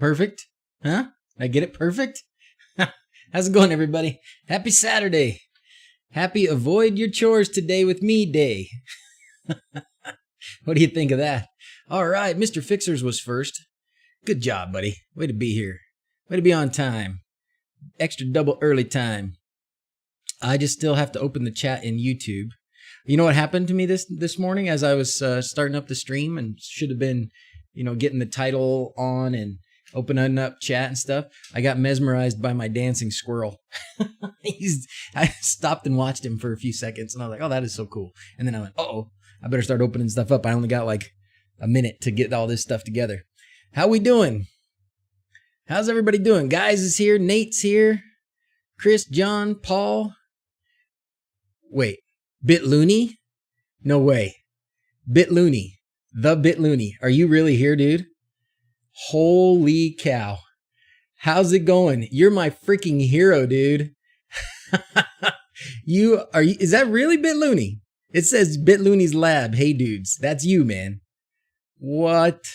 perfect? Huh? Did I get it perfect? How's it going, everybody? Happy Saturday. Happy avoid your chores today with me day. What do you think of that? All right, Mr. Fixers was first. Good job, buddy. Way to be here. Way to be on time. Extra double early time. I just still have to open the chat in YouTube. You know what happened to me this morning as I was starting up the stream and should have been, getting the title on and opening up chat and stuff? I got mesmerized by my dancing squirrel. I stopped and watched him for a few seconds and I was like, oh, that is so cool. And then I went, uh-oh, I better start opening stuff up. I only got like a minute to get all this stuff together. How we doing? How's everybody doing? Guys is here. Nate's here. Chris, John, Paul. Wait, Bit Loony? No way. Bit Loony. The Bit Loony. Are you really here, dude? Holy cow. How's it going? You're my freaking hero, dude. Is that really Bit Loony? It says Bit Loony's Lab. Hey, dudes. That's you, man. What?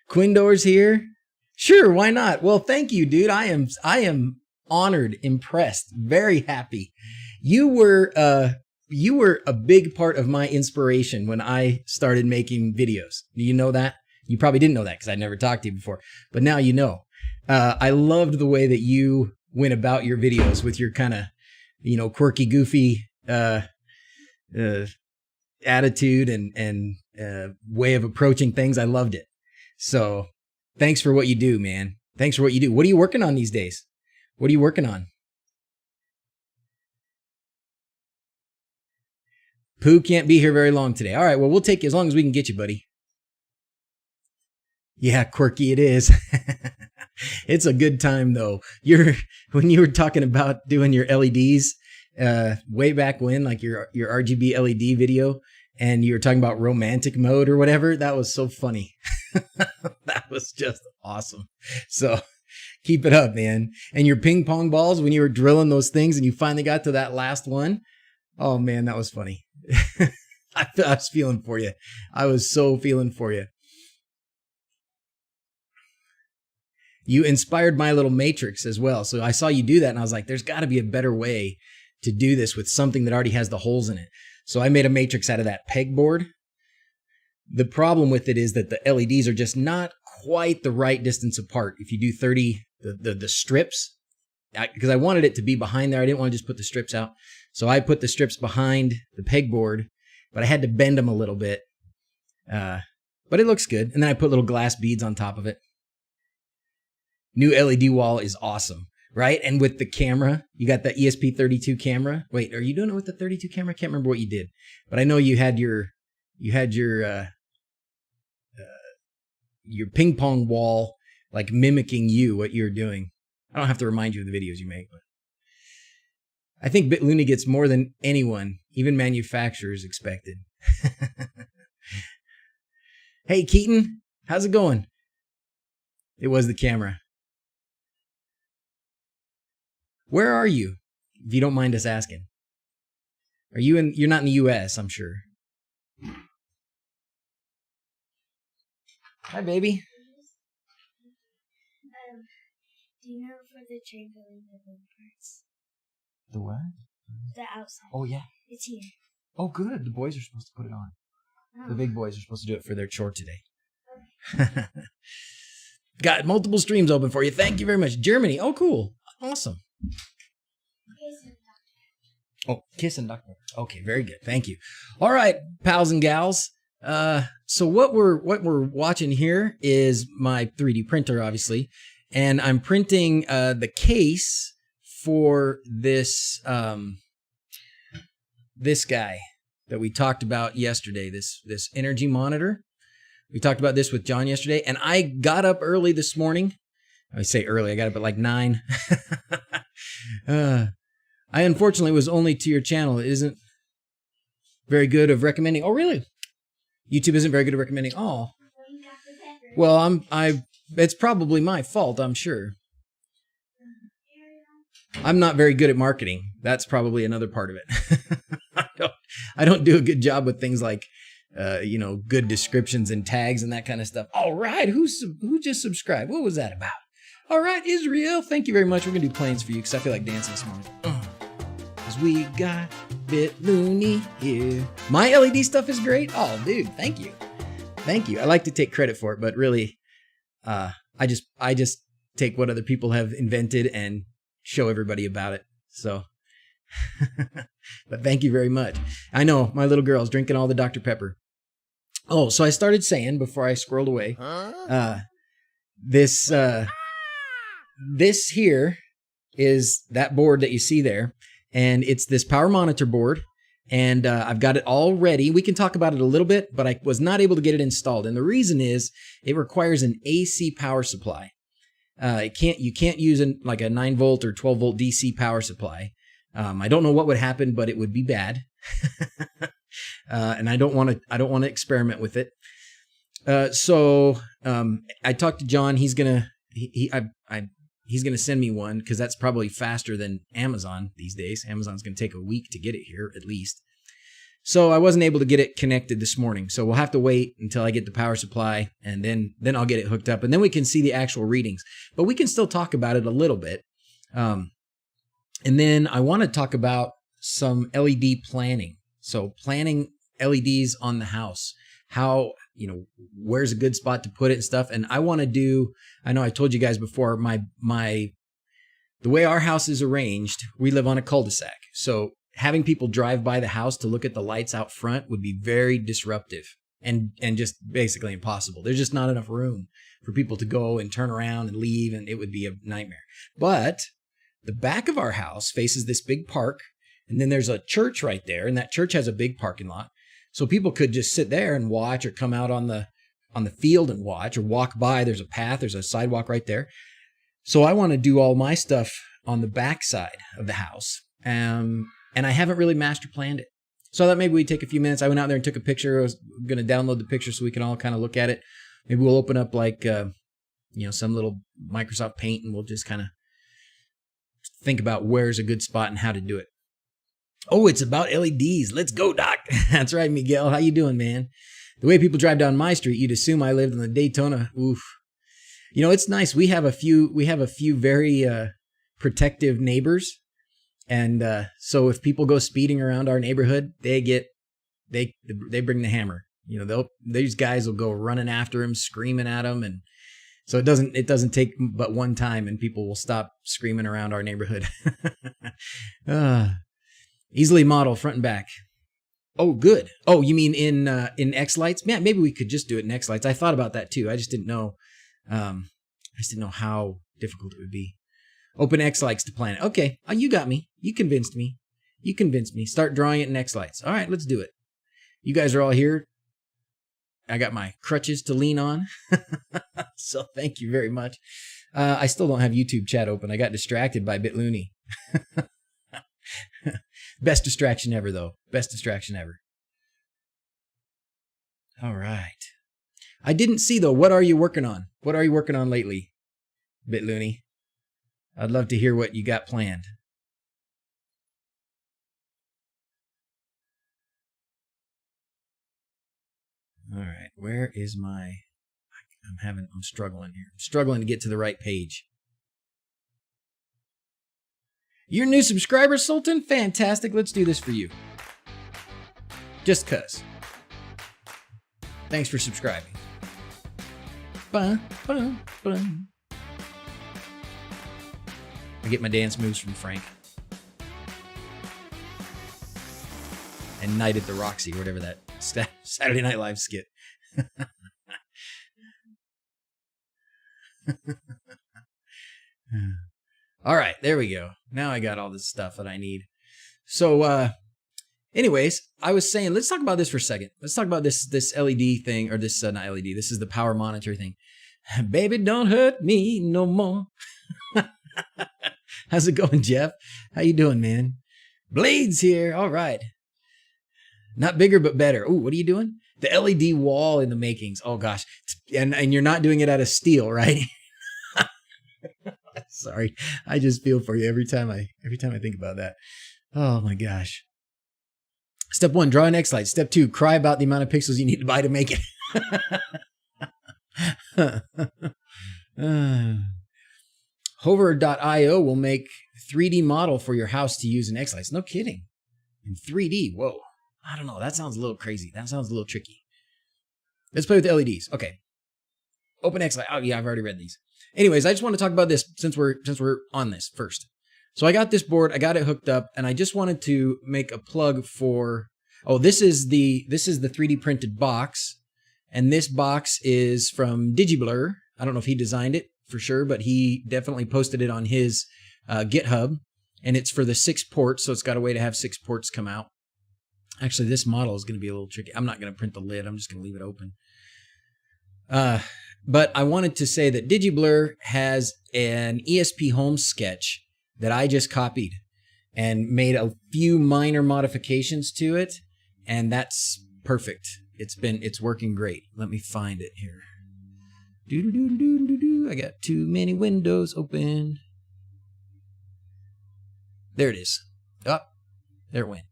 Quindor's here? Sure, why not? Well, thank you, dude. I am honored, impressed, very happy. You were a big part of my inspiration when I started making videos. Do you know that? You probably didn't know that because I'd never talked to you before, but now you know. I loved the way that you went about your videos with your kind of, quirky, goofy attitude and way of approaching things. I loved it. So thanks for what you do, man. Thanks for what you do. What are you working on these days? What are you working on? Pooh can't be here very long today. All right, well, we'll take you as long as we can get you, buddy. Yeah, quirky it is. It's a good time, though. When you were talking about doing your LEDs way back when, like your RGB LED video, and you were talking about romantic mode or whatever, that was so funny. That was just awesome. So keep it up, man. And your ping pong balls, when you were drilling those things and you finally got to that last one, oh man, that was funny. I was feeling for you. I was so feeling for you. You inspired my little matrix as well. So I saw you do that and I was like, there's got to be a better way to do this with something that already has the holes in it. So I made a matrix out of that pegboard. The problem with it is that the LEDs are just not quite the right distance apart. If you do 30, the strips, because I wanted it to be behind there. I didn't want to just put the strips out. So I put the strips behind the pegboard, but I had to bend them a little bit. But it looks good. And then I put little glass beads on top of it. New LED wall is awesome, right? And with the camera, you got the ESP32 camera. Wait, are you doing it with the 32 camera? I can't remember what you did, but I know you had your ping pong wall, like mimicking what you're doing. I don't have to remind you of the videos you make, but I think Bit Loony gets more than anyone, even manufacturers, expected. Hey, Keaton, how's it going? It was the camera. Where are you, if you don't mind us asking? You're not in the US, I'm sure. Hi, baby. Do you know for the trampoline, the wing parts? The what? The outside. Oh, yeah. It's here. Oh, good. The boys are supposed to put it on. Oh. The big boys are supposed to do it for their chore today. Okay. Got multiple streams open for you. Thank you very much. Germany. Oh, cool. Awesome. Oh, Kiss and Doctor. Okay, very good. Thank you. All right, pals and gals. So what we're watching here is my 3D printer, obviously, and I'm printing the case for this this guy that we talked about yesterday. This energy monitor. We talked about this with John yesterday, and I got up early this morning. I say early. I got up at like 9. I unfortunately was only to your channel. It isn't very good of recommending. Oh, really? YouTube isn't very good at recommending. Oh, well, it's probably my fault, I'm sure. I'm not very good at marketing. That's probably another part of it. I don't do a good job with things like good descriptions and tags and that kind of stuff. All right, who just subscribed? What was that about? All right, Israel, thank you very much. We're gonna do planes for you because I feel like dancing this morning. Cause we got bit loony here. My LED stuff is great. Oh, dude, thank you. I like to take credit for it, but really, I just take what other people have invented and show everybody about it. So, but thank you very much. I know my little girl's drinking all the Dr. Pepper. Oh, so I started saying before I squirreled away, this here is that board that you see there, and it's this power monitor board, and I've got it all ready. We can talk about it a little bit, but I was not able to get it installed, and the reason is it requires an AC power supply. You can't use like a 9 volt or 12 volt DC power supply. I don't know what would happen, but it would be bad. And I don't want to experiment with it. So I talked to John. He's gonna send me one because that's probably faster than Amazon these days. Amazon's gonna take a week to get it here at least. So I wasn't able to get it connected this morning. So we'll have to wait until I get the power supply, and then I'll get it hooked up, and then we can see the actual readings. But we can still talk about it a little bit. And then I want to talk about some LED planning. So planning LEDs on the house. How, where's a good spot to put it and stuff. And I want to do, I know I told you guys before, the way our house is arranged, we live on a cul-de-sac. So having people drive by the house to look at the lights out front would be very disruptive and just basically impossible. There's just not enough room for people to go and turn around and leave, and it would be a nightmare. But the back of our house faces this big park, and then there's a church right there, and that church has a big parking lot. So people could just sit there and watch, or come out on the field and watch, or walk by. There's a path, there's a sidewalk right there. So I want to do all my stuff on the back side of the house. And I haven't really master planned it. So I thought maybe we'd take a few minutes. I went out there and took a picture. I was going to download the picture so we can all kind of look at it. Maybe we'll open up like, some little Microsoft Paint, and we'll just kind of think about where's a good spot and how to do it. Oh, it's about LEDs. Let's go, Doc. That's right, Miguel. How you doing, man? The way people drive down my street, you'd assume I lived in the Daytona. Oof. It's nice. We have a few very protective neighbors. And so if people go speeding around our neighborhood, they bring the hammer. These guys will go running after him, screaming at him, and so it doesn't take but one time, and people will stop screaming around our neighborhood. Easily model front and back. Oh, good. Oh, you mean in xLights? Man, maybe we could just do it in xLights. I thought about that too. I just didn't know. How difficult it would be. Open xLights to plan it. Okay, you got me. You convinced me. Start drawing it in xLights. All right, let's do it. You guys are all here. I got my crutches to lean on. So thank you very much. I still don't have YouTube chat open. I got distracted by BitLoony. Best distraction ever, though. Best distraction ever. All right. I didn't see, though. What are you working on? What are you working on lately, BitLoony? I'd love to hear what you got planned. All right, where is my... I'm struggling here. I'm struggling to get to the right page. You're a new subscriber, Sultan? Fantastic. Let's do this for you. Just 'cause. Thanks for subscribing. Bum, bum, bum. I get my dance moves from Frank. And Night at the Roxy, or whatever that Saturday Night Live skit. All right, there we go. Now I got all this stuff that I need. So, anyways, I was saying, let's talk about this for a second. Let's talk about this LED thing, or this, not LED, this is the power monitor thing. Baby, don't hurt me no more. How's it going, Jeff? How you doing, man? Blades here. All right. Not bigger, but better. Ooh, what are you doing? The LED wall in the makings. Oh, gosh. And you're not doing it out of steel, right? Sorry. I just feel for you every time I think about that. Oh, my gosh. Step 1, draw an xLight. Step 2, cry about the amount of pixels you need to buy to make it. Hover.io will make 3D model for your house to use in xLights. No kidding. In 3D. Whoa. I don't know. That sounds a little crazy. That sounds a little tricky. Let's play with LEDs. Okay. Open xLight. Oh yeah, I've already read these. Anyways, I just want to talk about this since we're on this first. So I got this board, I got it hooked up, and I just wanted to make a plug for, this is the 3D printed box, and this box is from DigiBlur. I don't know if he designed it for sure, but he definitely posted it on his GitHub, and it's for the 6 ports, so it's got a way to have 6 ports come out. Actually, this model is going to be a little tricky. I'm not going to print the lid, I'm just going to leave it open. But I wanted to say that DigiBlur has an ESP home sketch that I just copied and made a few minor modifications to it, and that's perfect. It's working great. Let me find it here. I got too many windows open. There it is. There it went.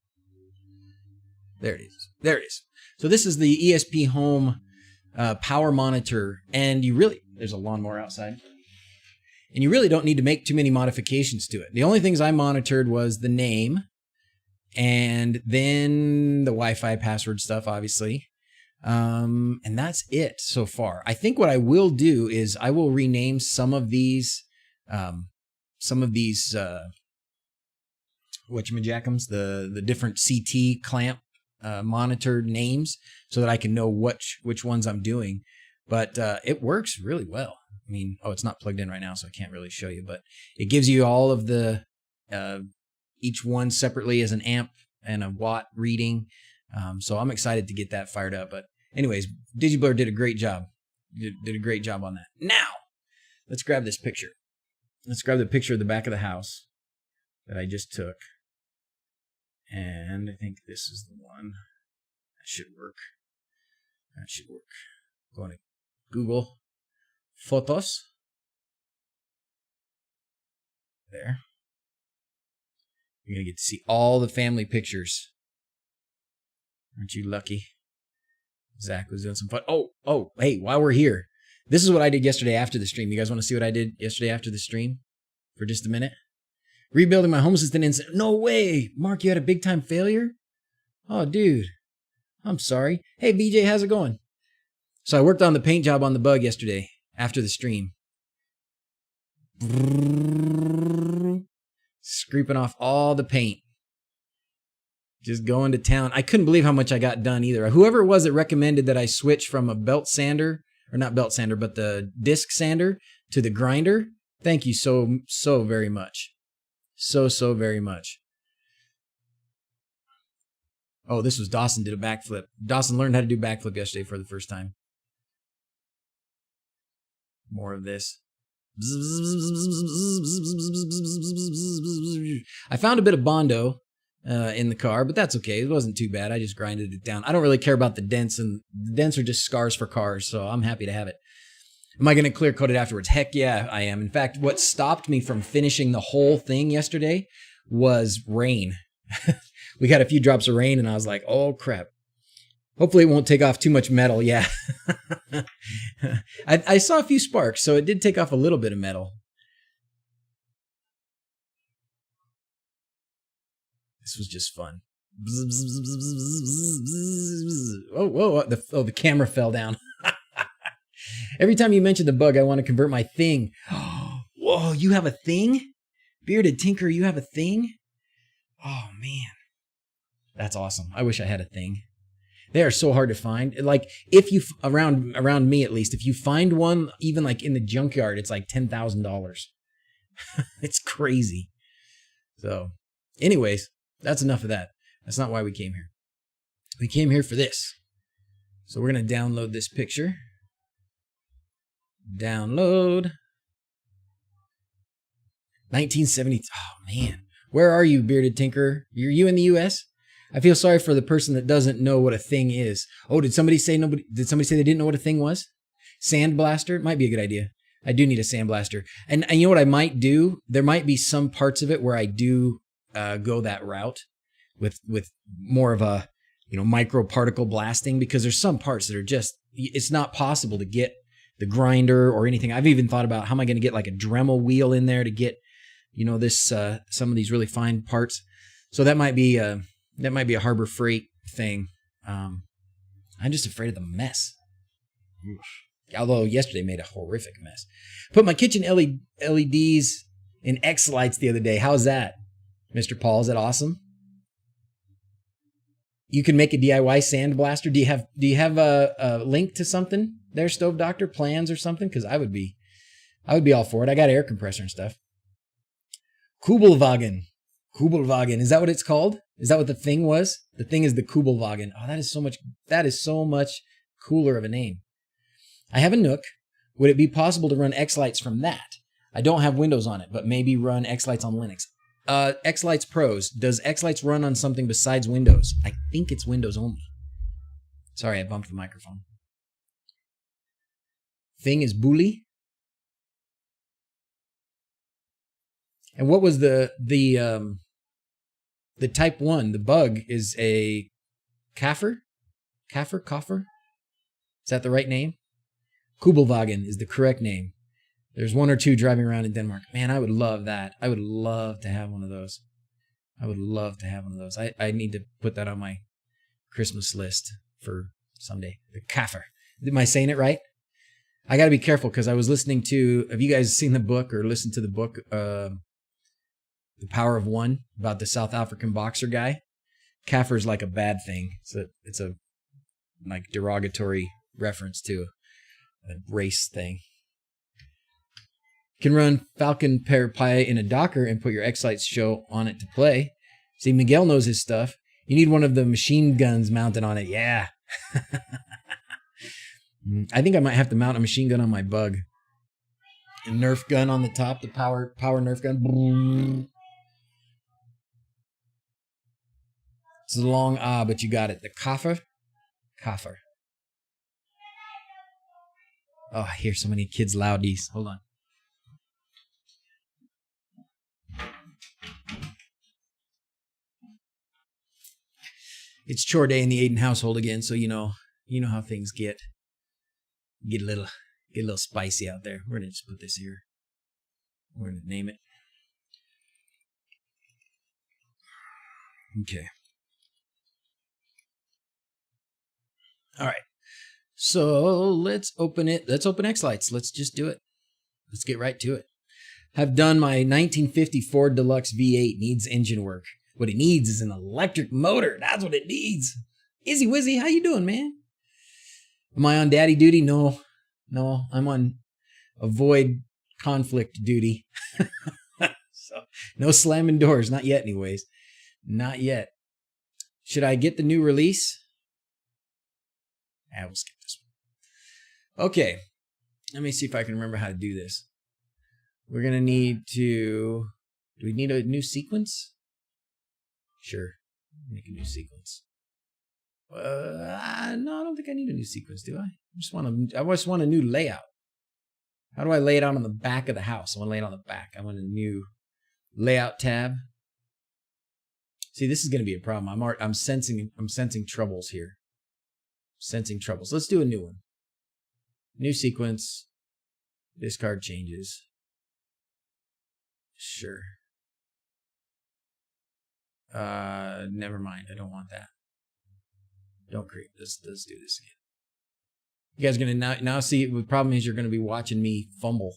There it is. There it is. So this is the ESP home power monitor, and there's a lawnmower outside. And you really don't need to make too many modifications to it. The only things I monitored was the name and then the Wi-Fi password stuff, obviously. And that's it so far. I think what I will do is I will rename some of these whatchamajackums, the different CT clamp monitor names so that I can know which ones I'm doing. But it works really well. I mean, it's not plugged in right now, so I can't really show you, but it gives you all of the, each one separately as an amp and a watt reading. So I'm excited to get that fired up. But anyways, DigiBlur did a great job. Did a great job on that. Now, let's grab this picture. Let's grab the picture of the back of the house that I just took. And I think this is the one. That should work. That should work. Going to Google Photos. There. You're going to get to see all the family pictures. Aren't you lucky? Zach was doing some fun. Oh, hey, while we're here, this is what I did yesterday after the stream. You guys want to see what I did yesterday after the stream? For just a minute? Rebuilding my home assistant incident. No way! Mark, you had a big time failure? Oh, dude. I'm sorry. Hey, BJ, how's it going? So I worked on the paint job on the bug yesterday after the stream. Scraping off all the paint. Just going to town. I couldn't believe how much I got done either. Whoever it was that recommended that I switch from a belt sander, or not belt sander, but the disc sander to the grinder. Thank you so very much. So very much. Oh, this was Dawson did a backflip. Dawson learned how to do backflip yesterday for the first time. More of this. I found a bit of Bondo in the car, but that's okay. It wasn't too bad. I just grinded it down. I don't really care about the dents, and the dents are just scars for cars, so I'm happy to have it. Am I going to clear coat it afterwards? Heck yeah, I am. In fact, what stopped me from finishing the whole thing yesterday was rain. We got a few drops of rain, and I was like, oh, crap. Hopefully it won't take off too much metal. Yeah. I saw a few sparks, so it did take off a little bit of metal. This was just fun. Whoa. The camera fell down. Every time you mention the bug, I want to convert my thing. Whoa, you have a thing? Bearded Tinker, you have a thing? Oh, man. That's awesome. I wish I had a thing. They are so hard to find. Like, if you, around me at least, if you find one, even like in the junkyard, it's like $10,000. It's crazy. So, anyways, that's enough of that. That's not why we came here. We came here for this. So we're going to download this picture. Download. 1970. Oh, man. Where are you, Bearded Tinker? Are you in the U.S.? I feel sorry for the person that doesn't know what a thing is. Oh, did somebody say they didn't know what a thing was? Sandblaster? Might be a good idea. I do need a sandblaster. And you know what I might do? There might be some parts of it where I do go that route. with more of a, micro particle blasting, because there's some parts that are just, it's not possible to get the grinder or anything. I've even thought about how am I going to get like a Dremel wheel in there to get, this some of these really fine parts. So that might be a Harbor Freight thing. I'm just afraid of the mess. Although yesterday made a horrific mess. Put my kitchen LEDs in xLights the other day. How's that, Mr. Paul? Is that awesome? You can make a DIY sandblaster. Do you have a link to something there, Stove Doctor? Plans or something? Because I would be all for it. I got an air compressor and stuff. Kubelwagen. Is that what it's called? Is that what the thing was? The thing is the Kubelwagen. Oh, that is so much cooler of a name. I have a Nook. Would it be possible to run xLights from that? I don't have Windows on it, but maybe run xLights on Linux. xLights Pros. Does xLights run on something besides Windows? I think it's Windows only. Sorry, I bumped the microphone. Thing is bully. And what was the type 1? The bug is a Kaffer? Is that the right name? Kubelwagen is the correct name. There's one or two driving around in Denmark. Man, I would love that. I would love to have one of those. I need to put that on my Christmas list for someday. The Kaffer. Am I saying it right? I got to be careful because I was listening to, have you guys seen the book or listened to the book, The Power of One, about the South African boxer guy? Kaffer is like a bad thing. It's a like derogatory reference to a race thing. You can run Falcon Pear Pie in a Docker and put your xLights show on it to play. See, Miguel knows his stuff. You need one of the machine guns mounted on it. Yeah. I think I might have to mount a machine gun on my bug. A Nerf gun on the top, the power Nerf gun. Boom. It's a long but you got it. The Kaffer. Oh, I hear so many kids' loudies. Hold on. It's chore day in the Aiden household again, so you know how things get a little spicy out there. We're gonna just put this here. We're gonna name it. Okay. All right. So let's open it. Let's open xLights. Let's just do it. Let's get right to it. I've done my 1950 Ford Deluxe V8. Needs engine work. What it needs is an electric motor. That's what it needs. Izzy Wizzy, how you doing, man? Am I on daddy duty? No, I'm on avoid conflict duty. So no slamming doors. Not yet, anyways. Not yet. Should I get the new release? We'll skip this one. Okay. Let me see if I can remember how to do this. We're going to need to... Do we need a new sequence? Sure. Make a new sequence. No, I don't think I need a new sequence, do I? I just want a new layout. How do I lay it out on the back of the house? I want to lay it on the back. I want a new layout tab. See, this is going to be a problem. I'm sensing troubles here. Let's do a new one. New sequence. Discard changes. Sure. Never mind. I don't want that. Don't create. Let's do this again. You guys are gonna now see. The problem is you're gonna be watching me fumble.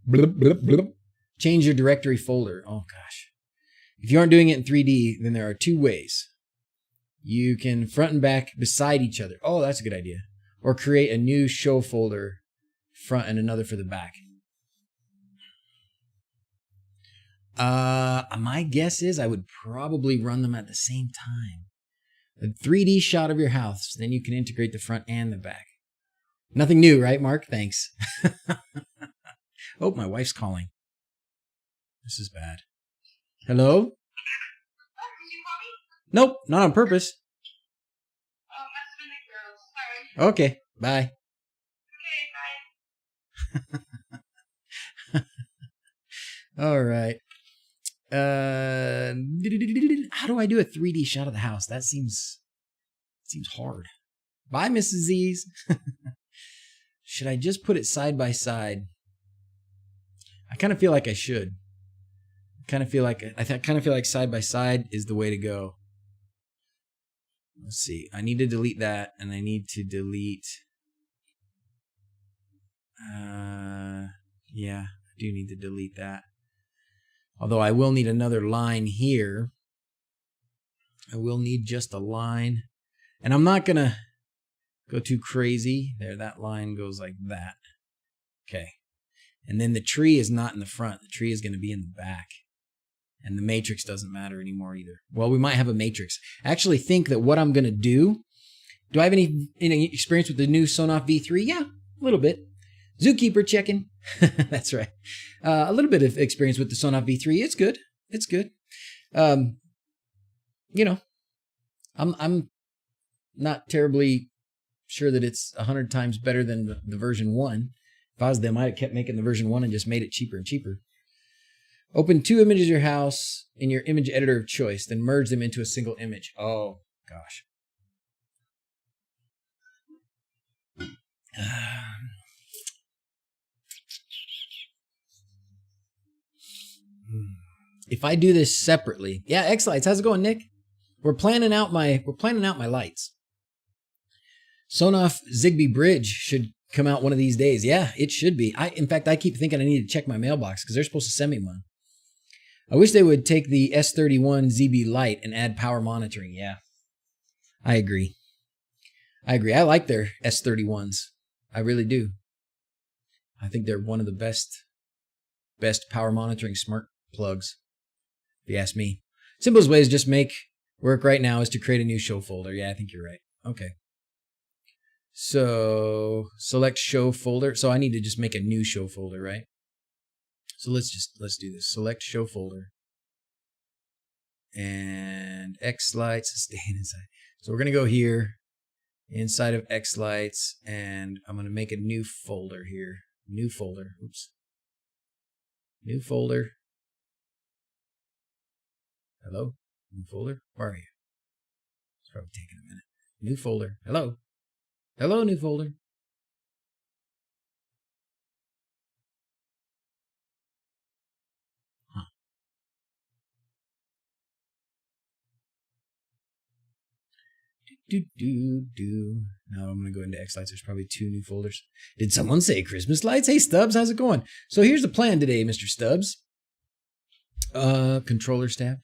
Blip, blip, blip. Change your directory folder. Oh gosh. If you aren't doing it in 3D, then there are two ways. You can front and back beside each other. Oh, that's a good idea. Or create a new show folder, front and another for the back. My guess is I would probably run them at the same time. A 3D shot of your house, then you can integrate the front and the back. Nothing new, right, Mark? Thanks. Oh, my wife's calling. This is bad. Hello? Did you call me? Nope, not on purpose. Oh, must have been the girls. Sorry. Okay, bye. Okay, bye. All right. How do I do a 3D shot of the house? That seems hard. Bye, Mrs. Z's. Should I just put it side by side? I kind of feel like I should. I kind of feel like side by side is the way to go. Let's see. I need to delete that, and I need to delete. Yeah, I do need to delete that. Although I will need another line here. I will need just a line. And I'm not going to go too crazy. There, that line goes like that. Okay. And then the tree is not in the front. The tree is going to be in the back. And the matrix doesn't matter anymore either. Well, we might have a matrix. I actually think that what I'm going to do I have any experience with the new Sonoff V3? Yeah, a little bit. Zookeeper checking. That's right. A little bit of experience with the Sonoff V3. It's good. It's good. You know, I'm not terribly sure that it's 100 times better than the version 1. If I was them, I'd have kept making the version 1 and just made it cheaper and cheaper. Open 2 images of your house in your image editor of choice, then merge them into a single image. Oh, gosh. If I do this separately, yeah, xLights, how's it going, Nick? We're planning out my lights. Sonoff Zigbee Bridge should come out one of these days. Yeah, it should be. In fact, I keep thinking I need to check my mailbox because they're supposed to send me one. I wish they would take the S31 ZB Lite and add power monitoring. Yeah, I agree. I like their S31s. I really do. I think they're one of the best power monitoring smart plugs, if you ask me. Simplest way is just make work right now is to create a new show folder. Yeah, I think you're right. Okay. So select show folder. So I need to just make a new show folder, right? So let's do this. Select show folder. And xLights is staying inside. So we're going to go here inside of xLights, and I'm going to make a new folder here. New folder. Oops. New folder. Hello? New folder? Where are you? It's probably taking a minute. New folder. Hello? Hello, new folder. Huh. Now I'm going to go into xLights. There's probably 2 new folders. Did someone say Christmas lights? Hey, Stubbs, how's it going? So here's the plan today, Mr. Stubbs. Controller staff.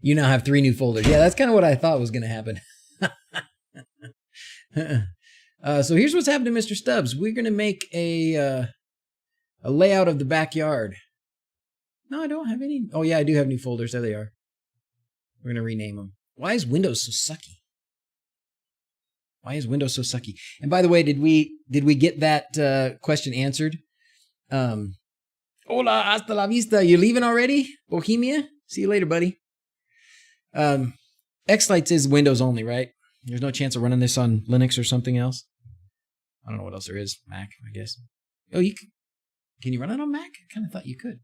You now have 3 new folders. Yeah, that's kind of what I thought was going to happen. So here's what's happening, Mr. Stubbs. We're going to make a layout of the backyard. No, I don't have any. Oh, yeah, I do have new folders. There they are. We're going to rename them. Why is Windows so sucky? Why is Windows so sucky? And by the way, did we get that question answered? Hola, hasta la vista. You leaving already, Bohemia? See you later, buddy. xLights is Windows only, right? There's no chance of running this on Linux or something else. I don't know what else there is. Mac, I guess. Oh, can you run it on Mac? I kind of thought you could.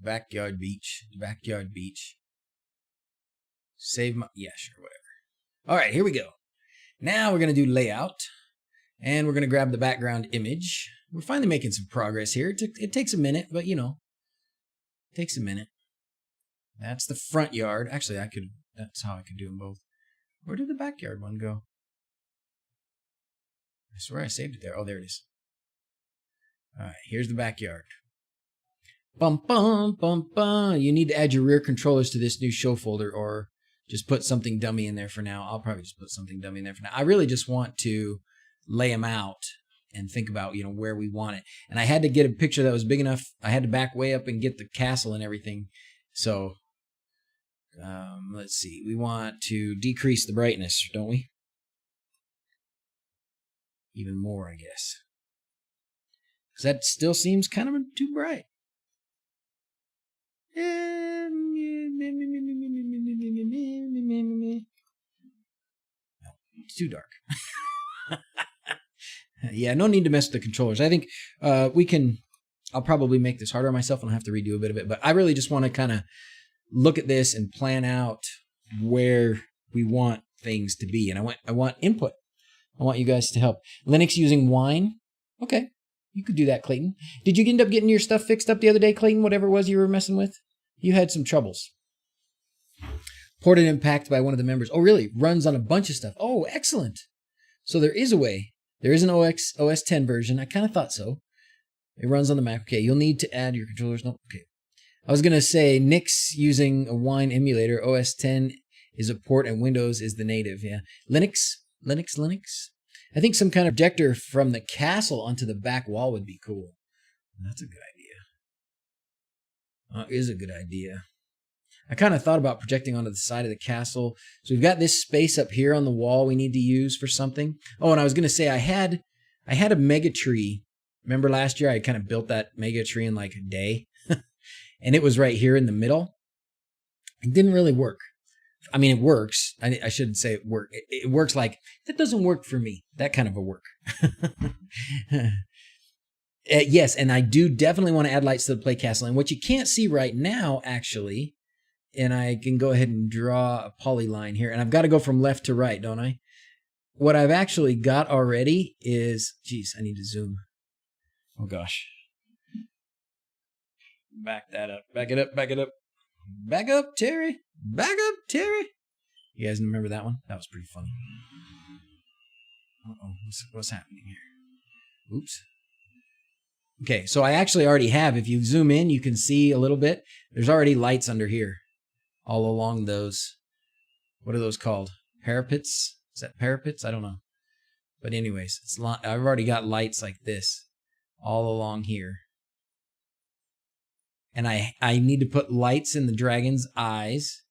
Backyard beach. Save my, yeah, sure, whatever. All right, here we go. Now we're going to do layout, and we're going to grab the background image. We're finally making some progress here. It takes a minute, but you know, it takes a minute. That's the front yard. Actually, that's how I could do them both. Where did the backyard one go? I swear I saved it there. Oh, there it is. All right, here's the backyard. Bum, bum, bum, bum. You need to add your rear controllers to this new show folder, or just put something dummy in there for now. I'll probably just put something dummy in there for now. I really just want to lay them out and think about, you know, where we want it. And I had to get a picture that was big enough. I had to back way up and get the castle and everything. So let's see. We want to decrease the brightness, don't we? Even more, I guess. Because that still seems kind of too bright. No, it's too dark. Yeah, no need to mess with the controllers. I think I'll probably make this harder on myself and I'll have to redo a bit of it. But I really just want to kind of look at this and plan out where we want things to be. And I want input. I want you guys to help. Linux using wine. Okay, you could do that, Clayton. Did you end up getting your stuff fixed up the other day, Clayton? Whatever it was you were messing with? You had some troubles. Ported and packed by one of the members. Oh, really? Runs on a bunch of stuff. Oh, excellent. So there is a way. There is an OS 10 version. I kind of thought so. It runs on the Mac. Okay, you'll need to add your controllers. No, okay. I was going to say Nix using a Wine emulator. OS 10 is a port and Windows is the native. Yeah. Linux. I think some kind of projector from the castle onto the back wall would be cool. That's a good idea. Is a good idea. I kind of thought about projecting onto the side of the castle. So we've got this space up here on the wall we need to use for something. Oh, and I was going to say I had a mega tree. Remember last year I kind of built that mega tree in like a day? And it was right here in the middle. It didn't really work. I mean, it works. I shouldn't say it works. It works like, that doesn't work for me. That kind of a work. Yes, and I do definitely want to add lights to the play castle. And what you can't see right now, actually, and I can go ahead and draw a polyline here. And I've got to go from left to right, don't I? What I've actually got already is, geez, I need to zoom. Oh, gosh. Back that up. Back it up. Back it up. Back up, Terry. Back up, Terry. You guys remember that one? That was pretty funny. Uh-oh. What's happening here? Oops. Okay, so I actually already have. If you zoom in, you can see a little bit. There's already lights under here. All along those, what are those called? Parapets? Is that parapets? I don't know. But anyways, I've already got lights like this all along here. And I need to put lights in the dragon's eyes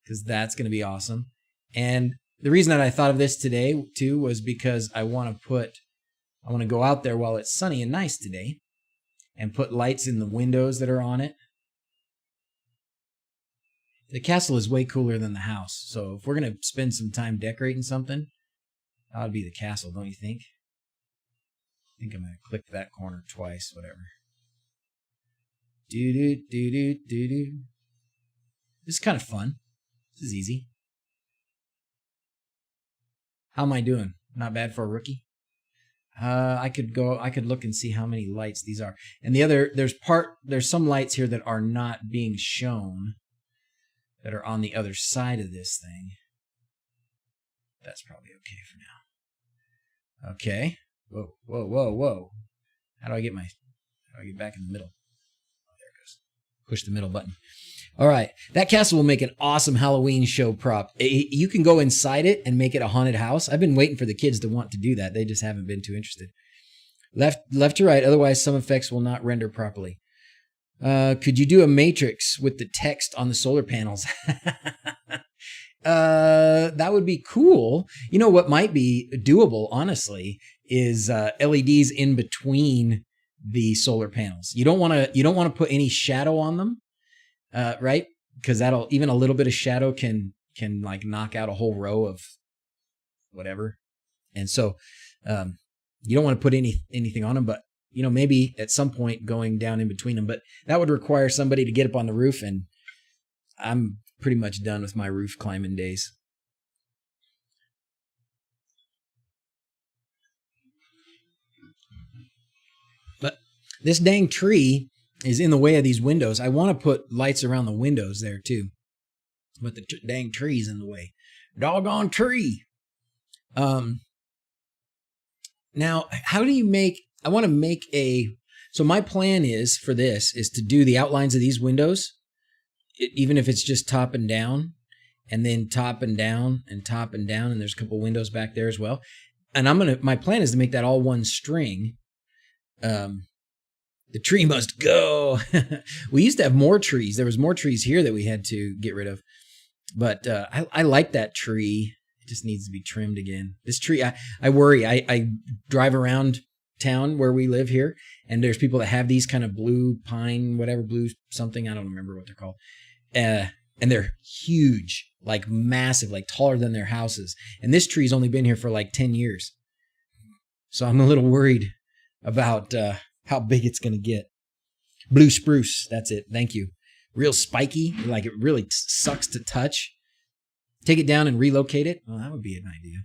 because that's going to be awesome. And the reason that I thought of this today too was because I want to go out there while it's sunny and nice today and put lights in the windows that are on it. The castle is way cooler than the house. So if we're going to spend some time decorating something, that would be the castle, don't you think? I think I'm going to click that corner twice, whatever. Do-do-do-do-do-do. This is kind of fun. This is easy. How am I doing? Not bad for a rookie? I could look and see how many lights these are. And there's some lights here that are not being shown that are on the other side of this thing. That's probably okay for now. Okay. Whoa. How do I get back in the middle? Oh, there it goes. Push the middle button. All right. That castle will make an awesome Halloween show prop. You can go inside it and make it a haunted house. I've been waiting for the kids to want to do that. They just haven't been too interested. Left to right. Otherwise, some effects will not render properly. Could you do a matrix with the text on the solar panels? That would be cool. You know what might be doable, honestly, is LEDs in between the solar panels. You don't want to put any shadow on them, right? Because even a little bit of shadow can like knock out a whole row of whatever. And so you don't want to put anything on them, but maybe at some point going down in between them. But that would require somebody to get up on the roof, and I'm pretty much done with my roof climbing days. But this dang tree is in the way of these windows. I want to put lights around the windows there too, but the dang tree's in the way. Doggone tree. Now, how do you make... I want to make so my plan is to do the outlines of these windows, even if it's just top and down, and then top and down, and top and down, and there's a couple windows back there as well. And my plan is to make that all one string. The tree must go. We used to have more trees. There was more trees here that we had to get rid of. But I like that tree. It just needs to be trimmed again. This tree, I worry. I drive around town where we live here, and there's people that have these kind of blue pine, whatever, blue something, I don't remember what they're called, And they're huge, like massive, like taller than their houses. And this tree's only been here for like 10 years. So I'm a little worried about how big it's going to get. Blue spruce, that's it. Thank you. Real spiky, like it really sucks to touch. Take it down and relocate it. Well, that would be an idea.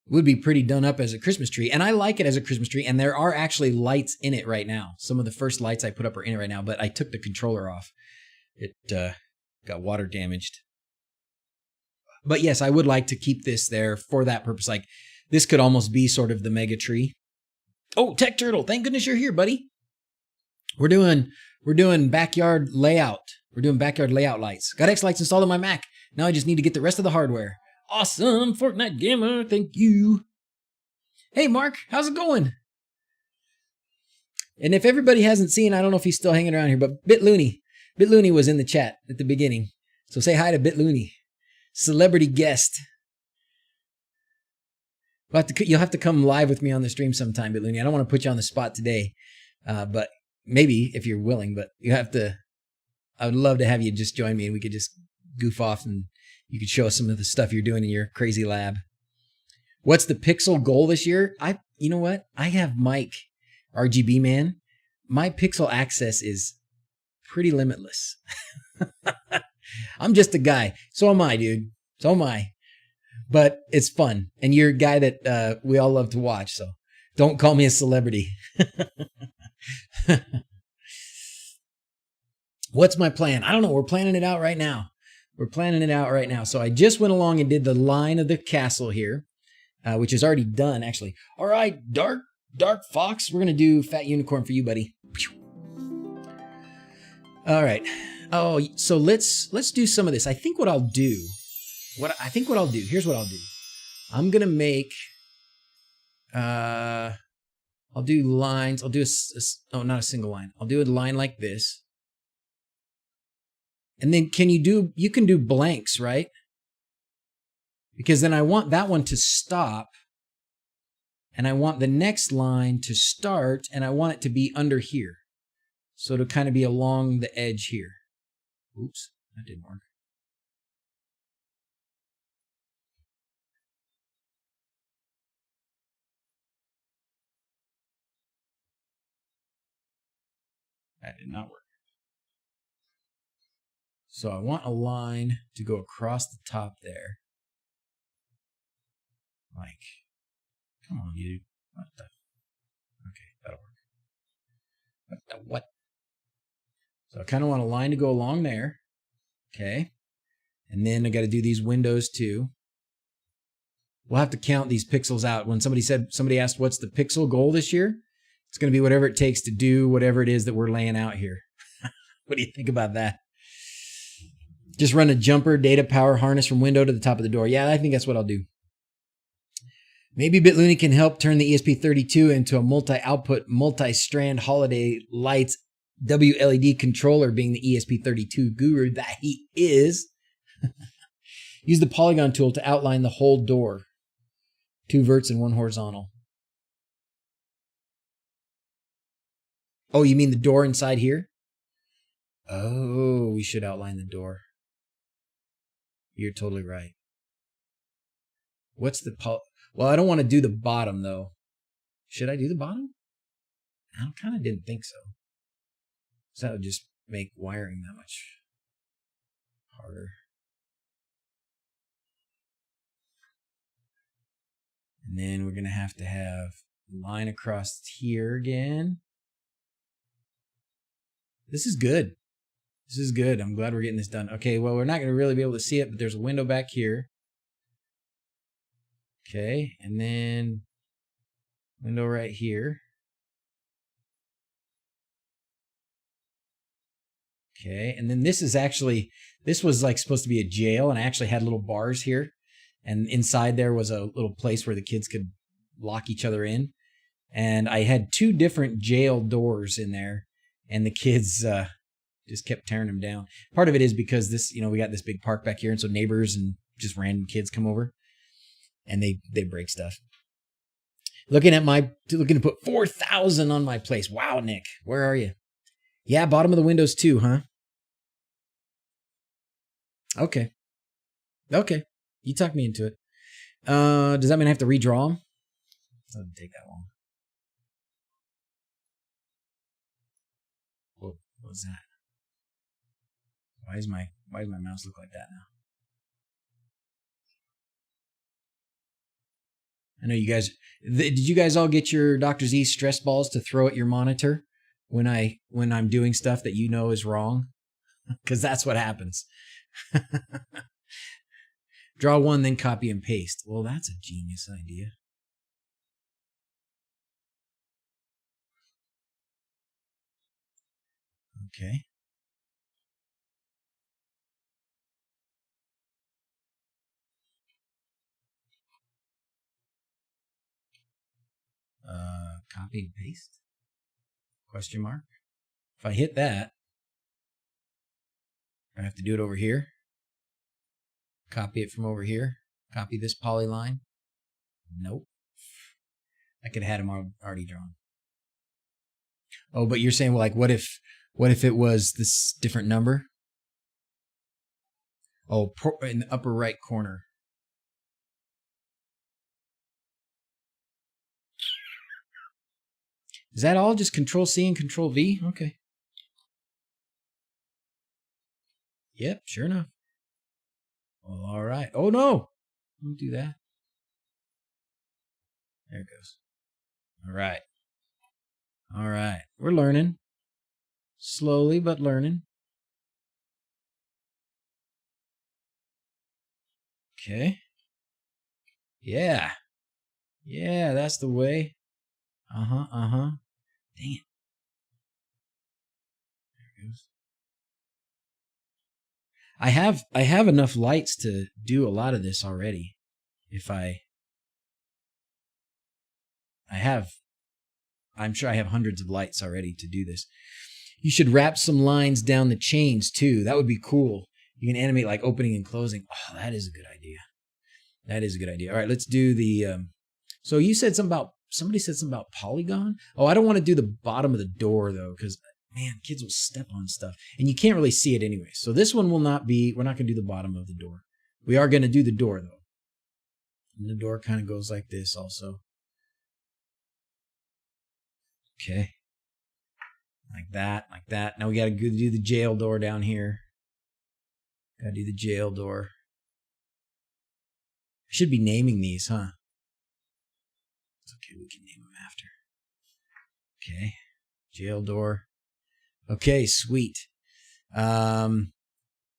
Would be pretty done up as a Christmas tree. And I like it as a Christmas tree. And there are actually lights in it right now. Some of the first lights I put up are in it right now, but I took the controller off. It got water damaged. But yes, I would like to keep this there for that purpose. Like this could almost be sort of the mega tree. Oh, Tech Turtle, thank goodness you're here, buddy. We're doing backyard layout. We're doing backyard layout lights. Got xLights installed on my Mac. Now I just need to get the rest of the hardware. Awesome, Fortnite Gamer, thank you. Hey, Mark, how's it going? And if everybody hasn't seen, I don't know if he's still hanging around here, but BitLoony was in the chat at the beginning. So say hi to BitLoony, celebrity guest. You'll have to come live with me on the stream sometime, BitLoony. I don't want to put you on the spot today, but maybe if you're willing, but you have to, I would love to have you just join me and we could just goof off and you could show us some of the stuff you're doing in your crazy lab. What's the pixel goal this year? You know what? I have Mike, RGB man. My pixel access is pretty limitless. I'm just a guy. So am I, dude. So am I. But it's fun. And you're a guy that we all love to watch. So don't call me a celebrity. What's my plan? I don't know. We're planning it out right now. So I just went along and did the line of the castle here, which is already done, actually. All right, Dark Fox. We're going to do Fat Unicorn for you, buddy. All right. Oh, so let's do some of this. I think what I'll do, here's what I'll do. I'm going to make, I'll do lines. I'll do not a single line. I'll do a line like this. And then you can do blanks, right? Because then I want that one to stop. And I want the next line to start. And I want it to be under here. So to kind of be along the edge here. Oops, that didn't work. That did not work. So I want a line to go across the top there. Like, come on, you. What the? Okay, that'll work. What? So I kind of want a line to go along there. Okay. And then I got to do these windows too. We'll have to count these pixels out. When somebody asked what's the pixel goal this year, it's going to be whatever it takes to do whatever it is that we're laying out here. What do you think about that? Just run a jumper data power harness from window to the top of the door. Yeah, I think that's what I'll do. Maybe BitLoony can help turn the ESP32 into a multi-output, multi-strand holiday lights WLED controller, being the ESP32 guru that he is. Use the polygon tool to outline the whole door. 2 verts and 1 horizontal. Oh, you mean the door inside here? Oh, we should outline the door. You're totally right. What's the well, I don't want to do the bottom though. Should I do the bottom? I kind of didn't think so. So that would just make wiring that much harder. And then we're going to have a line across here again. This is good. This is good. I'm glad we're getting this done. Okay, well, we're not going to really be able to see it, but there's a window back here. Okay, and then window right here. Okay, and then this was like supposed to be a jail, and I actually had little bars here. And inside there was a little place where the kids could lock each other in. And I had 2 different jail doors in there, and the kids just kept tearing them down. Part of it is because we got this big park back here, and so neighbors and just random kids come over, and they break stuff. Looking to put 4,000 on my place. Wow, Nick, where are you? Yeah, bottom of the windows too, huh? Okay. Okay. You talked me into it. Does that mean I have to redraw them? Doesn't take that long. Whoa, what was that? Why does my mouse look like that now? I know you guys. Did you guys all get your DrZzs stress balls to throw at your monitor when I'm doing stuff that you know is wrong? Because that's what happens. Draw one, then copy and paste. Well, that's a genius idea. Okay. Copy and paste? Question mark. If I hit that, I have to do it over here. Copy it from over here. Copy this polyline. Nope. I could have had them already drawn. Oh, but you're saying, well, like, what if it was this different number? Oh, in the upper right corner. Is that all? Just Control C and Control V? Okay. Yep, sure enough. Well, all right. Oh, no. Don't do that. There it goes. All right. All right. We're learning. Slowly, but learning. Okay. Yeah. Yeah, that's the way. Uh-huh, uh-huh. Dang it. There it goes. I have enough lights to do a lot of this already. If I'm sure I have hundreds of lights already to do this. You should wrap some lines down the chains too. That would be cool. You can animate like opening and closing. Oh, that is a good idea. That is a good idea. All right, let's do the, so you said somebody said something about polygon. Oh, I don't want to do the bottom of the door though, because man, kids will step on stuff and you can't really see it anyway. So this one will not be, we're not going to do the bottom of the door. We are going to do the door though. And the door kind of goes like this also. Okay. Like that, like that. Now we got to do the jail door down here. Got to do the jail door. I should be naming these, huh? It's okay, we can name them after. Okay. Jail door. Okay, sweet. Now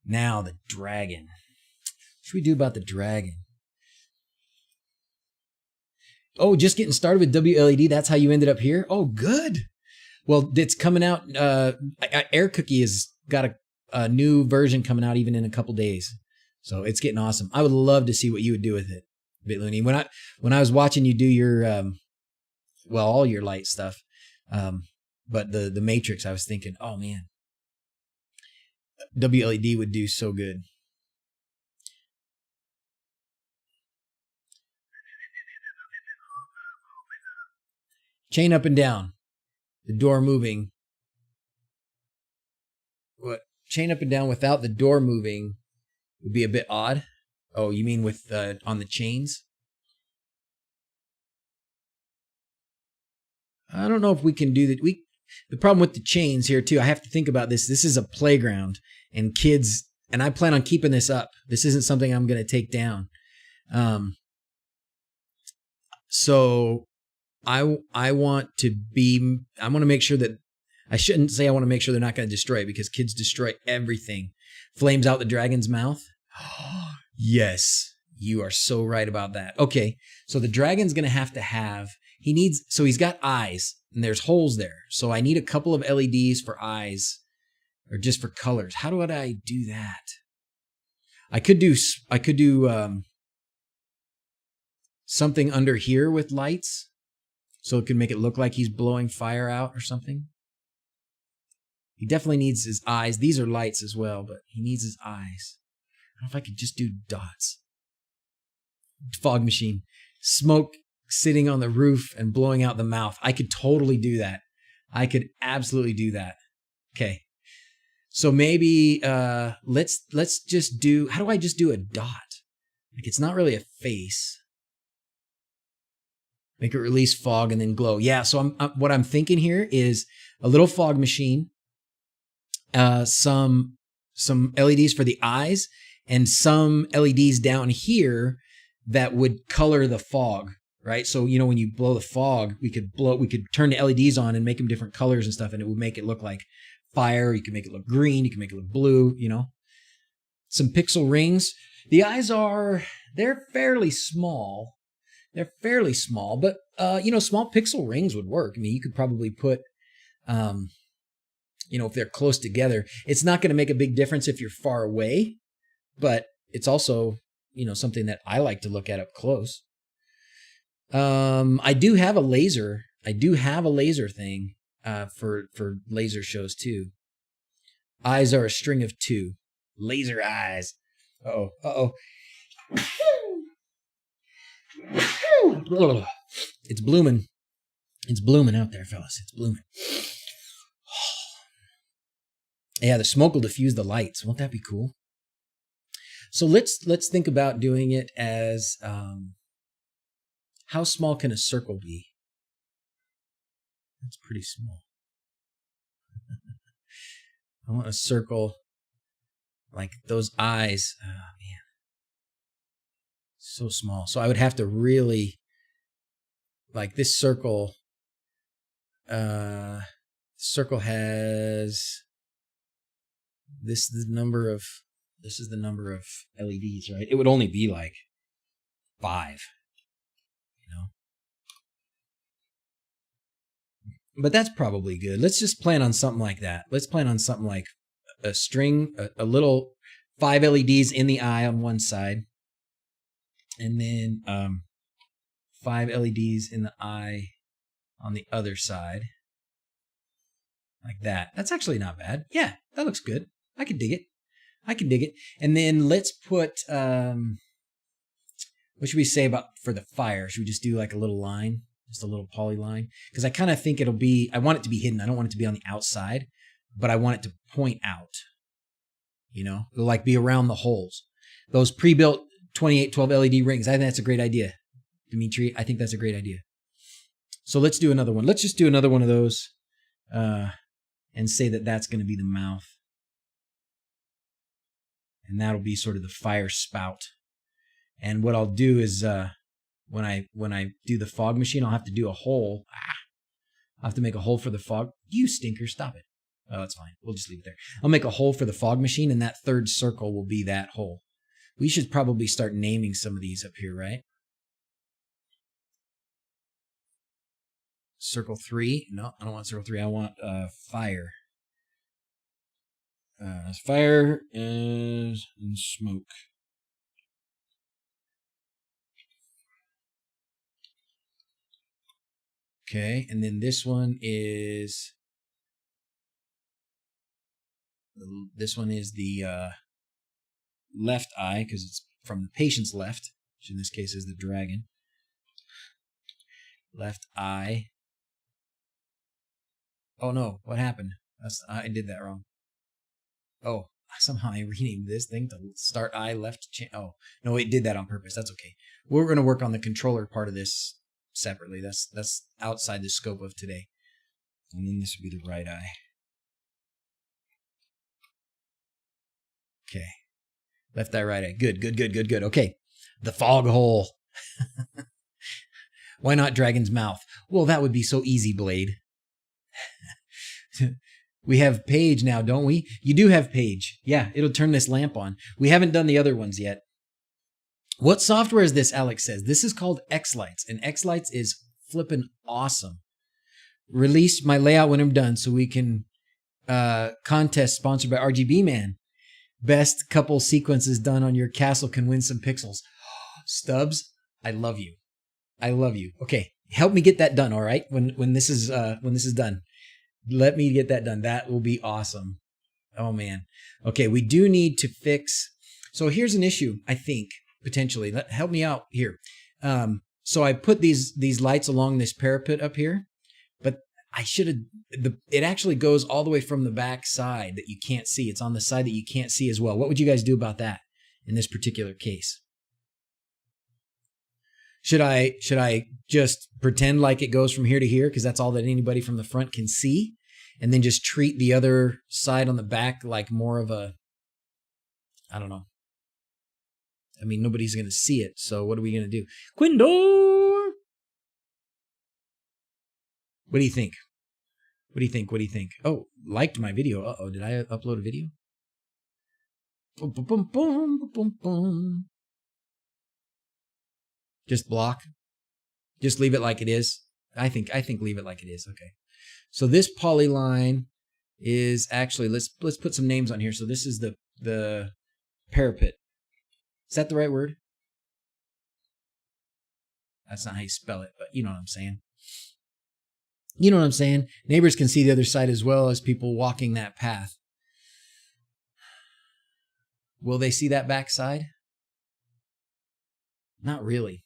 the dragon. What should we do about the dragon? Oh, just getting started with WLED. That's how you ended up here? Oh, good. Well, it's coming out. Air Cookie has got a new version coming out even in a couple days. So it's getting awesome. I would love to see what you would do with it, Bitloony. When I was watching you do your, all your light stuff, but the Matrix, I was thinking, oh man, WLED would do so good. Chain up and down. The door moving. What? Chain up and down without the door moving would be a bit odd. Oh, you mean with on the chains? I don't know if we can do that. The problem with the chains here too, I have to think about this. This is a playground and kids, and I plan on keeping this up. This isn't something I'm going to take down. So I want to make sure that, I shouldn't say I want to make sure they're not going to destroy it because kids destroy everything. Flames out the dragon's mouth. Yes, you are so right about that. Okay, so the dragon's going to have, he's got eyes and there's holes there. So I need a couple of LEDs for eyes or just for colors. How do I do that? I could do something under here with lights so it can make it look like he's blowing fire out or something. He definitely needs his eyes. These are lights as well, but he needs his eyes. I don't know if I could just do dots. Fog machine. Smoke sitting on the roof and blowing out the mouth. I could totally do that. I could absolutely do that. Okay. So maybe let's just do, how do I just do a dot? Like it's not really a face. Make it release fog and then glow. Yeah, so what I'm thinking here is a little fog machine, some LEDs for the eyes, and some LEDs down here that would color the fog, right? So, you know, when you blow the fog, we could turn the LEDs on and make them different colors and stuff, and it would make it look like fire. You can make it look green. You can make it look blue, you know. Some pixel rings. The eyes they're fairly small. They're fairly small, but, you know, small pixel rings would work. I mean, you could probably put, you know, if they're close together, it's not going to make a big difference if you're far away, but it's also, you know, something that I like to look at up close. I do have a laser. I do have a laser thing, for laser shows too. Eyes are a string of two. Laser eyes. Uh-oh. It's blooming. It's blooming out there, fellas. It's blooming. Yeah, the smoke will diffuse the lights. Won't that be cool? So let's think about doing it as how small can a circle be? That's pretty small. I want a circle like those eyes. Oh man. So small. So I would have to really, like this circle, circle has this is the number of LEDs, right? It would only be like 5, you know. But that's probably good. Let's just plan on something like that. Let's plan on something like a string, a little 5 LEDs in the eye on one side. And then 5 LEDs in the eye on the other side. Like that. That's actually not bad. Yeah, that looks good. I can dig it. And then let's put, what should we say about for the fire? Should we just do like a little line? Just a little poly line? Because I kind of think I want it to be hidden. I don't want it to be on the outside, but I want it to point out. You know, it'll like be around the holes. Those pre-built 2812 LED rings. I think that's a great idea. Dimitri, I think that's a great idea. So let's do another one. Let's just do another one of those and say that that's going to be the mouth. And that'll be sort of the fire spout. And what I'll do is when I do the fog machine, I'll have to do a hole. I'll have to make a hole for the fog. You stinker, stop it. Oh, that's fine. We'll just leave it there. I'll make a hole for the fog machine, and that third circle will be that hole. We should probably start naming some of these up here, right? Circle 3. No, I don't want circle 3. I want fire. Fire and smoke. Okay, and then this one is the left eye, because it's from the patient's left, which in this case is the dragon. Left eye. Oh no, what happened? I did that wrong. Oh, somehow I renamed this thing to start eye left. Oh, no, it did that on purpose. That's okay. We're going to work on the controller part of this separately. That's outside the scope of today. And then this would be the right eye. Okay. Left eye, right eye. Good. Okay. The fog hole. Why not dragon's mouth? Well, that would be so easy, Blade. We have Page now, don't we? You do have Page. Yeah, it'll turn this lamp on. We haven't done the other ones yet. What software is this, Alex says? This is called xLights, and xLights is flippin' awesome. Release my layout when I'm done so we can contest sponsored by RGB Man. Best couple sequences done on your castle can win some pixels. Stubbs, I love you. I love you. Okay, help me get that done, all right? When this is done. Let me get that done. That will be awesome. Oh man. Okay, we do need to fix. So here's an issue, I think, potentially. Help me out here. So I put these lights along this parapet up here, but I should have, it actually goes all the way from the back side that you can't see. It's on the side that you can't see as well. What would you guys do about that in this particular case? Should I just pretend like it goes from here to here because that's all that anybody from the front can see, and then just treat the other side on the back like more of a, I don't know. I mean, nobody's going to see it, so what are we going to do? Quindor! What do you think? What do you think? What do you think? Oh, liked my video. Uh-oh, did I upload a video? Boom, boom, boom, boom, boom, boom. Just block. Just leave it like it is. I think leave it like it is. Okay. So this polyline is actually, let's put some names on here. So this is the parapet. Is that the right word? That's not how you spell it, but you know what I'm saying. You know what I'm saying? Neighbors can see the other side as well as people walking that path. Will they see that back side? Not really.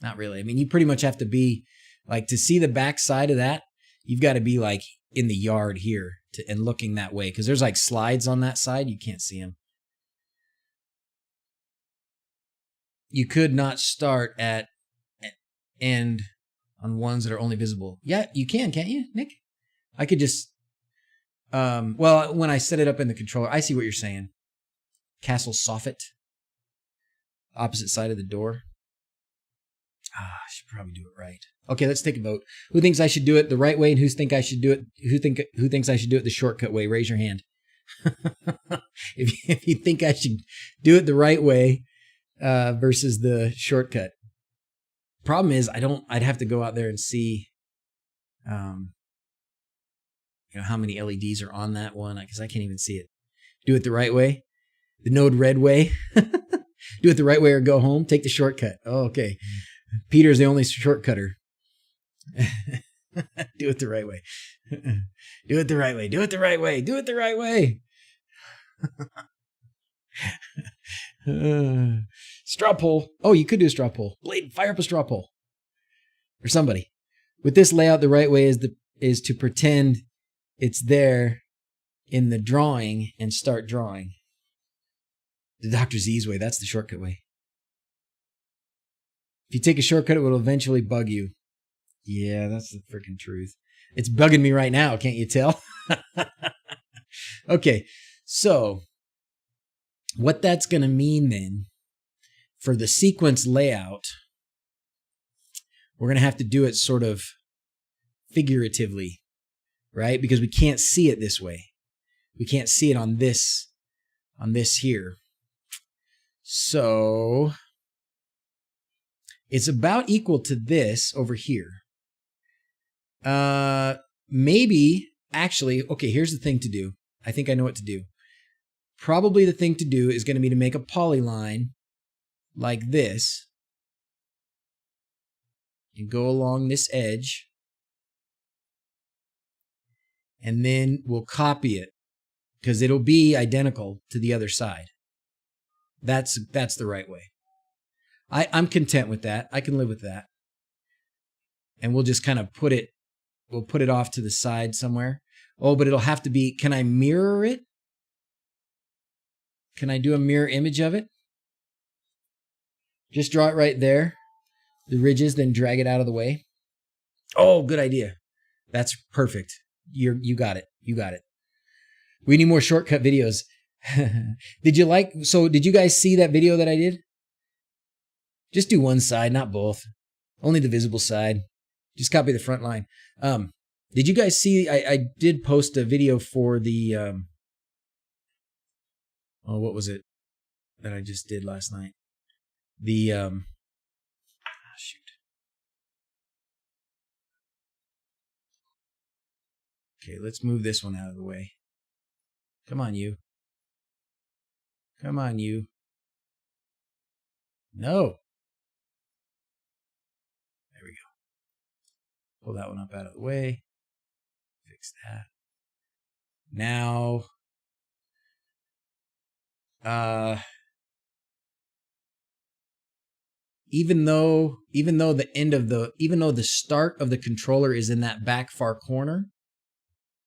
Not really. I mean, you pretty much have to be, like, to see the back side of that, you've got to be, like, in the yard here and looking that way. Because there's, like, slides on that side. You can't see them. You could not start at end on ones that are only visible. Yeah, you can, can't you, Nick? I could just, well, when I set it up in the controller, I see what you're saying. Castle soffit. Opposite side of the door. I should probably do it right. Okay, let's take a vote. Who thinks I should do it the right way, and who thinks I should do it? Who thinks I should do it the shortcut way? Raise your hand. if you think I should do it the right way versus the shortcut. Problem is, I'd have to go out there and see, how many LEDs are on that one because I can't even see it. Do it the right way, the Node Red way. Do it the right way or go home. Take the shortcut. Oh, okay. Peter's the only shortcutter. Do it the right way. Do it the right way. Do it the right way. Do it the right way. Straw poll. Oh, you could do a straw poll. Blade, fire up a straw poll. Or somebody. With this layout, the right way is to pretend it's there in the drawing and start drawing. The DrZzs way. That's the shortcut way. If you take a shortcut, it will eventually bug you. Yeah, that's the freaking truth. It's bugging me right now, can't you tell? Okay, so what that's going to mean then, for the sequence layout, we're going to have to do it sort of figuratively, right? Because we can't see it this way. We can't see it on this here. So it's about equal to this over here. Maybe, actually, okay, here's the thing to do. I think I know what to do. Probably the thing to do is going to be to make a polyline like this and go along this edge. And then we'll copy it because it'll be identical to the other side. That's the right way. I'm content with that. I can live with that. And we'll just kind of put it off to the side somewhere. Oh, but it'll have to be, can I mirror it? Can I do a mirror image of it? Just draw it right there. The ridges, then drag it out of the way. Oh, good idea. That's perfect. You got it. You got it. We need more shortcut videos. Did you guys see that video that I did? Just do one side, not both. Only the visible side. Just copy the front line. Did you guys see, I did post a video for the, what was it that I just did last night? The, shoot. Okay, let's move this one out of the way. Come on, you. Come on, you. No. There we go. Pull that one up out of the way. Fix that. Now, even though the start of the controller is in that back far corner,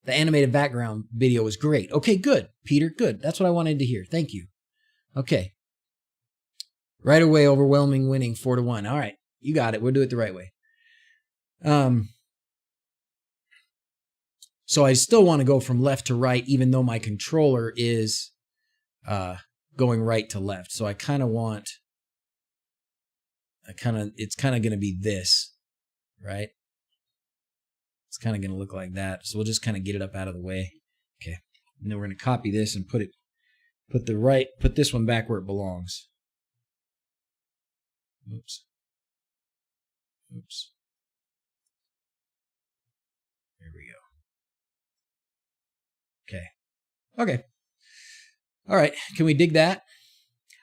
the animated background video was great. Okay, good, Peter, good. That's what I wanted to hear. Thank you. Okay. Right away, overwhelming winning 4-1. All right, you got it. We'll do it the right way. So I still want to go from left to right, even though my controller is going right to left. So I kind of want, it's kind of going to be this, right? It's kind of going to look like that. So we'll just kind of get it up out of the way. Okay. And then we're going to copy this and put this one back where it belongs. Oops. Oops. There we go. Okay. Okay. All right. Can we dig that?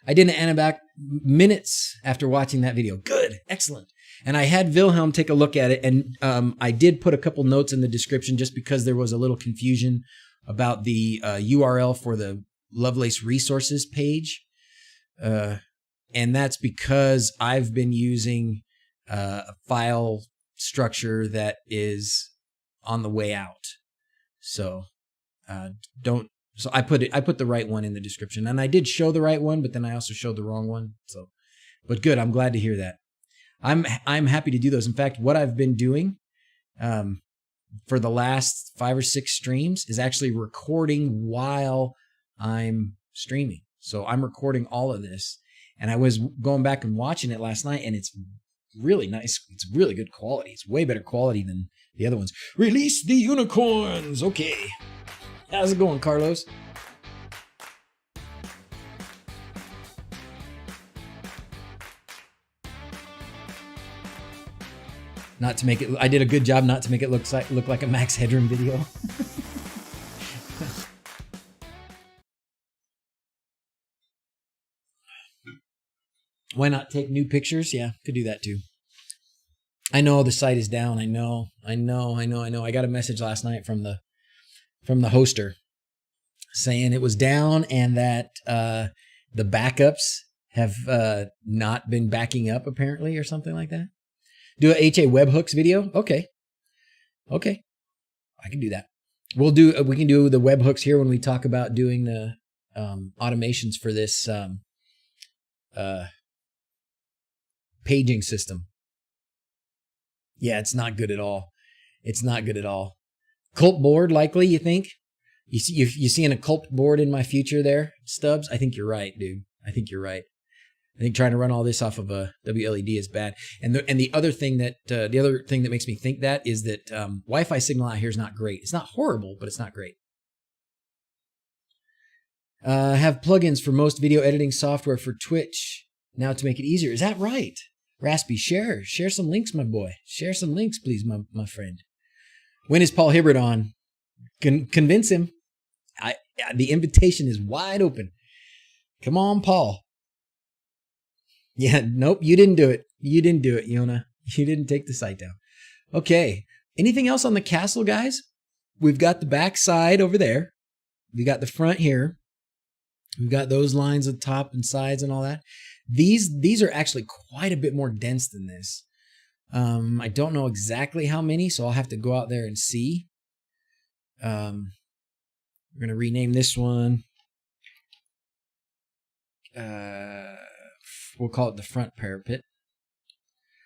I did an animatic minutes after watching that video. Good. Excellent. And I had Wilhelm take a look at it, and I did put a couple notes in the description just because there was a little confusion about the URL for the Lovelace Resources page. And that's because I've been using a file structure that is on the way out. So So I put the right one in the description, and I did show the right one, but then I also showed the wrong one. So, but good. I'm glad to hear that. I'm happy to do those. In fact, what I've been doing for the last 5 or 6 streams is actually recording while I'm streaming. So I'm recording all of this, and I was going back and watching it last night, and it's really nice. It's really good quality. It's way better quality than the other ones. Release the unicorns. Okay. How's it going, Carlos? Not to make it, I did a good job not to make it look like a Max Headroom video. Why not take new pictures? Yeah, could do that too. I know the site is down. I know. I got a message last night from the hoster saying it was down and that the backups have not been backing up apparently, or something like that. Do a HA webhooks video? Okay. I can do that. We can do the webhooks here when we talk about doing the automations for this paging system. Yeah, it's not good at all. It's not good at all. Cult board, likely, you think? You seeing a cult board in my future there, Stubbs? I think you're right, dude. I think you're right. I think trying to run all this off of a WLED is bad. And the other thing that makes me think that is that Wi-Fi signal out here is not great. It's not horrible, but it's not great. Have plugins for most video editing software for Twitch now to make it easier. Is that right? Raspy, share some links, my boy. Share some links, please, my friend. When is Paul Hibbert on? Convince him. The invitation is wide open. Come on, Paul. Yeah, nope, you didn't do it. You didn't do it, Yona. You didn't take the site down. Okay. Anything else on the castle, guys? We've got the back side over there. We got the front here. We've got those lines at top and sides and all that. These are actually quite a bit more dense than this. I don't know exactly how many, so I'll have to go out there and see. We're going to rename this one. We'll call it the front parapet.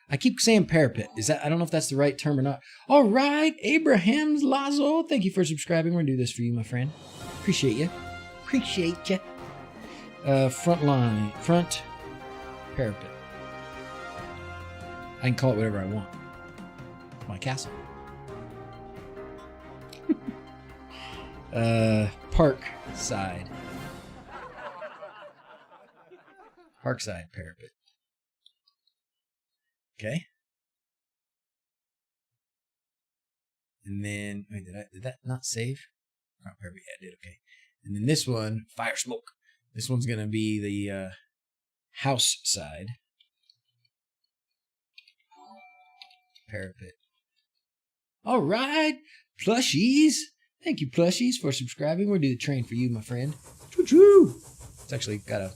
I keep saying parapet. I don't know if that's the right term or not. All right, Abraham's Lazo. Thank you for subscribing. We're going to do this for you, my friend. Appreciate you. Front parapet. I can call it whatever I want. My castle. Park side. Parkside parapet. Okay. And then, wait, did that not save? Front parapet, yeah, it did, okay. And then this one, fire smoke. This one's going to be the house side parapet. All right, plushies. Thank you, plushies, for subscribing. We'll do the train for you, my friend. Choo-choo. It's actually got a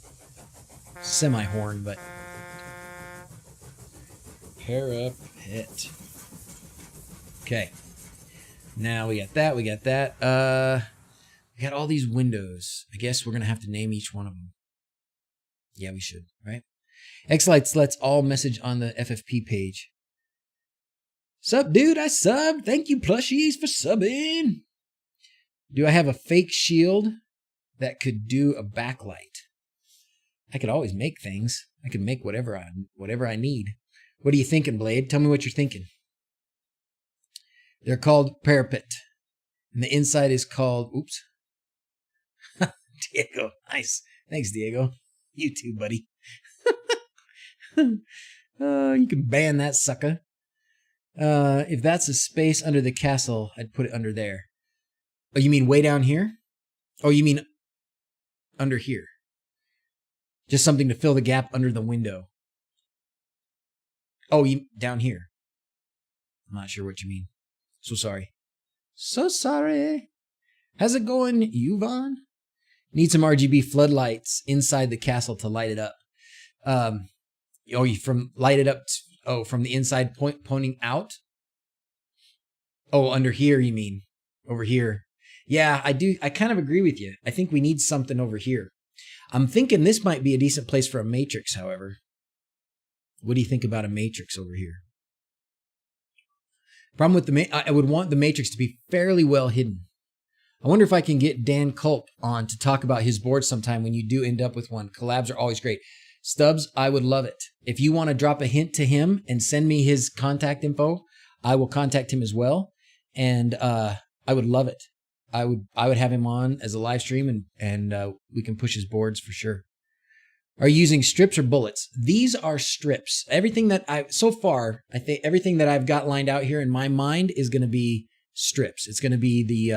semi-horn, but Parapet. Okay. Now we got that. We got that. We got all these windows. I guess we're going to have to name each one of them. Yeah, we should, right? xLights lets all message on the FFP page. Sup, dude? I subbed. Thank you, plushies, for subbing. Do I have a fake shield that could do a backlight? I could always make things. I could make whatever I need. What are you thinking, Blade? Tell me what you're thinking. They're called parapet. And the inside is called... Oops. Diego. Nice. Thanks, Diego. You too, buddy. You can ban that sucker. If that's a space under the castle, I'd put it under there. Oh, you mean way down here? Oh, you mean under here? Just something to fill the gap under the window. Oh, you down here. I'm not sure what you mean. So sorry. So sorry. How's it going, Yvonne? Need some RGB floodlights inside the castle to light it up. From light it up. From the inside pointing out. Oh, under here you mean? Over here. Yeah, I do. I kind of agree with you. I think we need something over here. I'm thinking this might be a decent place for a matrix, however. What do you think about a matrix over here? Problem with I would want the matrix to be fairly well hidden. I wonder if I can get Dan Culp on to talk about his board sometime when you do end up with one. Collabs are always great. Stubbs, I would love it. If you want to drop a hint to him and send me his contact info, I will contact him as well. And I would love it. I would have him on as a live stream and we can push his boards for sure. Are you using strips or bullets? These are strips. Everything that so far, I think everything that I've got lined out here in my mind is going to be strips. It's going to be the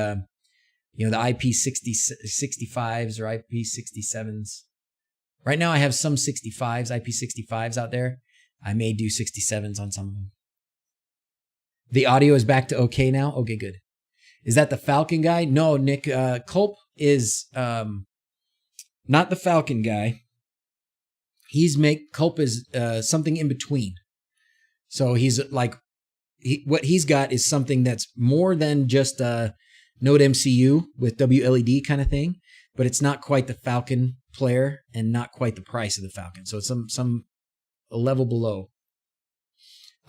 IP65s or IP67s. Right now I have some 65s, IP65s out there. I may do 67s on some of them. The audio is back to okay now? Okay, good. Is that the Falcon guy? No, Nick. Culp is not the Falcon guy. Culp is something in between. So he's like, what he's got is something that's more than just a Node MCU with WLED kind of thing, but it's not quite the Falcon player and not quite the price of the Falcon. So it's a level below.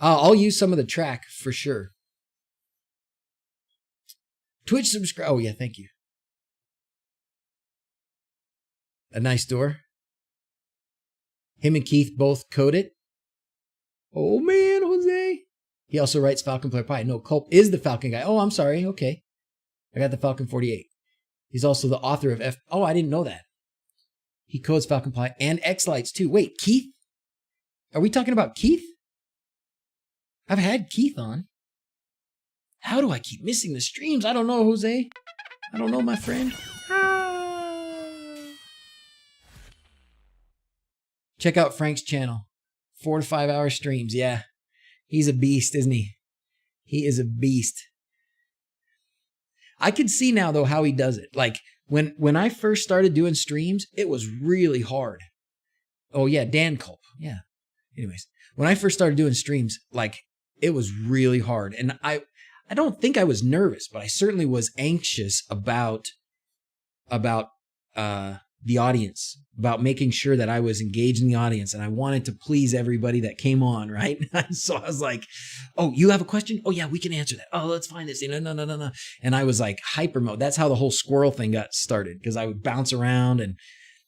I'll use some of the track for sure. Twitch subscribe. Oh yeah, thank you. A nice door. Him and Keith both code it. Oh man, Jose. He also writes Falcon Player Pie. No, Culp is the Falcon guy. Oh, I'm sorry. Okay. I got the Falcon 48. He's also the author of Oh, I didn't know that. He codes Falcon Pie and xLights too. Wait, Keith? Are we talking about Keith? I've had Keith on. How do I keep missing the streams? I don't know, Jose. I don't know, my friend. Check out Frank's channel. 4 to 5 hour streams. Yeah. He's a beast, isn't he? He is a beast. I can see now, though, how he does it. Like, when I first started doing streams, it was really hard. Oh, yeah, Dan Culp. Yeah. Anyways, when I first started doing streams, like, it was really hard. And I don't think I was nervous, but I certainly was anxious about the audience, about making sure that I was engaged in the audience, and I wanted to please everybody that came on, right? So I was like, oh, you have a question? Oh yeah, we can answer that. Oh, let's find this. No. And I was like hyper mode. That's how the whole squirrel thing got started, because I would bounce around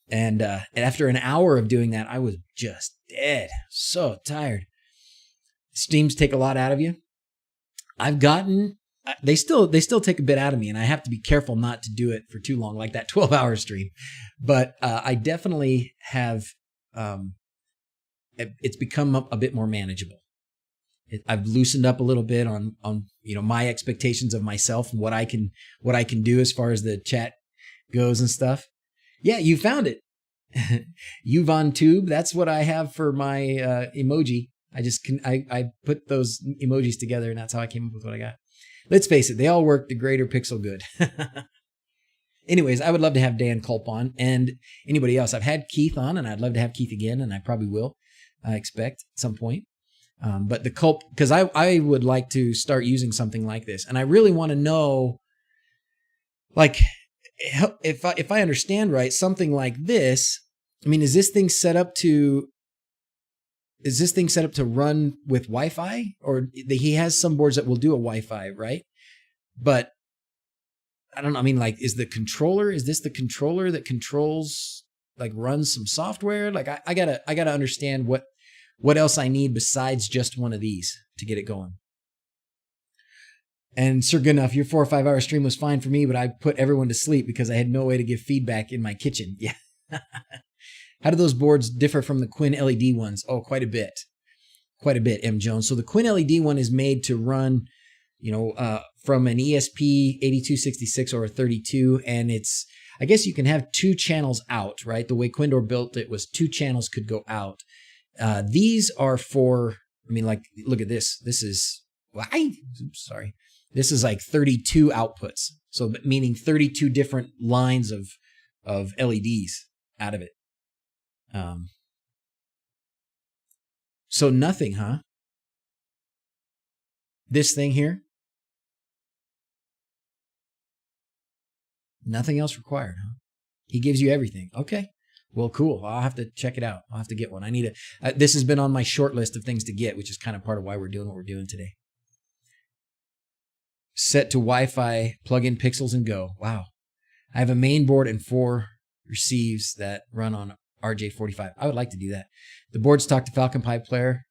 and after an hour of doing that, I was just dead. So tired. Streams take a lot out of you. They still take a bit out of me, and I have to be careful not to do it for too long, like that 12-hour stream. But I definitely have. It's become a bit more manageable. I've loosened up a little bit on my expectations of myself and what I can do as far as the chat goes and stuff. Yeah, you found it. Yvonne Tube. That's what I have for my emoji. I put those emojis together, and that's how I came up with what I got. Let's face it, they all work the greater pixel good. Anyways, I would love to have Dan Culp on, and anybody else. I've had Keith on, and I'd love to have Keith again, and I probably will, I expect, at some point. But the culp, because I would like to start using something like this, and I really want to know, like, if I understand right, something like this. I mean, is this thing set up to run with Wi-Fi, or he has some boards that will do a Wi-Fi, right? But I don't know. I mean, like, is this the controller that controls, like, runs some software? Like, I gotta understand what else I need besides just one of these to get it going. And Sir Goodenough, your 4 or 5 hour stream was fine for me, but I put everyone to sleep because I had no way to give feedback in my kitchen. Yeah. How do those boards differ from the Quinn LED ones? Oh, quite a bit. Quite a bit, M. Jones. So the Quinn LED one is made to run, from an ESP 8266 or a 32, and it's, I guess you can have 2 channels out, right? The way Quindor built it was 2 channels could go out. These are for, I mean, like, look at this. This is, sorry. This is like 32 outputs. So meaning 32 different lines of LEDs out of it. So nothing, huh? This thing here? Nothing else required, huh? He gives you everything. Okay. Well, cool. I'll have to check it out. I'll have to get one. I need this has been on my short list of things to get, which is kind of part of why we're doing what we're doing today. Set to Wi-Fi, plug in pixels and go. Wow. I have a main board and 4 receives that run on RJ45. I would like to do that. The boards talk to Falcon Pi player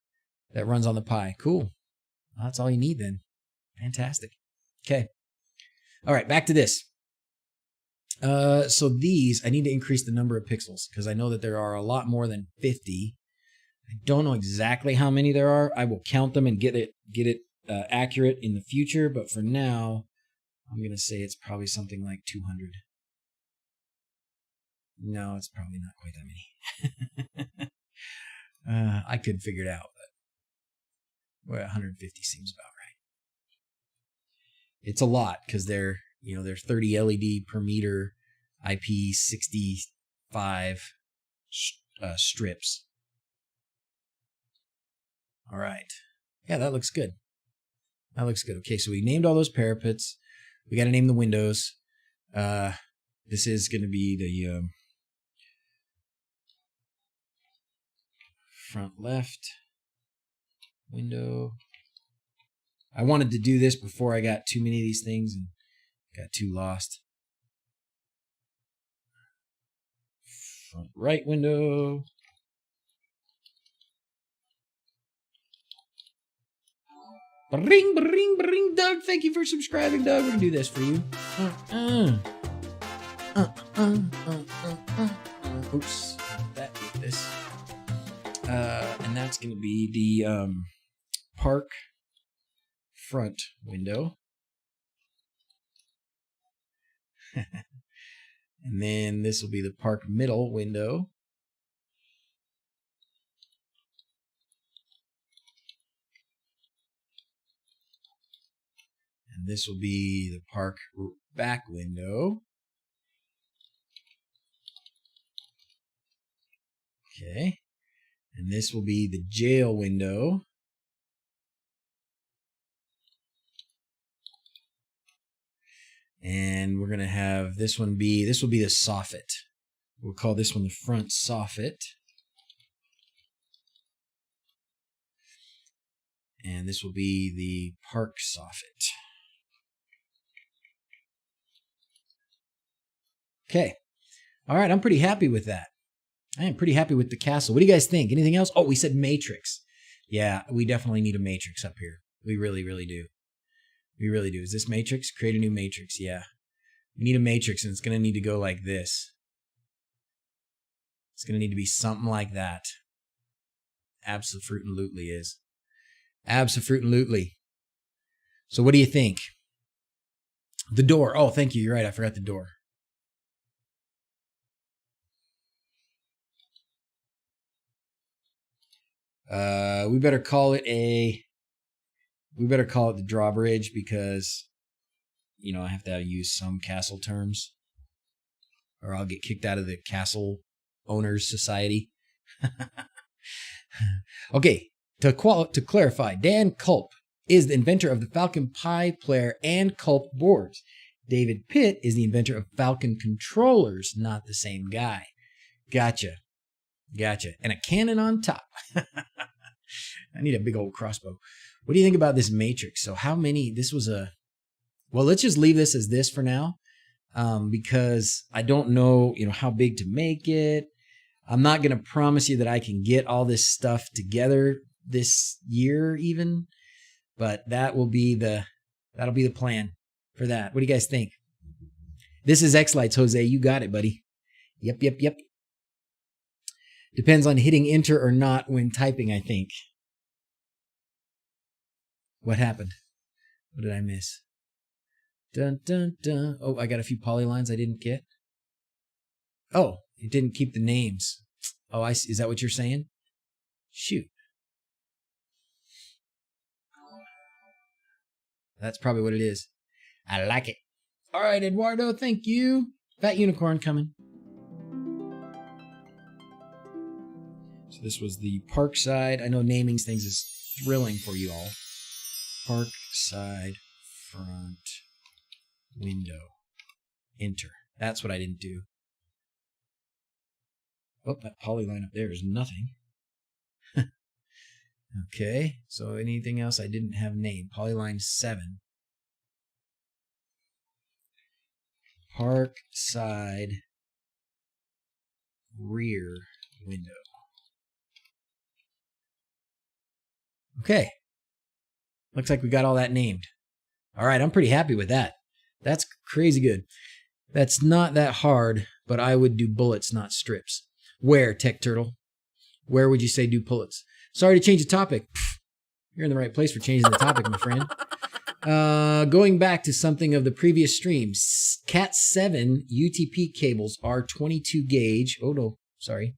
that runs on the Pi. Cool. Well, that's all you need then. Fantastic. Okay. All right, back to this. So these, I need to increase the number of pixels because I know that there are a lot more than 50. I don't know exactly how many there are. I will count them and get it accurate in the future. But for now, I'm going to say it's probably something like 200. No, it's probably not quite that many. I could figure it out, but 150 seems about right. It's a lot because they're 30 LED per meter IP65 strips. All right. Yeah, that looks good. That looks good. Okay, so we named all those parapets. We got to name the windows. This is going to be the front left window. I wanted to do this before I got too many of these things and got too lost. Front right window. Bring, bring, bring, Doug. Thank you for subscribing, Doug. We're going to do this for you. Oops. That did this. And that's going to be the park front window. And then this will be the park middle window. And this will be the park back window. Okay. And this will be the jail window. And we're going to have this will be the soffit. We'll call this one the front soffit. And this will be the park soffit. Okay. All right, I'm pretty happy with that. I am pretty happy with the castle. What do you guys think? Anything else? Oh, we said matrix. Yeah, we definitely need a matrix up here. We really, really do. We really do. Is this matrix? Create a new matrix. Yeah. We need a matrix, and it's going to need to go like this. It's going to need to be something like that. Absolutely is. Absolutely. So what do you think? The door. Oh, thank you. You're right. I forgot the door. We better call it the drawbridge because, I have to use some castle terms or I'll get kicked out of the Castle Owners Society. Okay, To clarify, Dan Culp is the inventor of the Falcon Pi player and Culp boards. David Pitt is the inventor of Falcon controllers, not the same guy. Gotcha. And a cannon on top. I need a big old crossbow. What do you think about this matrix? So how many, well, let's just leave this as this for now, because I don't know, how big to make it. I'm not going to promise you that I can get all this stuff together this year even, but that'll be the plan for that. What do you guys think? This is xLights, Jose. You got it, buddy. Yep. Depends on hitting enter or not when typing, I think. What happened? What did I miss? Dun, dun, dun. Oh, I got a few polylines I didn't get. Oh, it didn't keep the names. Oh, I see. Is that what you're saying? Shoot. That's probably what it is. I like it. All right, Eduardo, thank you. Fat unicorn coming. So this was the Parkside. I know naming things is thrilling for you all. Parkside front window. Enter. That's what I didn't do. Oh, that polyline up there is nothing. Okay, so anything else I didn't have named? Polyline 7. Parkside rear window. Okay. Looks like we got all that named. All right, I'm pretty happy with that. That's crazy good. That's not that hard, but I would do bullets, not strips. Where, Tech Turtle? Where would you say do bullets? Sorry to change the topic. You're in the right place for changing the topic, my friend. Going back to something of the previous streams, Cat 7 UTP cables are 22 gauge. Oh, no, sorry.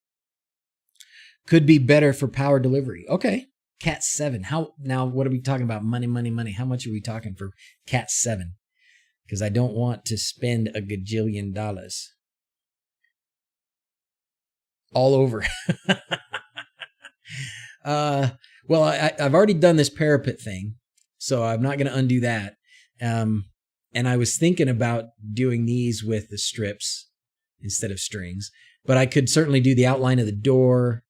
Could be better for power delivery. Okay. Cat 7. Now, what are we talking about? Money. How much are we talking for Cat 7? Because I don't want to spend a gajillion dollars. All over. Well, I've already done this parapet thing, so I'm not going to undo that. And I was thinking about doing these with the strips instead of strings, but I could certainly do the outline of the door,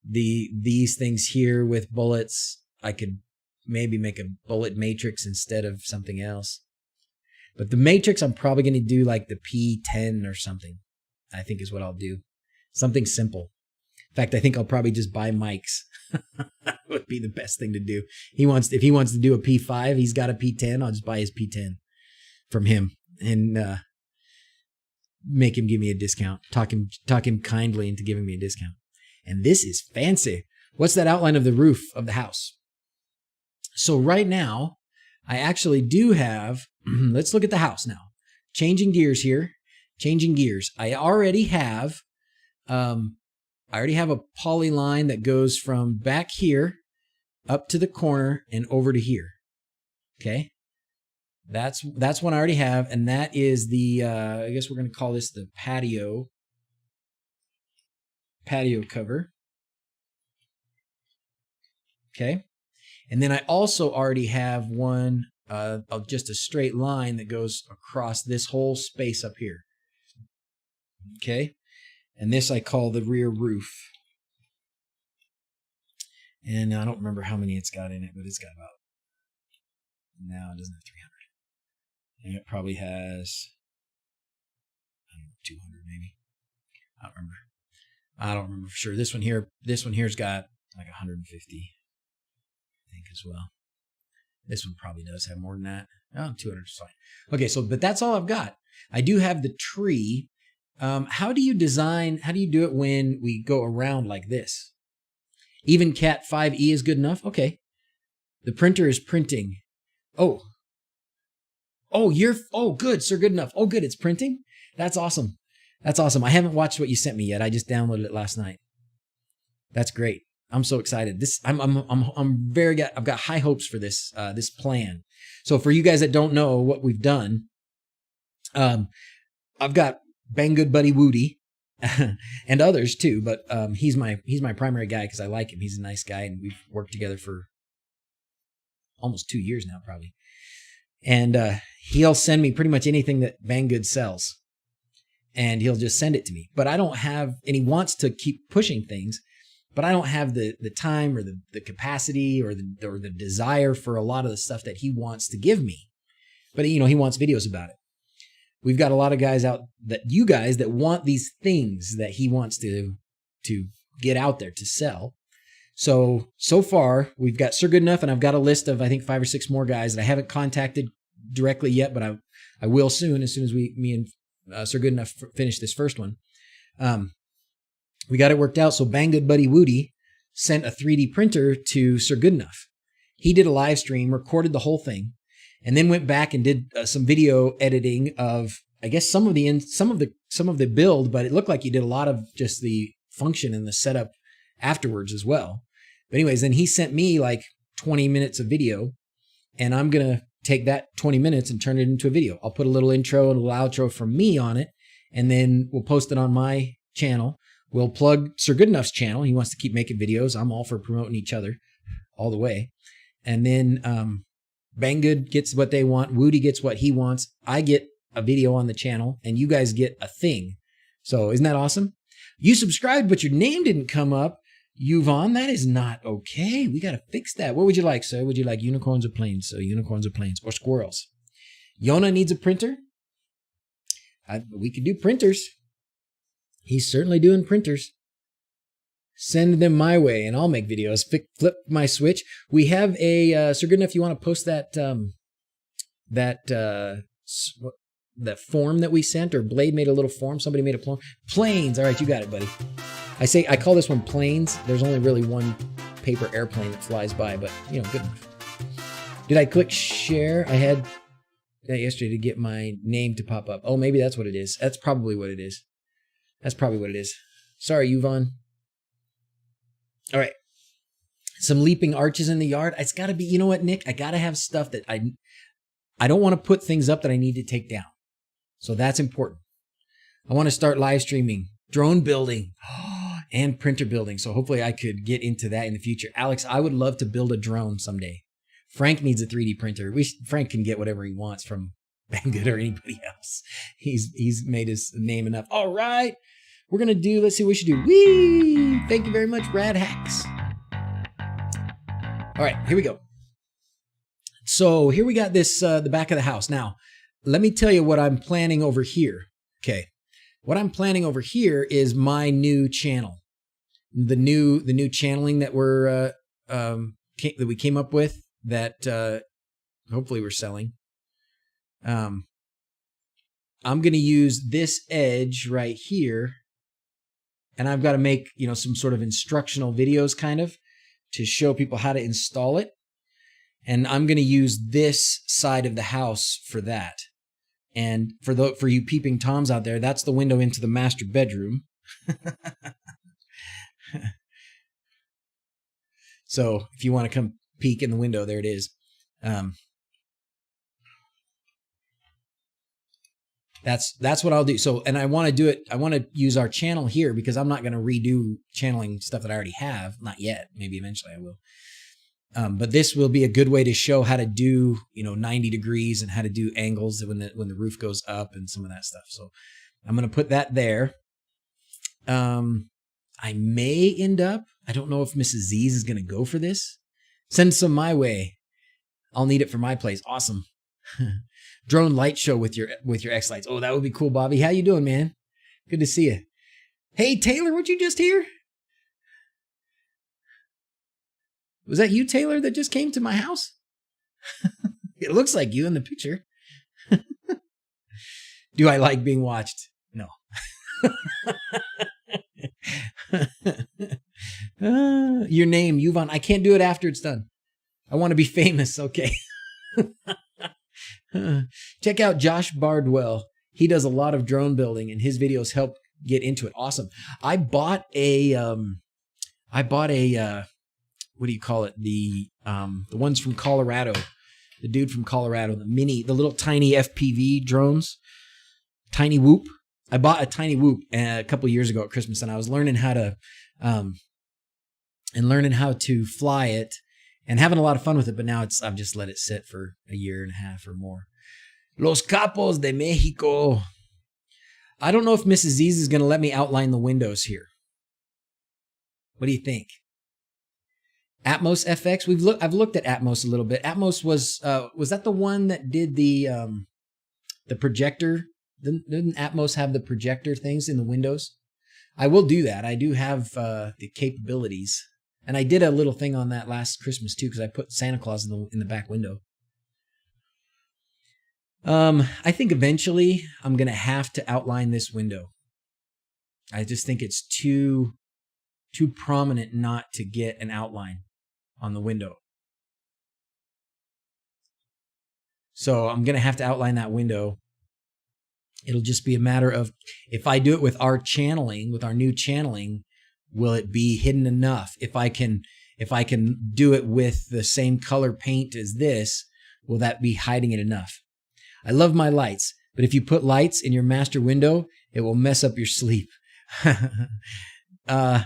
these things here with bullets. I could maybe make a bullet matrix instead of something else. But the matrix, I'm probably going to do like the P10 or something, I think is what I'll do. Something simple. In fact, I think I'll probably just buy mics. That would be the best thing to do. If he wants to do a P5, he's got a P10. I'll just buy his P10 from him and make him give me a discount. Talk him kindly into giving me a discount. And this is fancy. What's that outline of the roof of the house? So right now, I actually do have. Let's look at the house now. Changing gears here. I already have. I already have a polyline that goes from back here up to the corner and over to here. Okay. That's one I already have. And that is the, I guess we're going to call this the patio cover. Okay. And then I also already have one of just a straight line that goes across this whole space up here. Okay. And this I call the rear roof. And I don't remember how many it's got in it, but it's got about, now it doesn't have 300. And it probably has, I don't know, 200 maybe. I don't remember for sure. This one here's got like 150, I think, as well. This one probably does have more than that. Oh, 200 is fine. Okay, but that's all I've got. I do have the tree. How do you do it when we go around like this? Even Cat 5e is good enough? Okay. The printer is printing. Oh, good, sir, good enough. Oh, good, it's printing? That's awesome. I haven't watched what you sent me yet. I just downloaded it last night. That's great. I'm so excited. I've got high hopes for this plan. So for you guys that don't know what we've done, I've got Bang Good Buddy Woody, and others too. But he's my primary guy because I like him. He's a nice guy, and we've worked together for almost 2 years now, probably. And he'll send me pretty much anything that Banggood sells, and he'll just send it to me. But I don't have, and he wants to keep pushing things, but I don't have the time or the capacity or the desire for a lot of the stuff that he wants to give me. But he wants videos about it. We've got a lot of guys out that want these things that he wants to get out there to sell. So far we've got Sir Good Enough, and I've got a list of, I think, 5 or 6 more guys that I haven't contacted directly yet, but I will soon, as soon as me and Sir Good Enough finish this first one. We got it worked out. So Banggood buddy Woody sent a 3D printer to Sir Good Enough. He did a live stream, recorded the whole thing, and then went back and did some video editing of, I guess, some of the build, but it looked like he did a lot of just the function and the setup afterwards as well. But anyways, then he sent me like 20 minutes of video, and I'm going to take that 20 minutes and turn it into a video. I'll put a little intro and a little outro from me on it, and then we'll post it on my channel. We'll plug Sir Good Enough's channel. He wants to keep making videos. I'm all for promoting each other all the way. And then Banggood gets what they want. Woody gets what he wants. I get a video on the channel, and you guys get a thing. So isn't that awesome? You subscribed, but your name didn't come up. Yvonne, that is not okay. We got to fix that. What would you like, sir? Would you like unicorns or planes? So unicorns or planes or squirrels. Yona needs a printer. We could do printers. He's certainly doing printers. Send them my way, and I'll make videos. Flip my switch. We have a Sir Good Enough. You want to post that that form that we sent, or Blade made a little form. Somebody made a form. Planes. All right, you got it, buddy. I call this one planes. There's only really one paper airplane that flies by, but good enough. Did I click share? I had that yesterday to get my name to pop up. Oh, maybe that's what it is. That's probably what it is. Sorry, Yvonne. All right. Some leaping arches in the yard. It's got to be, you know what, Nick? I got to have stuff that I don't want to put things up that I need to take down. So that's important. I want to start live streaming, drone building, and printer building. So hopefully I could get into that in the future. Alex, I would love to build a drone someday. Frank needs a 3D printer. Frank can get whatever he wants from Banggood or anybody else. He's made his name enough. All right. We're going to do, let's see what we should do. Whee! Thank you very much, Rad Hacks. All right, here we go. So here we got this, the back of the house. Now, let me tell you what I'm planning over here. Okay. What I'm planning over here is my new channel. The new channeling that that we came up with that hopefully we're selling. I'm going to use this edge right here. And I've got to make, some sort of instructional videos kind of to show people how to install it. And I'm going to use this side of the house for that. And for you peeping Toms out there, that's the window into the master bedroom. So if you want to come peek in the window, there it is. That's what I'll do. So, and I want to do it. I want to use our channel here because I'm not going to redo channeling stuff that I already have. Not yet. Maybe eventually I will. But this will be a good way to show how to do, 90 degrees and how to do angles when the roof goes up and some of that stuff. So I'm going to put that there. I may end up, I don't know if Mrs. Z's is going to go for this. Send some my way. I'll need it for my place. Awesome. Drone light show with your xLights. Oh, that would be cool, Bobby. How you doing, man? Good to see you. Hey, Taylor, what you just hear? Was that you, Taylor, that just came to my house? It looks like you in the picture. Do I like being watched? No. Your name, Yvonne. I can't do it after it's done. I want to be famous. Okay. Check out Josh Bardwell. He does a lot of drone building, and his videos help get into it. Awesome. I bought a what do you call it? The ones from Colorado. The dude from Colorado, the little tiny FPV drones. Tiny Whoop. I bought a tiny whoop a couple years ago at Christmas, and I was learning how to fly it and having a lot of fun with it. But now I've just let it sit for a year and a half or more. Los Capos de Mexico. I don't know if Mrs. Z's is going to let me outline the windows here. What do you think? Atmos FX. I've looked at Atmos a little bit. Atmos was that the one that did the projector? Didn't Atmos have the projector things in the windows? I will do that. I do have the capabilities, and I did a little thing on that last Christmas too, because I put Santa Claus in the back window. I think eventually I'm gonna have to outline this window. I just think it's too prominent not to get an outline on the window. So I'm gonna have to outline that window. It'll just be a matter of, if I do it with our channeling, with our new channeling, will it be hidden enough? If I can do it with the same color paint as this, will that be hiding it enough? I love my lights, but if you put lights in your master window, it will mess up your sleep. So I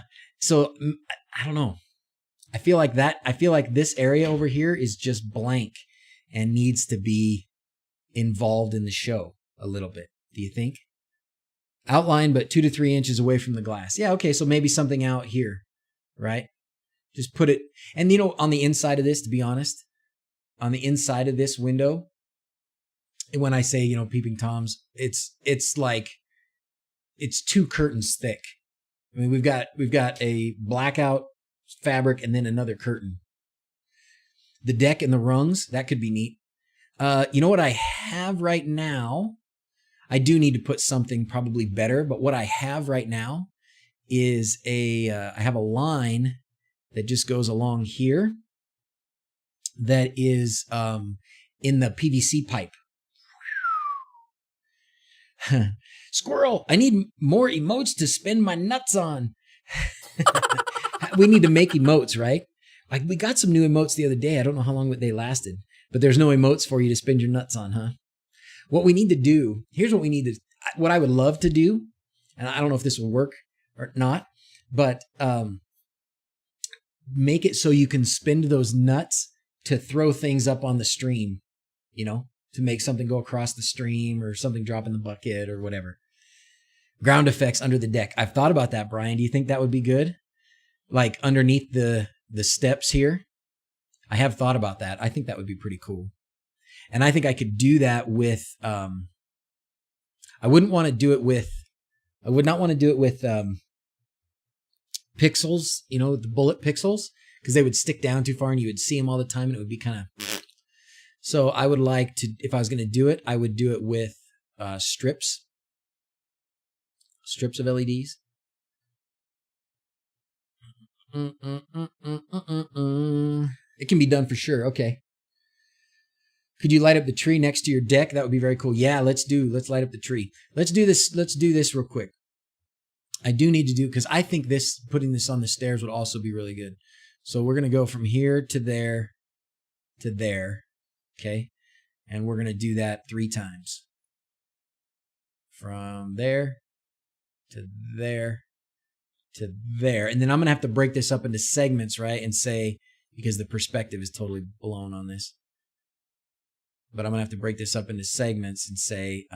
don't know. I feel like this area over here is just blank and needs to be involved in the show a little bit. Do you think? Outline, but 2 to 3 inches away from the glass. Yeah, okay, so maybe something out here, right? Just put it, and on the inside of this, to be honest, on the inside of this window, when I say, peeping Toms, it's like, it's 2 curtains thick. I mean, we've got a blackout fabric and then another curtain. The deck and the rungs, that could be neat. You know what I have right now? I do need to put something probably better, but what I have right now is I have a line that just goes along here that is in the PVC pipe. Squirrel, I need more emotes to spin my nuts on. We need to make emotes, right? Like, we got some new emotes the other day. I don't know how long they lasted, but there's no emotes for you to spin your nuts on, huh? What we need to do, what I would love to do, and I don't know if this will work or not, but make it so you can spin those nuts to throw things up on the stream, to make something go across the stream or something drop in the bucket or whatever. Ground effects under the deck. I've thought about that, Brian. Do you think that would be good? Like underneath the steps here? I have thought about that. I think that would be pretty cool. And I think I could do that with, I would not want to do it with pixels, the bullet pixels, because they would stick down too far and you would see them all the time and it would be kind of, so I would like to, if I was going to do it, I would do it with strips of LEDs. It can be done for sure. Okay. Could you light up the tree next to your deck? That would be very cool. Yeah, let's light up the tree. Let's do this real quick. I do need to do, because I think putting this on the stairs would also be really good. So we're going to go from here to there to there. Okay. And we're going to do that 3 times. From there to there to there. And then I'm going to have to break this up into segments, right? And say, because the perspective is totally blown on this. But I'm going to have to break this up into segments and say,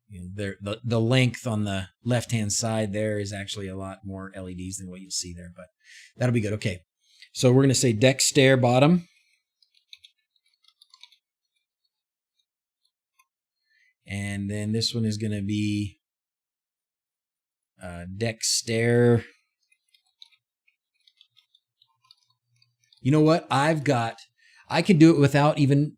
the length on the left-hand side there is actually a lot more LEDs than what you'll see there, but that'll be good. Okay. So we're going to say deck, stair, bottom. And then this one is going to be deck, stair. You know what? I can do it without even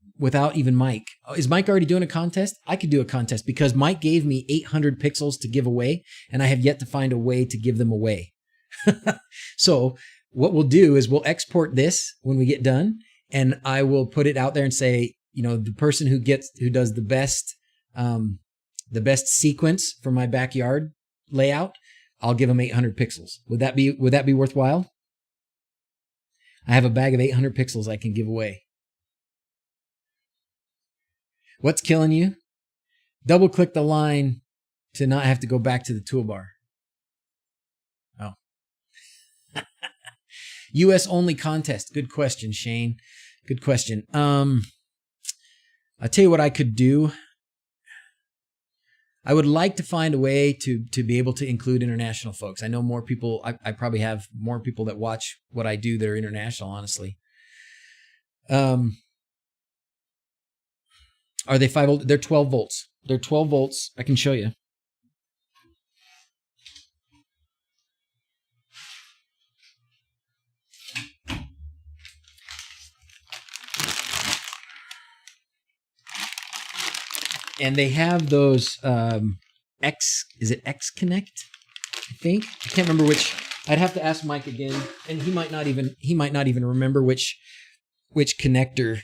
Mike. Is Mike already doing a contest? I could do a contest because Mike gave me 800 pixels to give away, and I have yet to find a way to give them away. So what we'll do is we'll export this when we get done, and I will put it out there and say, the person who does the best sequence for my backyard layout, I'll give them 800 pixels. Would that be worthwhile? I have a bag of 800 pixels I can give away. What's killing you? Double click the line to not have to go back to the toolbar. Oh. US only contest. Good question, Shane. Good question. I'll tell you what I could do. I would like to find a way to be able to include international folks. I know more people, I probably have more people that watch what I do that are international, honestly. Are they 5 volt? They're 12 volts. They're 12 volts. I can show you. And they have those is it X Connect? I think. I can't remember which. I'd have to ask Mike again, and he might not even remember which connector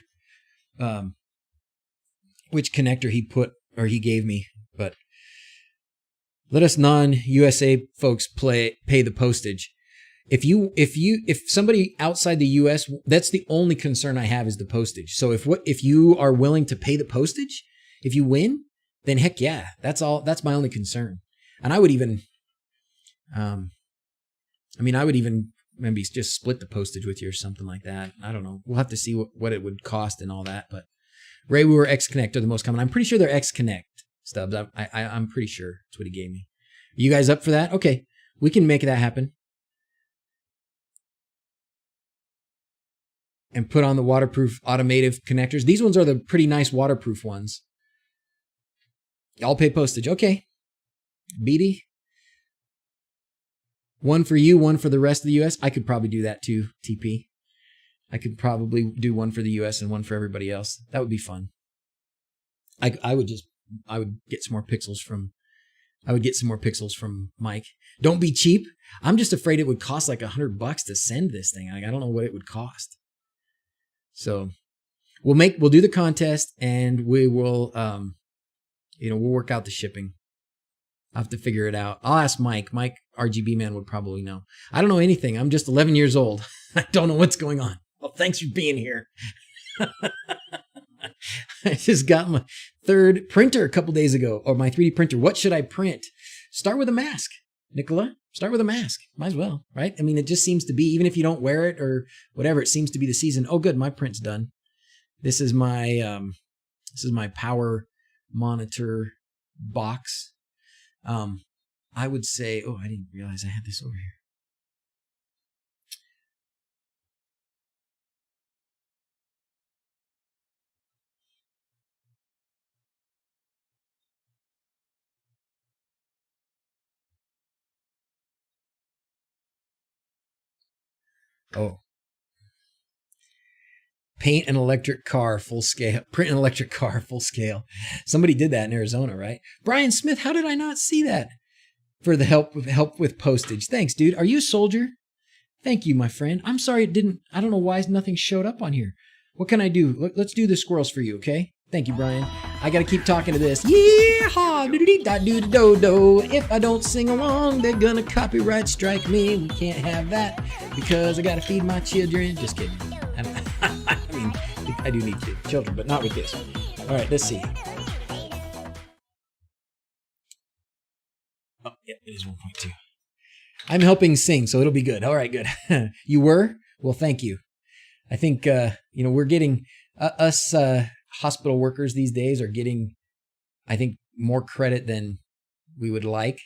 he put or he gave me. But let us non-USA folks pay the postage. If somebody outside the US, that's the only concern I have is the postage. So if you are willing to pay the postage, if you win, then heck yeah, that's my only concern. And I would even, maybe just split the postage with you or something like that. I don't know. We'll have to see what it would cost and all that. But Ray Woo or X Connect are the most common. I'm pretty sure they're X Connect stubs. I'm pretty sure that's what he gave me. Are you guys up for that? Okay, we can make that happen. And put on the waterproof automotive connectors. These ones are the pretty nice waterproof ones. I'll pay postage. Okay. Beatty. One for you, one for the rest of the U.S. I could probably do that too, TP. I could probably do one for the U.S. and one for everybody else. That would be fun. I would get some more pixels from Mike. Don't be cheap. I'm just afraid it would cost like $100 to send this thing. I don't know what it would cost. So we'll do the contest and we will, we'll work out the shipping. I'll have to figure it out. I'll ask Mike. Mike, RGB man, would probably know. I don't know anything. I'm just 11 years old. I don't know what's going on. Well, thanks for being here. I just got my 3rd printer a couple days ago, or my 3D printer. What should I print? Start with a mask, Nicola. Start with a mask. Might as well, right? I mean, it just seems to be, even if you don't wear it or whatever, it seems to be the season. Oh, good. My print's done. This is my power monitor box. I would say, I didn't realize I had this over here. Oh. Paint an electric car full scale. Print an electric car full scale. Somebody did that in Arizona, right? Brian Smith, how did I not see that? For the help with postage. Thanks, dude. Are you a soldier? Thank you, my friend. I'm sorry it didn't. I don't know why nothing showed up on here. What can I do? Let's do the squirrels for you, okay? Thank you, Brian. I got to keep talking to this. Yeehaw! Do-do-do-do-do-do. If I don't sing along, they're going to copyright strike me. We can't have that because I got to feed my children. Just kidding. I mean, I do need children, but not with this. All right, let's see. Oh, yeah, it is 1.2. I'm helping sing, so it'll be good. All right, good. You were? Well, thank you. I think, we're getting, us hospital workers these days are getting, I think, more credit than we would like.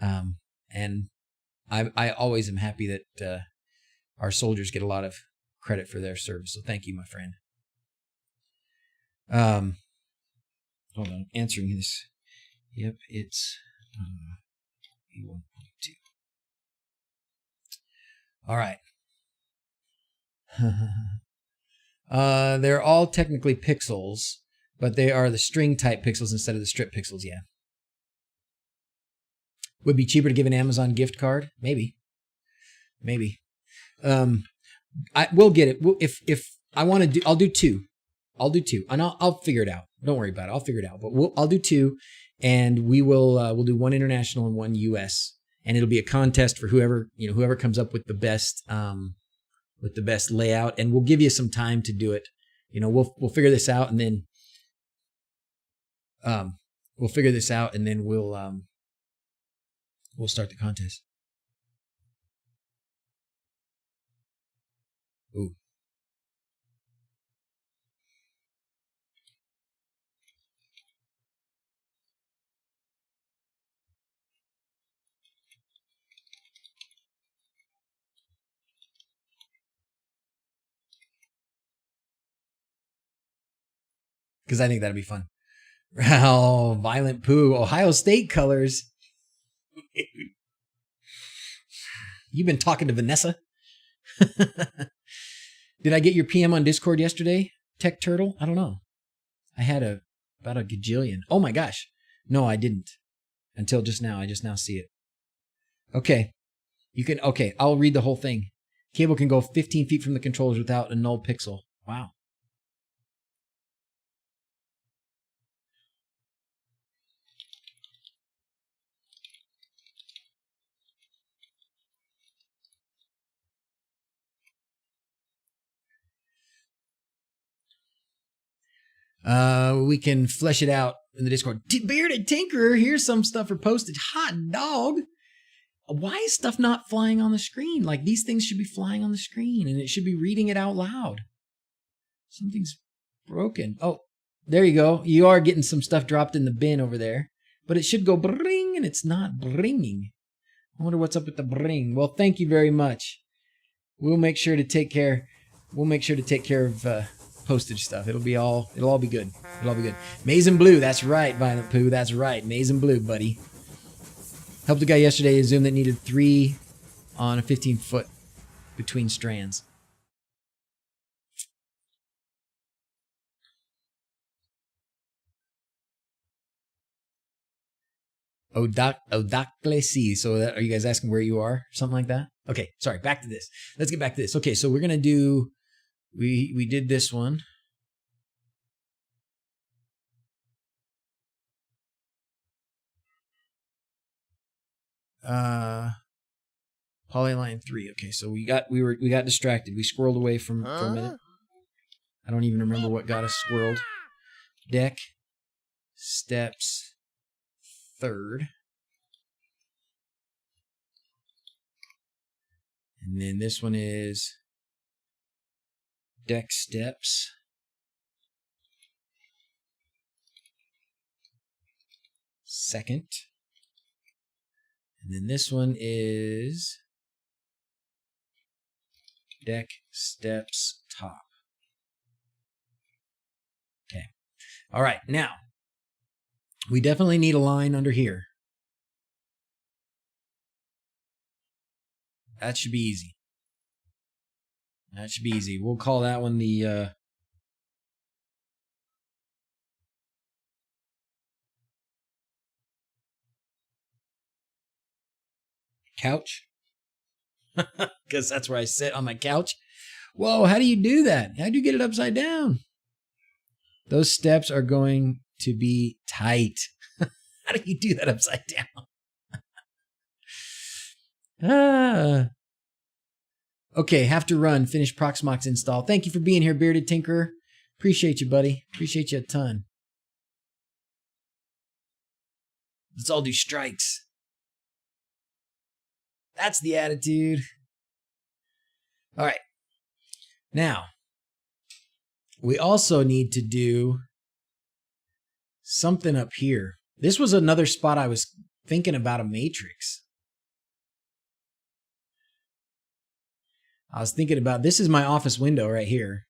And I always am happy that our soldiers get a lot of credit for their service. So thank you, my friend. Hold on, answering this. Yep, it's 1.2. All right. They're all technically pixels, but they are the string type pixels instead of the strip pixels. Yeah. Would be cheaper to give an Amazon gift card? Maybe. I will get it. If I want to do, I'll do two, and I'll figure it out. Don't worry about it. I'll figure it out. But I'll do two, and we'll do one international and one US, and it'll be a contest for whoever comes up with the best layout, and we'll give you some time to do it. We'll figure this out, and then we'll figure this out, and then we'll start the contest. Ooh. Because I think that'd be fun. Oh, violent poo. Ohio State colors. You've been talking to Vanessa? Did I get your PM on Discord yesterday, Tech Turtle? I don't know. I had about a gajillion. Oh my gosh. No, I didn't. Until just now. I just now see it. Okay. Okay, I'll read the whole thing. Cable can go 15 feet from the controllers without a null pixel. Wow. We can flesh it out in the Discord. Bearded Tinkerer, here's some stuff for postage. Hot dog. Why is stuff not flying on the screen? Like, these things should be flying on the screen, and it should be reading it out loud. Something's broken. Oh, there you go. You are getting some stuff dropped in the bin over there. But it should go bring, and it's not bringing. I wonder what's up with the bring. Well, thank you very much. We'll make sure to take care. We'll make sure to take care of postage stuff. It'll all be good. It'll all be good. Maize and Blue, that's right, Violent Poo, that's right. Maize and Blue, buddy. Helped a guy yesterday in Zoom that needed 3 on a 15-foot between strands. Odaklesi. So are you guys asking where you are? Something like that? Okay, sorry, back to this. Let's get back to this. Okay, so we're going to do... We did this one. Polyline 3. Okay, so we got distracted. We squirreled away for a minute. I don't even remember what got us squirreled. Deck, steps, third. And then this one is deck steps. Second. And then this one is deck steps top. Okay. All right. Now, we definitely need a line under here. That should be easy. That should be easy. We'll call that one the couch. Because that's where I sit on my couch. Whoa, how do you do that? How do you get it upside down? Those steps are going to be tight. How do you do that upside down? Okay, have to run. Finish Proxmox install. Thank you for being here, Bearded Tinkerer. Appreciate you, buddy. Appreciate you a ton. Let's all do strikes. That's the attitude. All right. Now, we also need to do something up here. This was another spot I was thinking about a matrix. I was thinking about, this is my office window right here.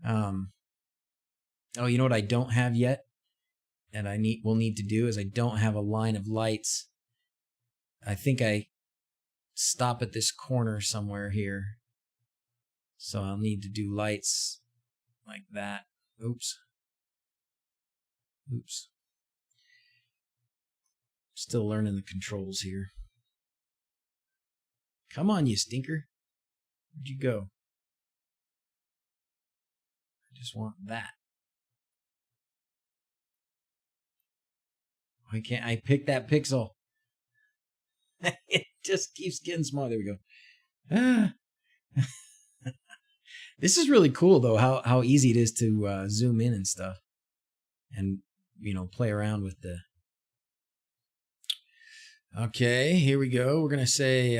Oh, you know what I don't have yet? And we'll need to do is I don't have a line of lights. I think I stop at this corner somewhere here. So I'll need to do lights like that. Oops. Oops. Still learning the controls here. Come on, you stinker. Where'd you go? I just want that. Why can't I pick that pixel? It just keeps getting smaller. There we go. This is really cool, though, how easy it is to zoom in and stuff. And play around with the... Okay, here we go. We're going to say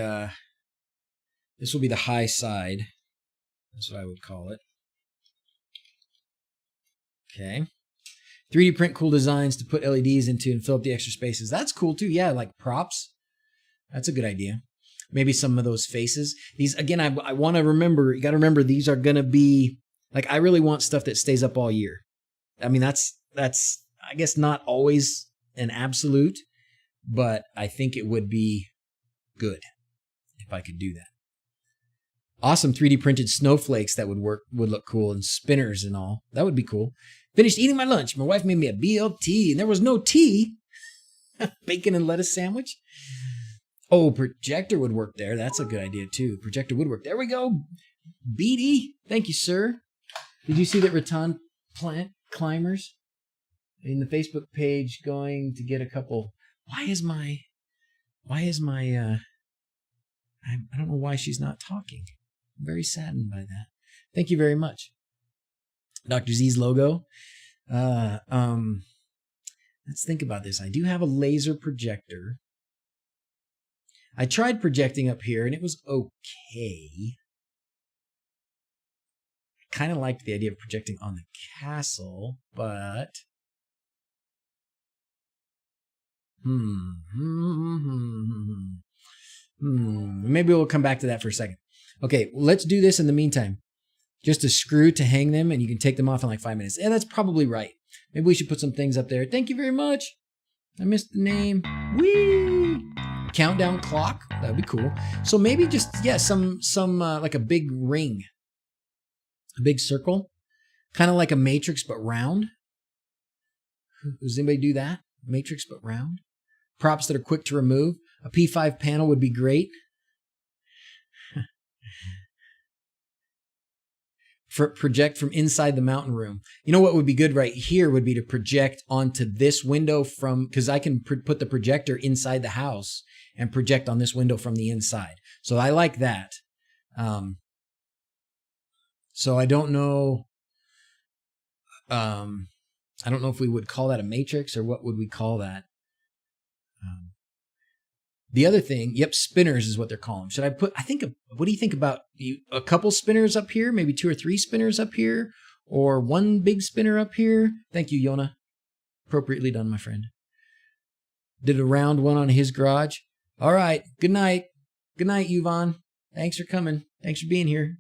this will be the high side. That's what I would call it. Okay. 3D print cool designs to put LEDs into and fill up the extra spaces. That's cool too. Yeah, like props. That's a good idea. Maybe some of those faces. These, again, I want to remember, you got to remember these are going to be, like, I really want stuff that stays up all year. I mean, that's I guess not always an absolute, but I think it would be good if I could do that. Awesome 3D printed snowflakes that would look cool, and spinners and all. That would be cool. Finished eating my lunch. My wife made me a BLT, and there was no tea. Bacon and lettuce sandwich. Oh, projector would work there. That's a good idea, too. Projector would work. There we go. BD. Thank you, sir. Did you see that Rattan Plant Climbers in the Facebook page going to get a couple... I don't know why she's not talking. I'm very saddened by that. Thank you very much. DrZzs logo. Let's think about this. I do have a laser projector. I tried projecting up here and it was okay. I kind of liked the idea of projecting on the castle, but... Maybe we'll come back to that for a second. Okay, let's do this in the meantime. Just a screw to hang them, and you can take them off in like 5 minutes. Yeah, that's probably right. Maybe we should put some things up there. Thank you very much. I missed the name. Whee! Countdown clock. That'd be cool. So maybe just, yeah, some like a big ring. A big circle. Kind of like a matrix, but round. Does anybody do that? Matrix, but round? Props that are quick to remove. A P5 panel would be great. Project from inside the mountain room. You know what would be good right here would be to project onto this window from, because I can put the projector inside the house and project on this window from the inside. So I like that. So I don't know. I don't know if we would call that a matrix or what would we call that. The other thing, yep, spinners is what they're calling. Should I put, what do you think about a couple spinners up here? Maybe 2 or 3 spinners up here? Or 1 big spinner up here? Thank you, Yona. Appropriately done, my friend. Did a round one on his garage. All right, good night. Good night, Yvonne. Thanks for coming. Thanks for being here.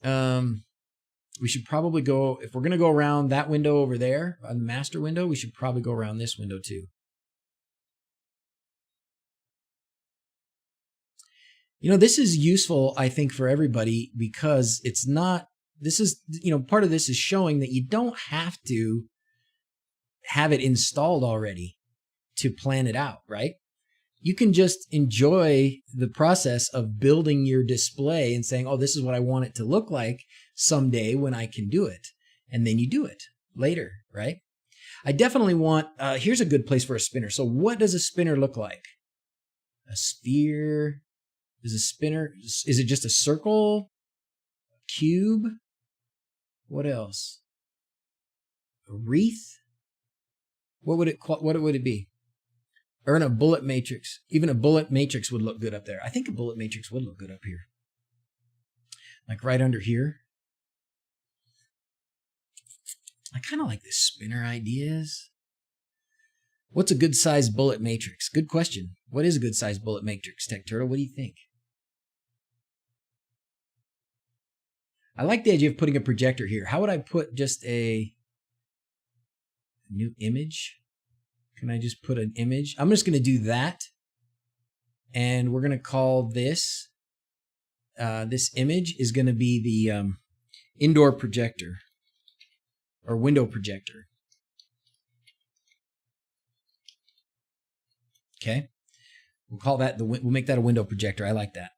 We should probably go, if we're going to go around that window over there, on the master window, we should probably go around this window too. You know, this is useful, I think, for everybody because it's not, part of this is showing that you don't have to have it installed already to plan it out, right? You can just enjoy the process of building your display and saying, oh, this is what I want it to look like someday when I can do it. And then you do it later, right? I definitely want, here's a good place for a spinner. So what does a spinner look like? A sphere? Is a spinner, is it just a circle? A cube? What else? A wreath? What would it be? Or in a bullet matrix. Even a bullet matrix would look good up there. I think a bullet matrix would look good up here. Like right under here. I kind of like the spinner ideas. What's a good size bullet matrix? Good question. What is a good size bullet matrix, Tech Turtle? What do you think? I like the idea of putting a projector here. How would I put just a new image? Can I just put an image? I'm just going to do that. And we're going to call this, this image is going to be the indoor projector or window projector. Okay. We'll call that we'll make that a window projector. I like that.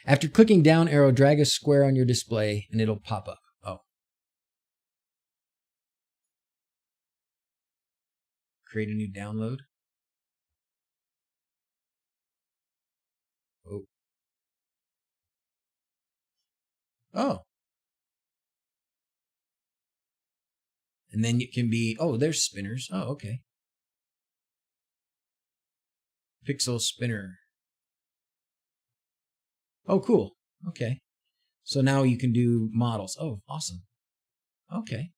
After clicking down arrow, drag a square on your display and it'll pop up. Oh. Create a new download. Oh. Oh. And then it can be, oh, there's spinners. Oh, okay. Pixel spinner. Oh, cool. Okay. So now you can do models. Oh, awesome. Okay.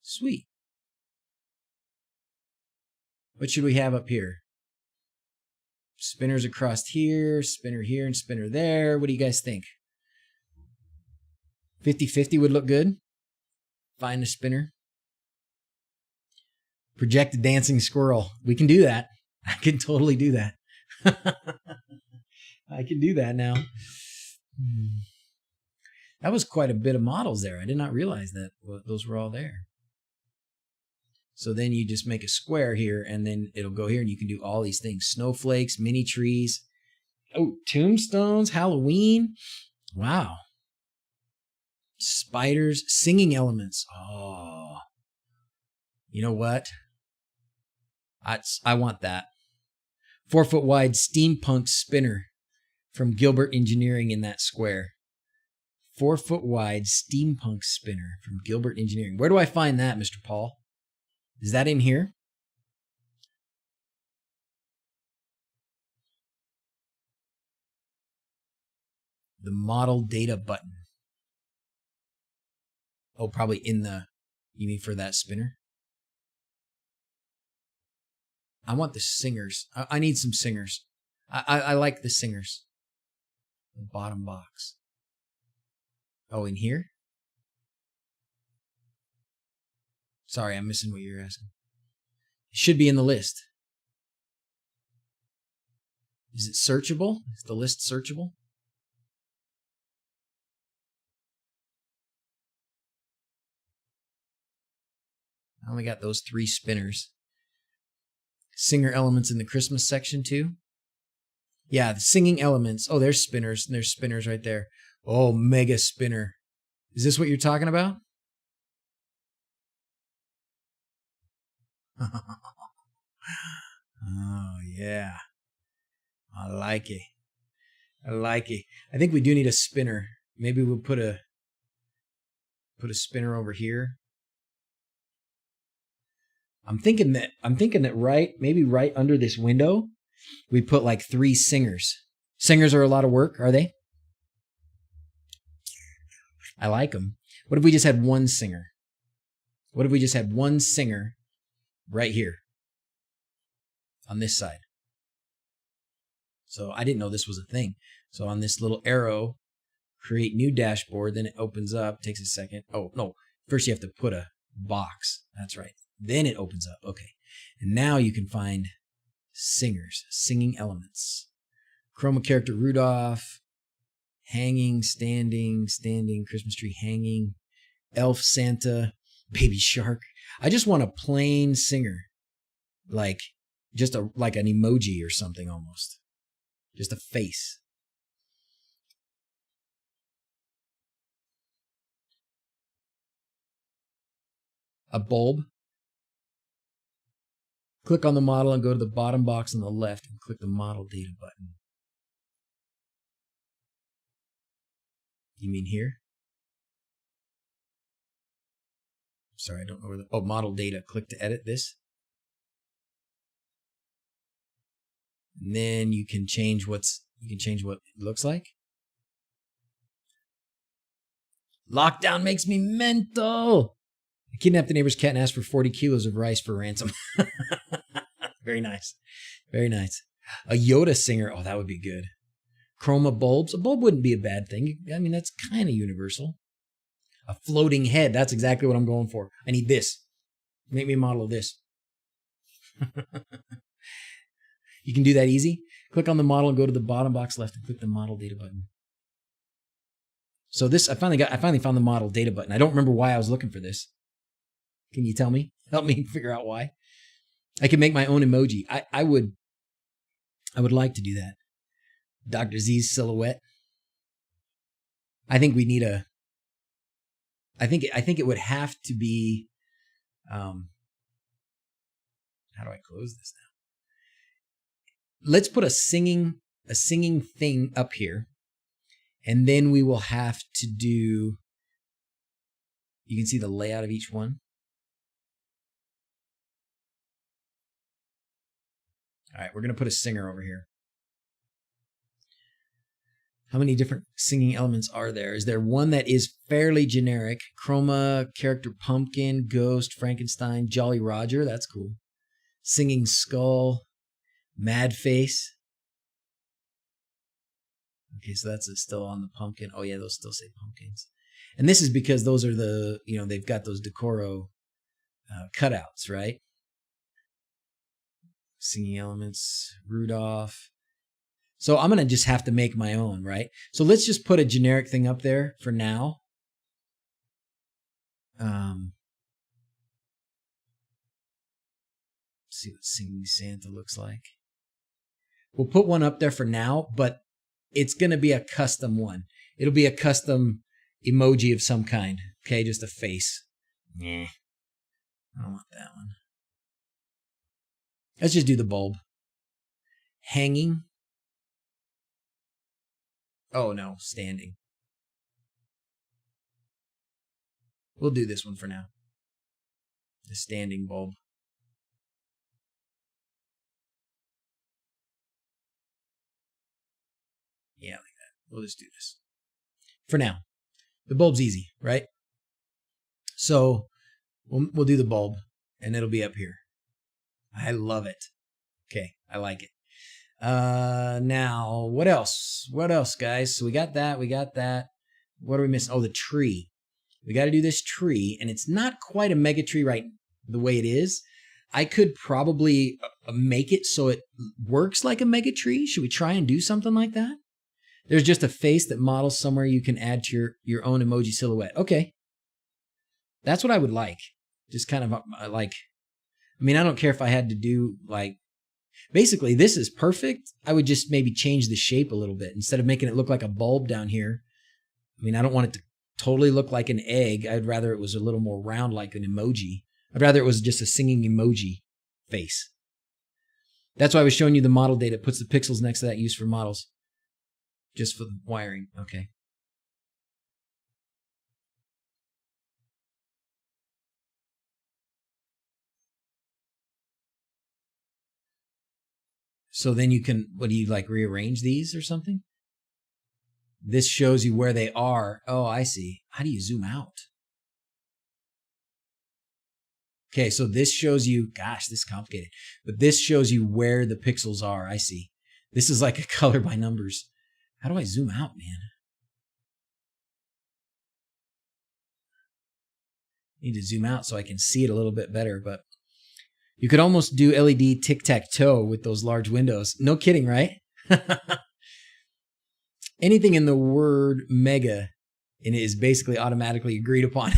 Sweet. What should we have up here? Spinners across here, spinner here, and spinner there. What do you guys think? 50-50 would look good. Find a spinner. Project a dancing squirrel. We can do that. I can totally do that. I can do that now. That was quite a bit of models there. I did not realize that those were all there. So then you just make a square here, and then it'll go here, and you can do all these things. Snowflakes, mini trees. Oh, tombstones, Halloween. Wow. Spiders, singing elements. Oh. You know what? I want that. 4-foot wide steampunk spinner from Gilbert Engineering in that square. 4-foot wide steampunk spinner from Gilbert Engineering. Where do I find that, Mr. Paul? Is that in here? The model data button. Oh, probably in the, you mean for that spinner? I want the singers. I need some singers. I like the singers. The bottom box. Oh, in here? Sorry, I'm missing what you're asking. It should be in the list. Is it searchable? Is the list searchable? I only got those 3 spinners. Singer elements in the Christmas section too. Yeah, the singing elements. Oh, there's spinners. There's spinners right there. Oh, mega spinner. Is this what you're talking about? Oh, yeah. I like it. I like it. I think we do need a spinner. Maybe we'll put a spinner over here. I'm thinking that maybe right under this window, we put like 3 singers. Singers are a lot of work, are they? I like them. What if we just had one singer? What if we just had one singer right here on this side? So I didn't know this was a thing. So on this little arrow, create new dashboard, then it opens up, takes a second. Oh, no, first you have to put a box. That's right. Then it opens up. Okay. And now you can find singers, singing elements. Chroma character Rudolph, hanging, standing, Christmas tree hanging, elf Santa, baby shark. I just want a plain singer, like just like an emoji or something almost. Just a face. A bulb. Click on the model and go to the bottom box on the left and click the model data button. You mean here? Sorry, I don't know where the, model data. Click to edit this. And then you can change what it looks like. Lockdown makes me mental. I kidnapped the neighbor's cat and asked for 40 kilos of rice for ransom. Very nice. Very nice. A Yoda singer. Oh, that would be good. Chroma bulbs. A bulb wouldn't be a bad thing. I mean, that's kind of universal. A floating head. That's exactly what I'm going for. I need this. Make me a model of this. You can do that easy. Click on the model and go to the bottom box left and click the model data button. So this, I finally found the model data button. I don't remember why I was looking for this. Can you tell me? Help me figure out why. I can make my own emoji. I would like to do that. DrZzs silhouette. I think we need a. I think it would have to be. How do I close this now? Let's put a singing thing up here, and then we will have to do. You can see the layout of each one. All right, we're going to put a singer over here. How many different singing elements are there? Is there one that is fairly generic? Chroma, character pumpkin, ghost, Frankenstein, Jolly Roger. That's cool. Singing skull, mad face. Okay, so that's still on the pumpkin. Oh yeah, those still say pumpkins. And this is because those are the, they've got those Decoro cutouts, right? Singing elements, Rudolph. So I'm going to just have to make my own, right? So let's just put a generic thing up there for now. See what Singing Santa looks like. We'll put one up there for now, but it's going to be a custom one. It'll be a custom emoji of some kind. Okay, just a face. Nah, I don't want that one. Let's just do the bulb. Hanging. Oh no, standing. We'll do this one for now. The standing bulb. Yeah, like that. We'll just do this. For now. The bulb's easy, right? So we'll do the bulb, and it'll be up here. I love it. Okay, I like it. Now, what else? What else, guys? So we got that. What are we missing? Oh, the tree. We got to do this tree, and it's not quite a mega tree right the way it is. I could probably make it so it works like a mega tree. Should we try and do something like that? There's just a face that models somewhere you can add to your own emoji silhouette. Okay. That's what I would like. Just kind of like, I mean, I don't care if I had to do like, basically this is perfect. I would just maybe change the shape a little bit. Instead of making it look like a bulb down here. I mean, I don't want it to totally look like an egg. I'd rather it was a little more round like an emoji. I'd rather it was just a singing emoji face. That's why I was showing you the model data. It puts the pixels next to that used for models. Just for the wiring. Okay. So then you can, what do you like, rearrange these or something? This shows you where they are. Oh, I see. How do you zoom out? Okay, so this shows you, gosh, this is complicated. But this shows you where the pixels are. I see. This is like a color by numbers. How do I zoom out, man? I need to zoom out so I can see it a little bit better, but you could almost do LED tic-tac-toe with those large windows. No kidding, right? Anything in the word mega and it is basically automatically agreed upon.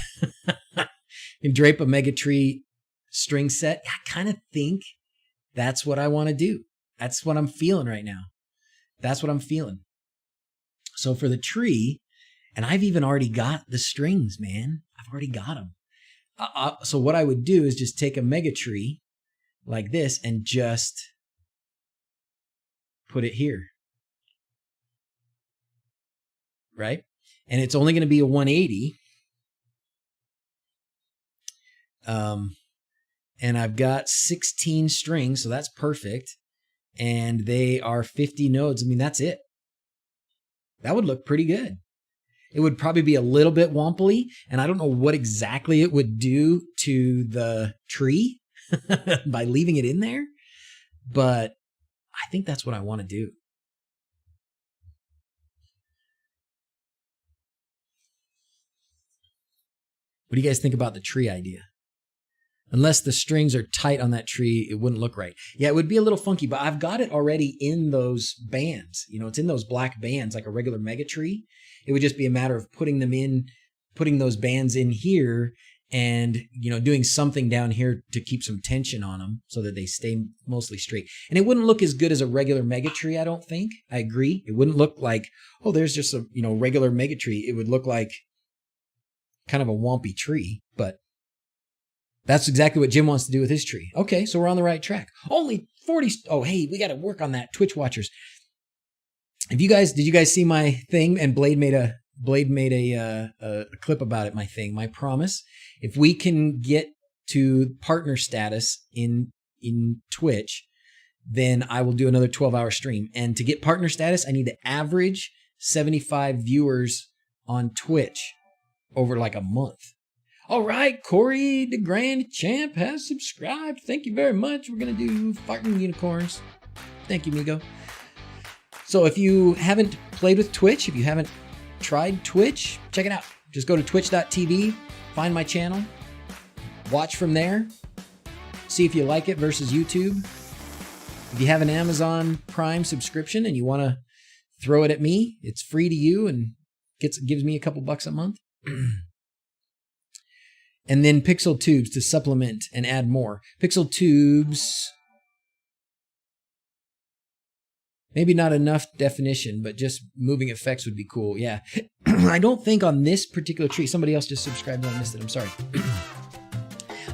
You can drape a mega tree string set. I kind of think that's what I want to do. That's what I'm feeling right now. That's what I'm feeling. So for the tree, and I've even already got the strings, man. I've already got them. So what I would do is just take a mega tree like this and just put it here. Right? And it's only going to be a 180. And I've got 16 strings, so that's perfect. And they are 50 nodes. I mean, that's it. That would look pretty good. It would probably be a little bit womply, and I don't know what exactly it would do to the tree by leaving it in there, but I think that's what I want to do. What do you guys think about the tree idea? Unless the strings are tight on that tree, it wouldn't look right. Yeah, it would be a little funky, but I've got it already in those bands. You know, it's in those black bands like a regular mega tree. It would just be a matter of putting those bands in here and, you know, doing something down here to keep some tension on them so that they stay mostly straight. And it wouldn't look as good as a regular mega tree, I don't think. I agree. It wouldn't look like, oh, there's just a, you know, regular mega tree. It would look like kind of a wompy tree, but that's exactly what Jim wants to do with his tree. Okay, so we're on the right track. Only 40. Oh, hey, we got to work on that, Twitch watchers. Did you guys see my thing? And Blade made a clip about it. My thing, my promise. If we can get to partner status in Twitch, then I will do another 12-hour stream. And to get partner status, I need to average 75 viewers on Twitch over like a month. All right, Corey the Grand Champ has subscribed. Thank you very much. We're going to do farting unicorns. Thank you, Migo. So if you haven't played with Twitch, if you haven't tried Twitch, check it out. Just go to twitch.tv, find my channel, watch from there, see if you like it versus YouTube. If you have an Amazon Prime subscription and you want to throw it at me, it's free to you and gives me a couple bucks a month. And then Pixel Tubes to supplement and add more. Pixel Tubes, maybe not enough definition, but just moving effects would be cool. Yeah. I don't think on this particular tree, somebody else just subscribed and I missed it. I'm sorry.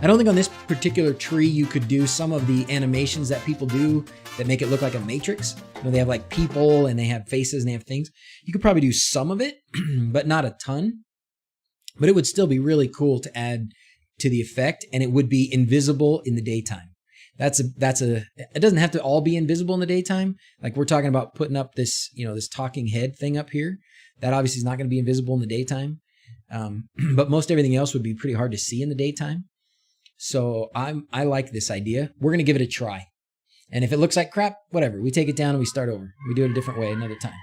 I don't think on this particular tree you could do some of the animations that people do that make it look like a matrix. You know, they have like people and they have faces and they have things. You could probably do some of it, but not a ton. But it would still be really cool to add to the effect, and it would be invisible in the daytime. It doesn't have to all be invisible in the daytime. Like we're talking about putting up this, this talking head thing up here. That obviously is not going to be invisible in the daytime. But most everything else would be pretty hard to see in the daytime. So I like this idea. We're going to give it a try. And if it looks like crap, whatever. We take it down and we start over. We do it a different way another time.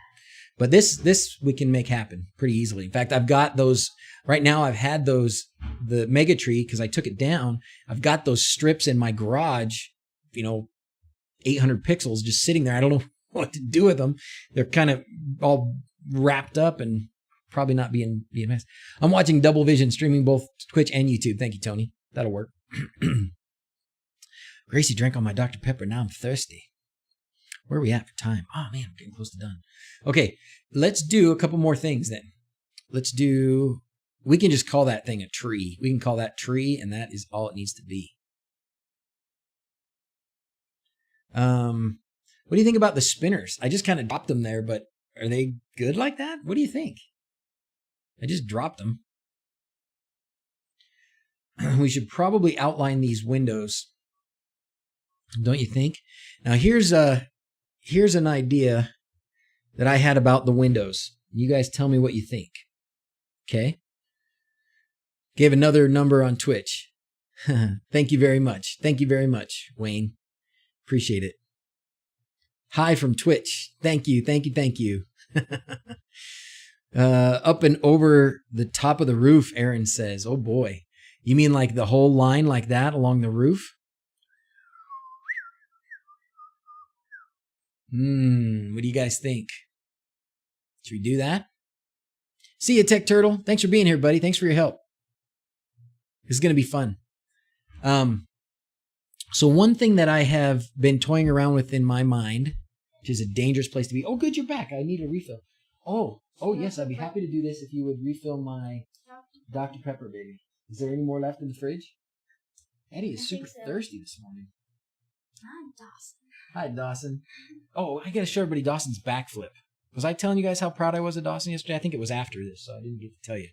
But this we can make happen pretty easily. In fact, I've got those right now. I've had the mega tree because I took it down. I've got those strips in my garage, 800 pixels just sitting there. I don't know what to do with them. They're kind of all wrapped up and probably not being messed. I'm watching Double Vision streaming both Twitch and YouTube. Thank you, Tony. That'll work. Gracie drank all my Dr. Pepper. Now I'm thirsty. Where are we at for time? Oh, man, I'm getting close to done. Okay, let's do a couple more things then. We can just call that thing a tree. We can call that tree, and that is all it needs to be. What do you think about the spinners? I just kind of dropped them there, but are they good like that? What do you think? I just dropped them. We should probably outline these windows. Don't you think? Now, here's an idea that I had about the windows. You guys tell me what you think. Okay? Gave another number on Twitch. Thank you very much. Thank you very much, Wayne. Appreciate it. Hi from Twitch. Thank you. Thank you. Thank you. Up and over the top of the roof, Aaron says. Oh boy. You mean like the whole line like that along the roof? What do you guys think? Should we do that? See you, Tech Turtle. Thanks for being here, buddy. Thanks for your help. This is going to be fun. So one thing that I have been toying around with in my mind, which is a dangerous place to be. Oh, good, you're back. I need a refill. Oh, yes, I'd be happy to do this if you would refill my Dr. Pepper, baby. Is there any more left in the fridge? Eddie is super thirsty this morning. I'm Dawson. Hi, Dawson. Oh, I got to show everybody Dawson's backflip. Was I telling you guys how proud I was of Dawson yesterday? I think it was after this, so I didn't get to tell you.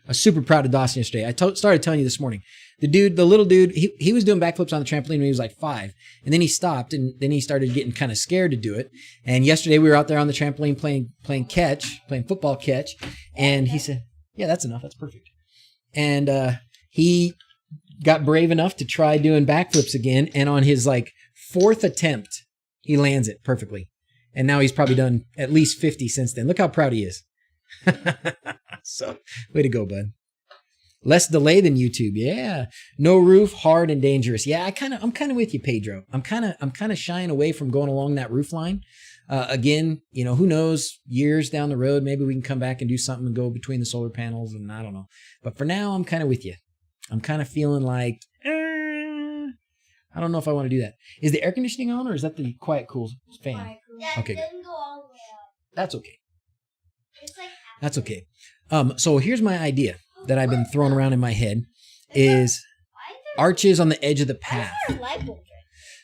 I was super proud of Dawson yesterday. I started telling you this morning. The little dude, he was doing backflips on the trampoline when he was like 5. And then he stopped, and then he started getting kind of scared to do it. And yesterday we were out there on the trampoline playing football catch. And he said, yeah, that's enough. That's perfect. And he got brave enough to try doing backflips again. And on his 4th attempt, he lands it perfectly. And now he's probably done at least 50 since then. Look how proud he is. So, way to go, bud. Less delay than YouTube. Yeah. No roof, hard and dangerous. Yeah, I'm kind of with you, Pedro. I'm kind of shying away from going along that roof line. Again, who knows, years down the road, maybe we can come back and do something and go between the solar panels, and I don't know. But for now, I'm kind of with you. I'm kind of feeling like, I don't know if I want to do that. Is the air conditioning on, or is that the quiet cool fan? Yeah, okay, it doesn't go all the way up. That's okay. It's like That's okay. So here's my idea that I've been throwing around in my head is arches on the edge of the path.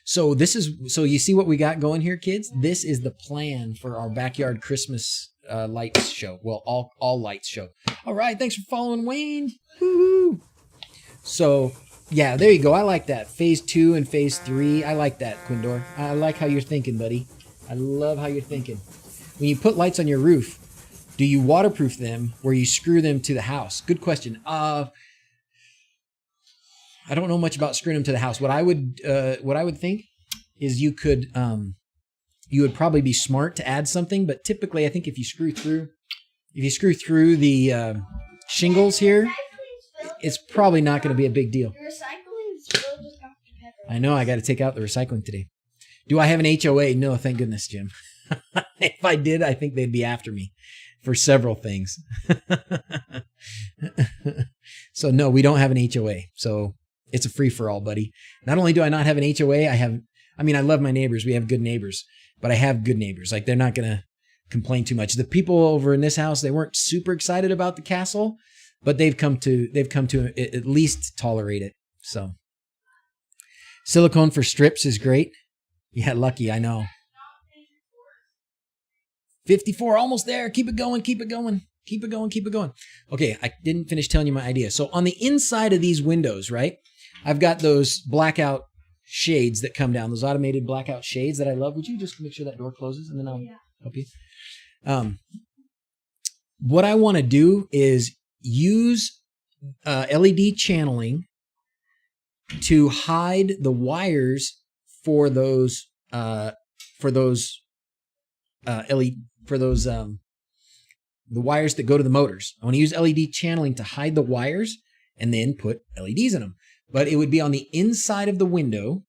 So you see what we got going here, kids? This is the plan for our backyard Christmas lights show. Well, all lights show. All right, thanks for following, Wayne. Woo-hoo. So Yeah, there you go. I like that. Phase 2 and phase 3. I like that, Quindor. I like how you're thinking, buddy. I love how you're thinking. When you put lights on your roof, do you waterproof them or you screw them to the house? Good question. I don't know much about screwing them to the house. What I would think is you would probably be smart to add something, but typically I think if you screw through the shingles here, it's probably not going to be a big deal. The recycling is filled with Dr. Pepper. I know I got to take out the recycling today. Do I have an HOA? No, thank goodness, Jim. If I did, I think they'd be after me for several things. So no, we don't have an HOA. So it's a free for all, buddy. Not only do I not have an HOA, I love my neighbors. We have good neighbors, but I have good neighbors. Like they're not going to complain too much. The people over in this house, they weren't super excited about the castle, but they've come to at least tolerate it. So silicone for strips is great. Yeah, lucky, I know. 54, almost there. Keep it going, keep it going. Keep it going, keep it going. Okay, I didn't finish telling you my idea. So on the inside of these windows, right, I've got those blackout shades that come down, those automated blackout shades that I love. Would you just make sure that door closes and then I'll help you? What I want to do is use LED channeling to hide the wires for those the wires that go to the motors. I want to use LED channeling to hide the wires and then put LEDs in them. But it would be on the inside of the window,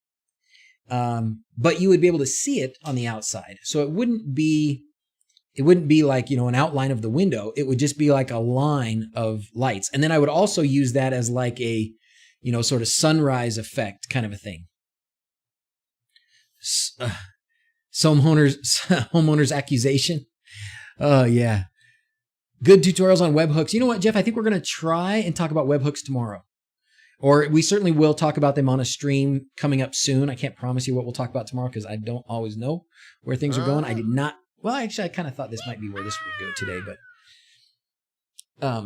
but you would be able to see it on the outside. So it wouldn't be like, an outline of the window. It would just be like a line of lights. And then I would also use that as like a, sort of sunrise effect kind of a thing. Some homeowners accusation. Oh, yeah. Good tutorials on webhooks. You know what, Jeff? I think we're going to try and talk about webhooks tomorrow. Or we certainly will talk about them on a stream coming up soon. I can't promise you what we'll talk about tomorrow because I don't always know where things are going. I did not. Well, actually, I kind of thought this might be where this would go today. But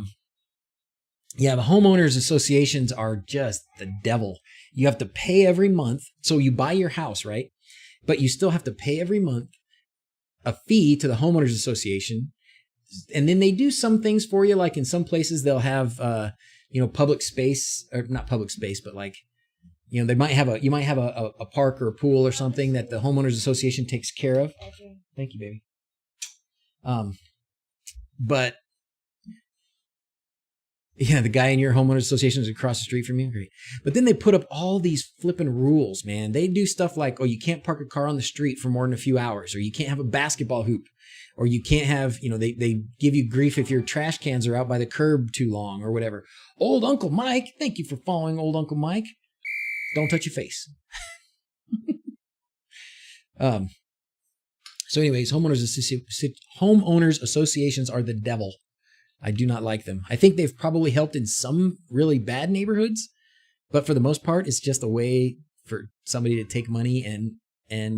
yeah, the homeowners associations are just the devil. You have to pay every month. So you buy your house, right? But you still have to pay every month a fee to the homeowners association. And then they do some things for you. Like in some places they'll have, public space, or not public space, but like, you might have a park or a pool or something that the homeowners association takes care of. Thank you, baby. But yeah, the guy in your homeowners association is across the street from you. Great. But then they put up all these flipping rules, man. They do stuff like, you can't park a car on the street for more than a few hours, or you can't have a basketball hoop, or you can't have, they give you grief if your trash cans are out by the curb too long or whatever. Old Uncle Mike, thank you for following Old Uncle Mike. Don't touch your face. So anyways, homeowners associations are the devil. I do not like them. I think they've probably helped in some really bad neighborhoods, but for the most part, it's just a way for somebody to take money and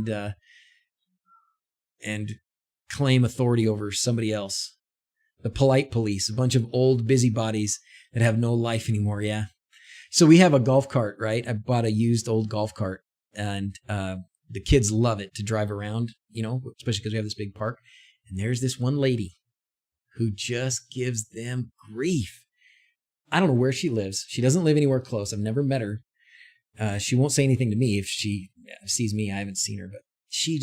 claim authority over somebody else. The polite police, a bunch of old busybodies that have no life anymore. Yeah. So we have a golf cart, right? I bought a used old golf cart, and the kids love it to drive around, especially because we have this big park. And there's this one lady who just gives them grief. I don't know where she lives. She doesn't live anywhere close. I've never met her. She won't say anything to me if she sees me. I haven't seen her, but she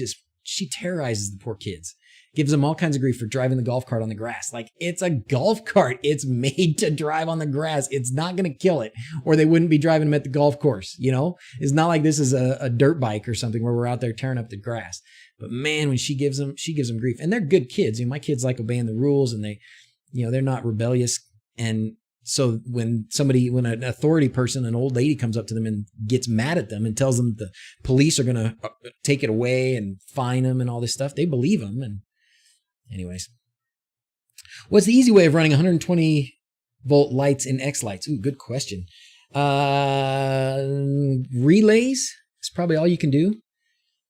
terrorizes the poor kids. Gives them all kinds of grief for driving the golf cart on the grass. Like, it's a golf cart. It's made to drive on the grass. It's not going to kill it, or they wouldn't be driving them at the golf course. It's not like this is a dirt bike or something where we're out there tearing up the grass. But man, when she gives them grief, and they're good kids. My kids like obeying the rules, and they're not rebellious. And so when an authority person, an old lady, comes up to them and gets mad at them and tells them the police are going to take it away and fine them and all this stuff, they believe them. And anyways, what's the easy way of running 120 volt lights in xLights? Ooh, good question. Relays is probably all you can do.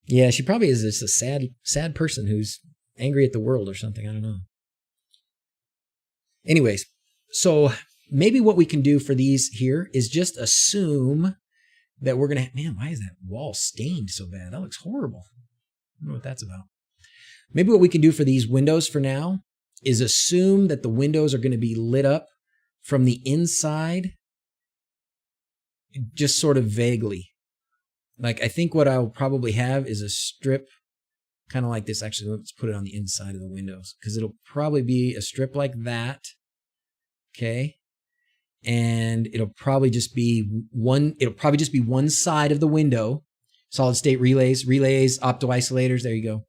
Yeah, she probably is just a sad person who's angry at the world or something. I don't know. Anyways, so maybe what we can do for these here is just assume that we're going to, man, why is that wall stained so bad? That looks horrible. I don't know what that's about. Maybe what we can do for these windows for now is assume that the windows are going to be lit up from the inside, just sort of vaguely. Like, I think what I'll probably have is a strip kind of like this. Actually, let's put it on the inside of the windows because it'll probably be a strip like that. Okay. And it'll probably just be one side of the window. Solid state relays, opto isolators. There you go.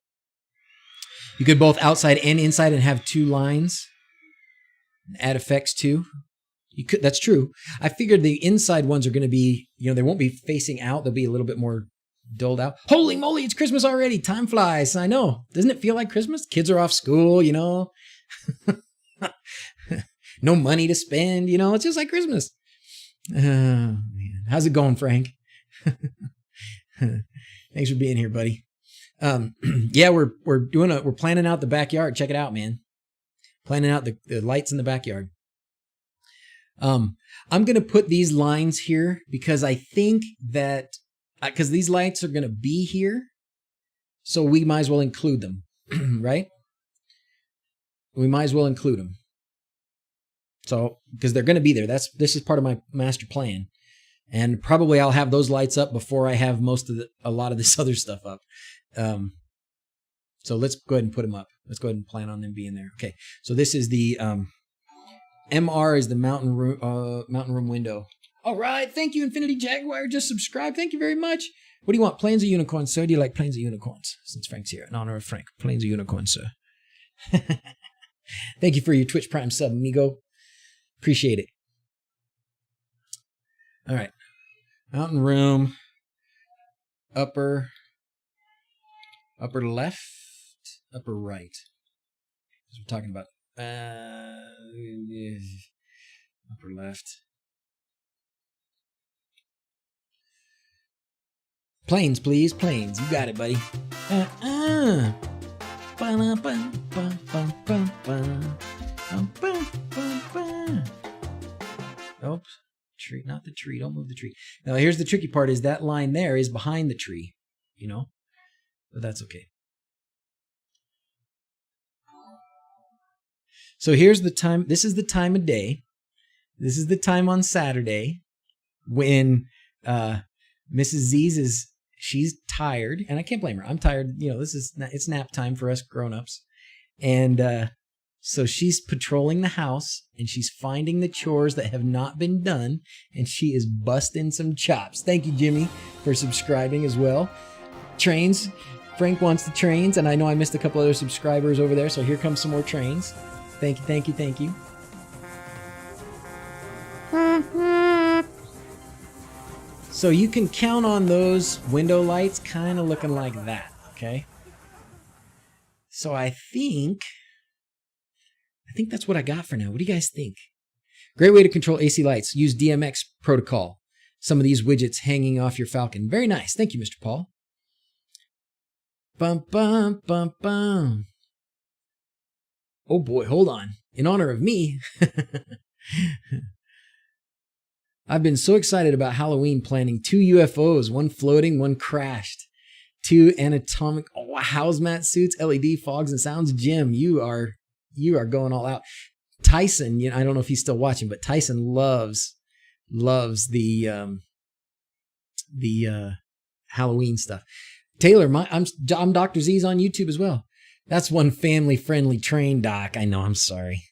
You could both outside and inside and have two lines. Add effects too. You could. That's true. I figured the inside ones are going to be, they won't be facing out. They'll be a little bit more dulled out. Holy moly, it's Christmas already. Time flies. I know. Doesn't it feel like Christmas? Kids are off school, No money to spend, it's just like Christmas. Man. How's it going, Frank? Thanks for being here, buddy. Yeah, we're planning out the backyard. Check it out, man. Planning out the lights in the backyard. I'm going to put these lines here because I think that, because these lights are going to be here, so we might as well include them, right? We might as well include them. So, because they're going to be there. This is part of my master plan. And probably I'll have those lights up before I have a lot of this other stuff up. So let's go ahead and put them up. Let's go ahead and plan on them being there. Okay. So this is the MR is the mountain room window. All right. Thank you, Infinity Jaguar. Just subscribe. Thank you very much. What do you want? Plains or unicorns, sir? Do you like plains or unicorns? Since Frank's here. In honor of Frank. Plains or unicorns, sir? Thank you for your Twitch Prime sub, amigo. Appreciate it. All right. Mountain room. Upper left. Upper right. Because we're talking about upper left. Planes, please. Planes. You got it, buddy. Oops. Tree, not the tree. Don't move the tree. Now, here's the tricky part is that line there is behind the tree, but that's okay. So here's the time. This is the time of day. This is the time on Saturday when Mrs. Z's she's tired, and I can't blame her. I'm tired. It's nap time for us grown-ups. And so she's patrolling the house, and she's finding the chores that have not been done, and she is busting some chops. Thank you, Jimmy, for subscribing as well. Trains. Frank wants the trains, and I know I missed a couple other subscribers over there, so here comes some more trains. Thank you, thank you, thank you. So you can count on those window lights kind of looking like that, okay? So I think that's what I got for now. What do you guys think? Great way to control AC lights. Use DMX protocol. Some of these widgets hanging off your Falcon. Very nice. Thank you, Mr. Paul. Bum, bum, bum, bum. Oh boy, hold on. In honor of me, I've been so excited about Halloween planning 2 UFOs, one floating, one crashed. 2 anatomic hazmat suits, LED fogs and sounds. Jim, you are going all out. Tyson, I don't know if he's still watching, but Tyson loves the Halloween stuff. Taylor, I'm DrZzs on YouTube as well. That's one family-friendly train, Doc. I know, I'm sorry.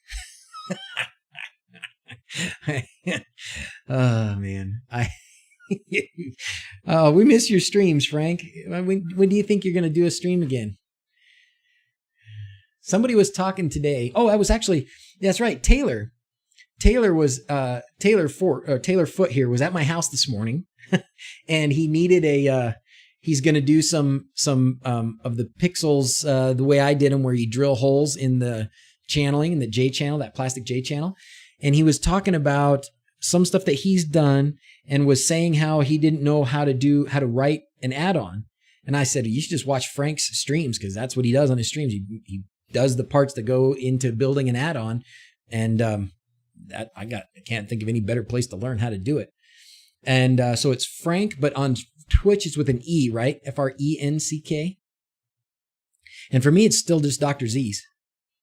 Oh, man. We miss your streams, Frank. When do you think you're going to do a stream again? Somebody was talking today. Oh, that's right. Taylor was Taylor Foot here was at my house this morning, and he needed he's going to do some of the pixels the way I did them, where you drill holes in the channeling, in the J channel, that plastic J channel. And he was talking about some stuff that he's done and was saying how he didn't know how to write an add-on. And I said, you should just watch Frank's streams, because that's what he does on his streams. He does the parts that go into building an add-on. And I can't think of any better place to learn how to do it. And so it's Frank, but on Twitch it's with an E, right? FRENCK. And for me, it's still just DrZzs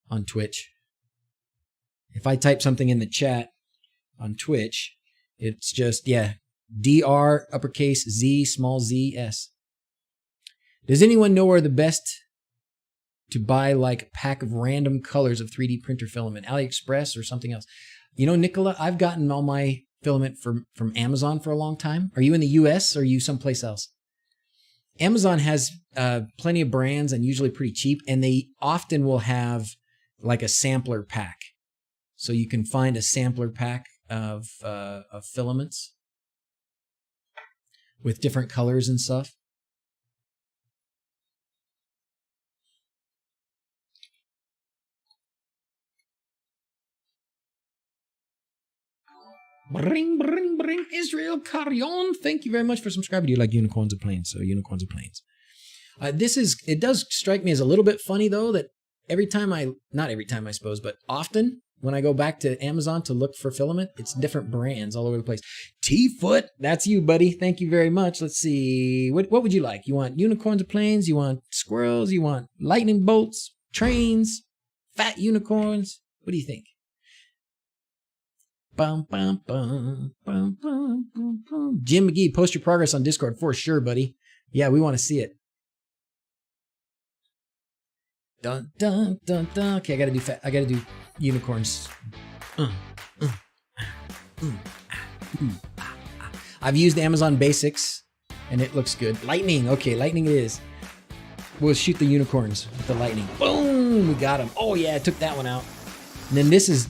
on Twitch. If I type something in the chat on Twitch, it's just, DR uppercase Z small Z S. Does anyone know where the best to buy like a pack of random colors of 3D printer filament? AliExpress or something else? You know, Nicola, I've gotten all my filament from Amazon for a long time. Are you in the US or are you someplace else? Amazon has plenty of brands and usually pretty cheap, and they often will have like a sampler pack. So you can find a sampler pack of filaments with different colors and stuff. Bring, bring, bring, Israel Carrion. Thank you very much for subscribing. Do you like unicorns or planes? So unicorns or planes. It does strike me as a little bit funny though, that not every time I suppose, but often when I go back to Amazon to look for filament, it's different brands all over the place. T-Foot, that's you, buddy. Thank you very much. Let's see. What would you like? You want unicorns or planes? You want squirrels? You want lightning bolts? Trains? Fat unicorns? What do you think? Bum, bum, bum, bum, bum, bum, bum. Jim McGee, post your progress on Discord for sure, buddy. Yeah, we want to see it. Dun dun dun dun. Okay, I gotta do unicorns. I've used Amazon Basics, and it looks good. Lightning. Okay, lightning it is. We'll shoot the unicorns with the lightning. Boom! We got them. Oh yeah, I took that one out. And then this is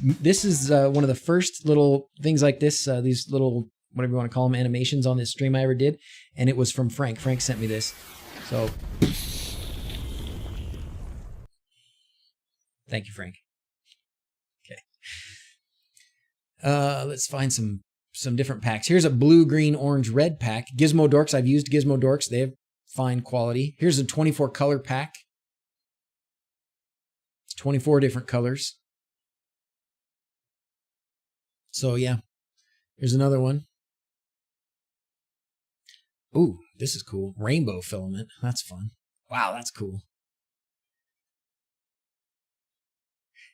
one of the first little things like this, these little, whatever you want to call them, animations on this stream I ever did. And it was from Frank. Frank sent me this. So, thank you, Frank. Okay. Let's find some different packs. Here's a blue, green, orange, red pack. Gizmo Dorks. I've used Gizmo Dorks. They have fine quality. Here's a 24 color pack. 24 different colors. So yeah, here's another one. Ooh, this is cool. Rainbow filament. That's fun. Wow, that's cool.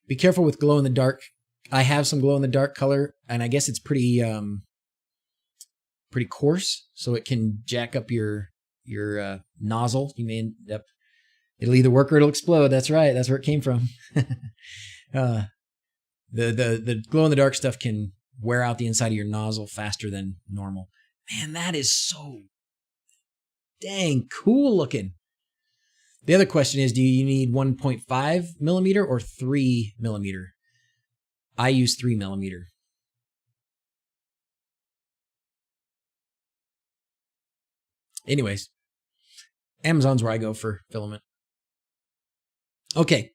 Be careful with glow in the dark. I have some glow in the dark color, and I guess it's pretty coarse, so it can jack up your nozzle. You may end up, it'll either work or it'll explode. That's right. That's where it came from. The glow in the dark stuff can wear out the inside of your nozzle faster than normal. Man, that is so dang cool looking. The other question is, do you need 1.5 millimeter or 3 millimeter? I use 3 millimeter. Anyways, Amazon's where I go for filament. Okay,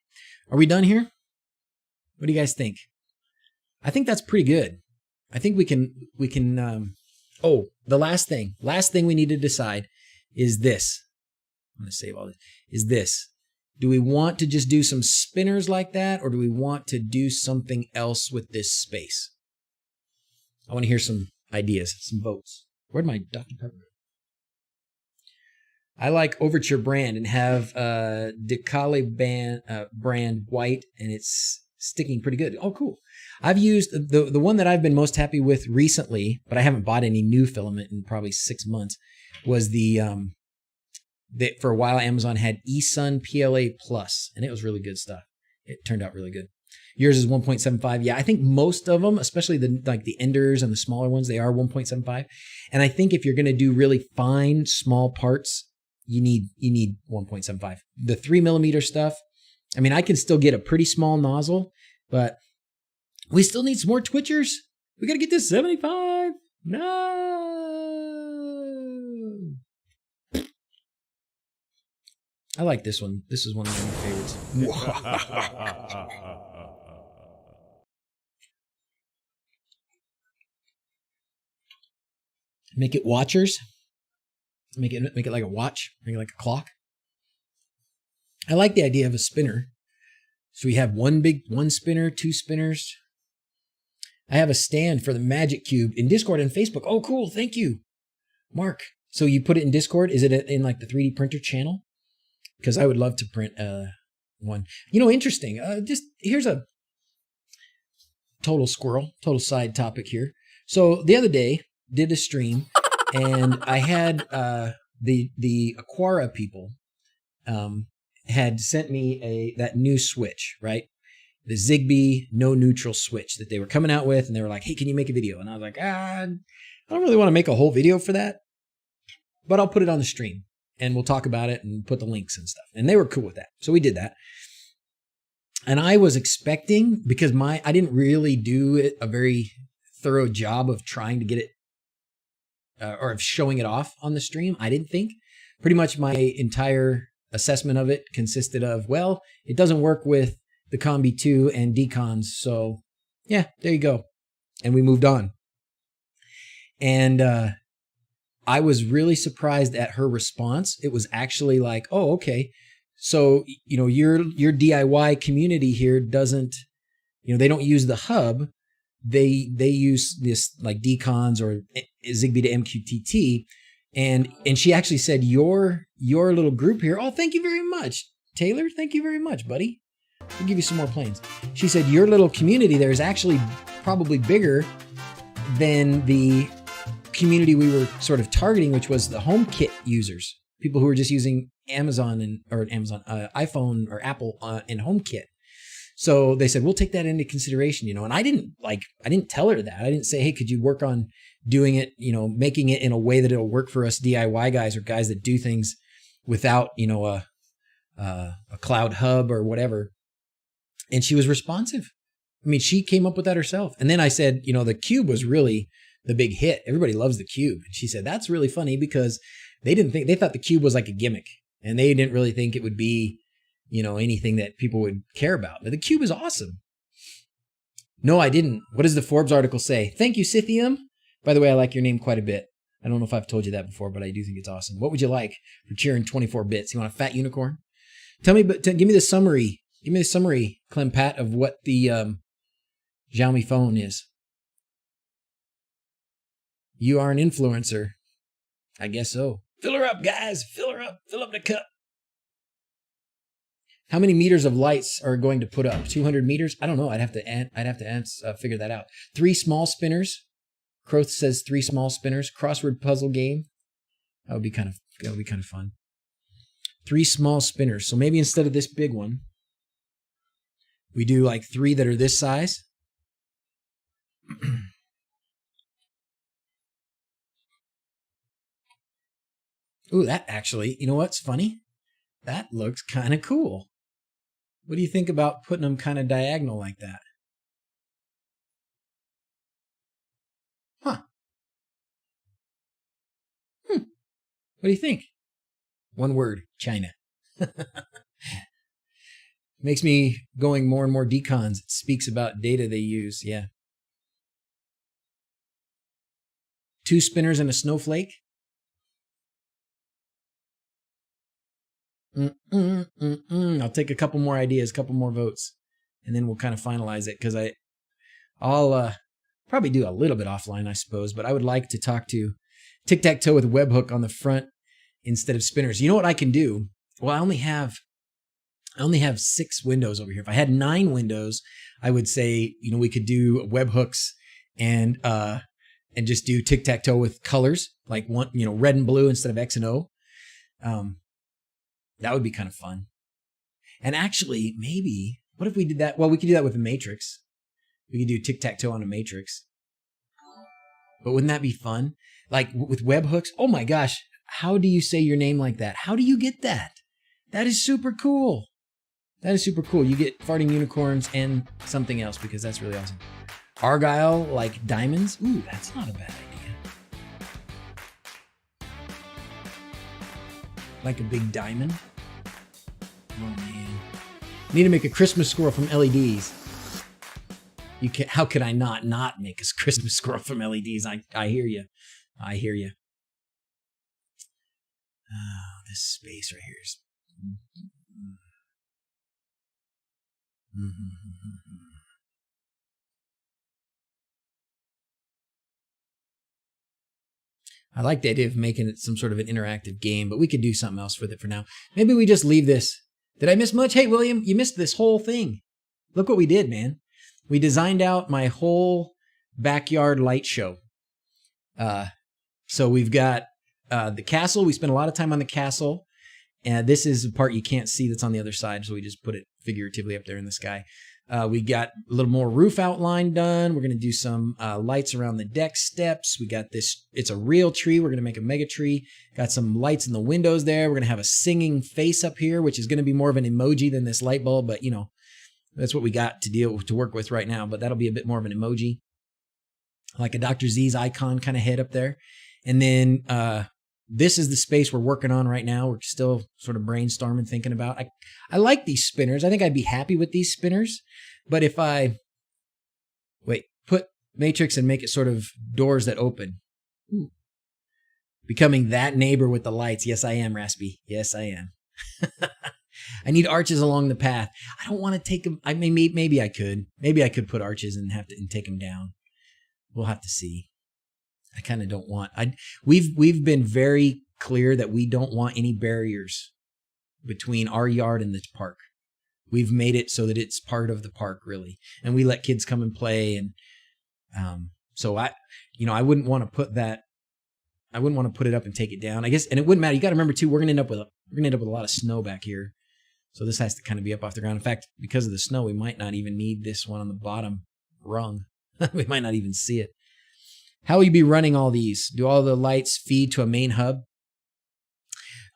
are we done here? What do you guys think? I think that's pretty good. I think we can, the last thing we need to decide is this. I'm going to save all this. Is this. Do we want to just do some spinners like that, or do we want to do something else with this space? I want to hear some ideas, some votes. Where'd my Dr. Pepper go? I like Overture brand and have Decale brand white, and it's sticking pretty good. Oh, cool. I've used the one that I've been most happy with recently, but I haven't bought any new filament in probably 6 months, was that for a while Amazon had eSun PLA Plus, and it was really good stuff. It turned out really good. Yours is 1.75. Yeah, I think most of them, especially the Enders and the smaller ones, they are 1.75. And I think if you're going to do really fine small parts, you need 1.75. The 3 millimeter stuff, I mean, I can still get a pretty small nozzle, but we still need some more twitchers. We got to get this 75. No. I like this one. This is one of my favorites. Make it watchers. Make it like a watch. Make it like a clock. I like the idea of a spinner. So we have one spinner, 2 spinners. I have a stand for the Magic Cube in Discord and Facebook. Oh, cool. Thank you, Mark. So you put it in Discord? Is it in like the 3D printer channel? Because I would love to print one. You know, interesting. Just here's a total total side topic here. So the other day, did a stream, and I had the Aquara people had sent me that new switch, right? The Zigbee no neutral switch that they were coming out with, and they were like, "Hey, can you make a video?" And I was like, I don't really want to make a whole video for that, but I'll put it on the stream, and we'll talk about it and put the links and stuff. And they were cool with that, so we did that. And I was expecting, because I didn't really do a very thorough job of trying to get it or of showing it off on the stream. I didn't think. Pretty much my entire assessment of it consisted of, well, it doesn't work with the Combi 2 and decons. So yeah, there you go. And we moved on. And I was really surprised at her response. It was actually like, oh, okay. So, you know, your DIY community here doesn't, you know, they don't use the hub. They use this like decons or Zigbee to MQTT. And she actually said, your little group here. Oh, thank you very much, Taylor. Thank you very much, buddy. We'll give you some more planes. She said, your little community there is actually probably bigger than the community we were sort of targeting, which was the HomeKit users, people who were just using iPhone or Apple in HomeKit. So they said, we'll take that into consideration, you know, and I didn't tell her that. I didn't say, hey, could you work on doing it, you know, making it in a way that it'll work for us DIY guys or guys that do things without, you know, a cloud hub or whatever. And she was responsive. I mean, she came up with that herself. And then I said, you know, the cube was really the big hit. Everybody loves the cube. And she said, that's really funny because they thought the cube was like a gimmick and they didn't really think it would be, you know, anything that people would care about. But the cube is awesome. No, I didn't. What does the Forbes article say? Thank you, Scythium. By the way, I like your name quite a bit. I don't know if I've told you that before, but I do think it's awesome. What would you like for cheering 24 bits? You want a fat unicorn? Tell me, give me the summary. Give me the summary, Clem Pat, of what the Xiaomi phone is. You are an influencer. I guess so. Fill her up, guys. Fill her up. Fill up the cup. How many meters of lights are going to put up? 200 meters? I don't know. I'd have to figure that out. 3 small spinners. Croth says 3 small spinners. Crossword puzzle game. That would be kind of fun. 3 small spinners. So maybe instead of this big one, we do like 3 that are this size. Ooh, that actually, you know what's funny? That looks kind of cool. What do you think about putting them kind of diagonal like that? Huh. What do you think? One word, China. Makes me going more and more decons. It speaks about data they use. Yeah. 2 spinners and a snowflake. I'll take a couple more ideas, a couple more votes, and then we'll kind of finalize it because I'll probably do a little bit offline, I suppose, but I would like to talk to tic-tac-toe with webhook on the front instead of spinners. You know what I can do? Well, I only have 6 windows over here. If I had 9 windows, I would say, you know, we could do webhooks and just do tic-tac-toe with colors, like one, you know, red and blue instead of X and O. That would be kind of fun. And actually, maybe, what if we did that? Well, we could do that with a matrix. We could do tic-tac-toe on a matrix. But wouldn't that be fun? Like with webhooks? Oh my gosh, how do you say your name like that? How do you get that? That is super cool. That is super cool. You get farting unicorns and something else because that's really awesome. Argyle, like diamonds? Ooh, that's not a bad idea. Like a big diamond? Oh man. Need to make a Christmas squirrel from LEDs. How could I not make a Christmas squirrel from LEDs? I hear you. I hear you. Oh, this space right here is... I like the idea of making it some sort of an interactive game, but we could do something else with it for now. Maybe we just leave this. Did I miss much? Hey, William, you missed this whole thing. Look what we did, man. We designed out my whole backyard light show. So we've got the castle. We spent a lot of time on the castle. And this is the part you can't see that's on the other side, so we just put it figuratively up there in the sky. We got a little more roof outline done. We're going to do some lights around the deck steps. We got this. It's a real tree. We're going to make a mega tree. Got some lights in the windows there. We're going to have a singing face up here, which is going to be more of an emoji than this light bulb, but, you know, that's what we got to work with right now, but that'll be a bit more of an emoji. Like a DrZzs icon kind of head up there. And then this is the space we're working on right now. We're still sort of brainstorming, thinking about. I like these spinners. I think I'd be happy with these spinners. But if I put matrix and make it sort of doors that open. Ooh. Becoming that neighbor with the lights. Yes, I am, Raspy. Yes, I am. I need arches along the path. I don't want to take them. I mean, maybe I could. Maybe I could put arches and take them down. We'll have to see. I kind of don't want. We've been very clear that we don't want any barriers between our yard and the park. We've made it so that it's part of the park, really, and we let kids come and play. And so I wouldn't want to put that. I wouldn't want to put it up and take it down. I guess, and it wouldn't matter. You got to remember too. We're gonna end up with a lot of snow back here, so this has to kind of be up off the ground. In fact, because of the snow, we might not even need this one on the bottom rung. We might not even see it. How will you be running all these? Do all the lights feed to a main hub?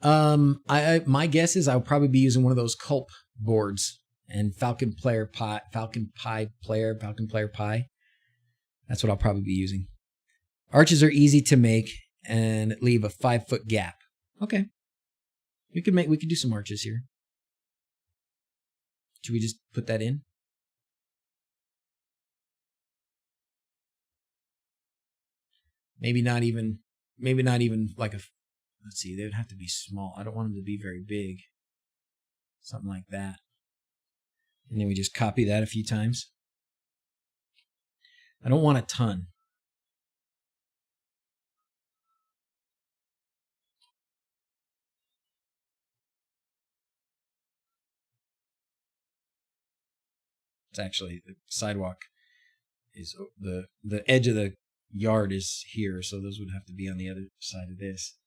My guess is I'll probably be using one of those Culp boards and Falcon Player Pi. That's what I'll probably be using. Arches are easy to make and leave a 5-foot gap. Okay. We could do some arches here. Should we just put that in? Maybe not even like let's see, they would have to be small. I don't want them to be very big. Something like that. And then we just copy that a few times. I don't want a ton. It's actually the sidewalk is the edge of the yard is here, so those would have to be on the other side of this.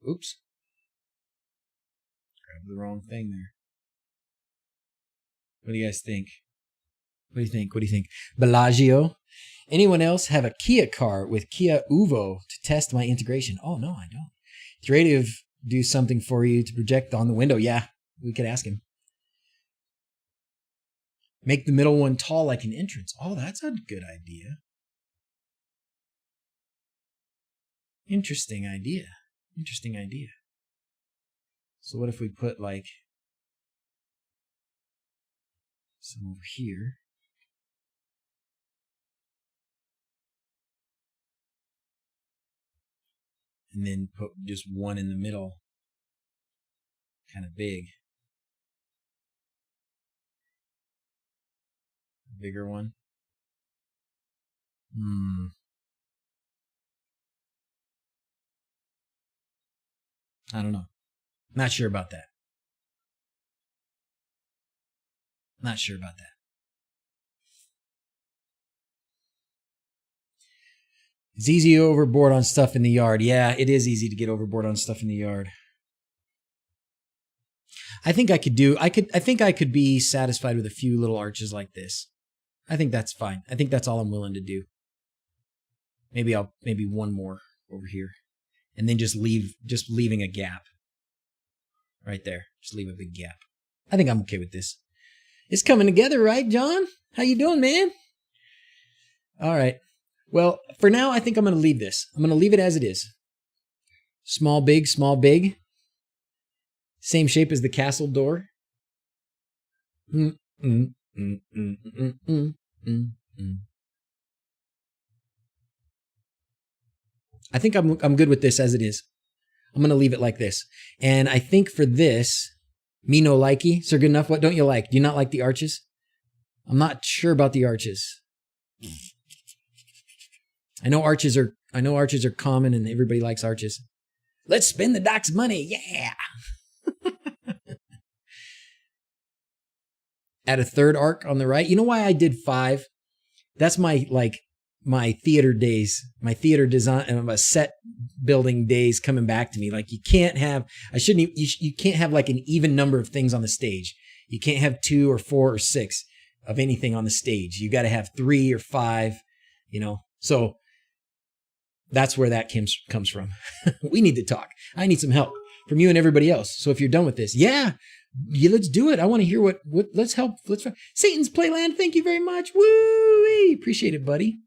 Oops. Grabbed the wrong thing there. What do you guys think? What do you think? Bellagio? Anyone else have a Kia car with Kia Uvo to test my integration? Oh, no, I don't. Is Creative do something for you to project on the window? Yeah, we could ask him. Make the middle one tall like an entrance. Oh, that's a good idea. Interesting idea. So what if we put like some over here? And then put just one in the middle. Kind of big. Bigger one. I don't know. Not sure about that. It's easy to overboard on stuff in the yard. Yeah, it is easy to get overboard on stuff in the yard. I think I could be satisfied with a few little arches like this. I think that's fine. I think that's all I'm willing to do. Maybe one more over here. And then just leaving a gap. Right there. Just leave a big gap. I think I'm okay with this. It's coming together, right, John? How you doing, man? All right. Well, for now, I think I'm going to leave this. I'm going to leave it as it is. Small, big, small, big. Same shape as the castle door. I think I'm good with this as it is. I'm going to leave it like this. And I think for this, me no likey, Sir Good Enough, what don't you like? Do you not like the arches? I'm not sure about the arches. I know arches are common and everybody likes arches. Let's spend the doc's money. Yeah. Add a third arc on the right. You know why I did 5? That's my theater days, my theater design, my set building days coming back to me. Like you can't have like an even number of things on the stage. You can't have 2 or 4 or 6 of anything on the stage. You got to have 3 or 5, so that's where that comes from. We need to talk. I need some help from you and everybody else. So if you're done with this, let's do it. I want to hear what let's help. Satan's Playland. Thank you very much. Woo! Appreciate it, buddy.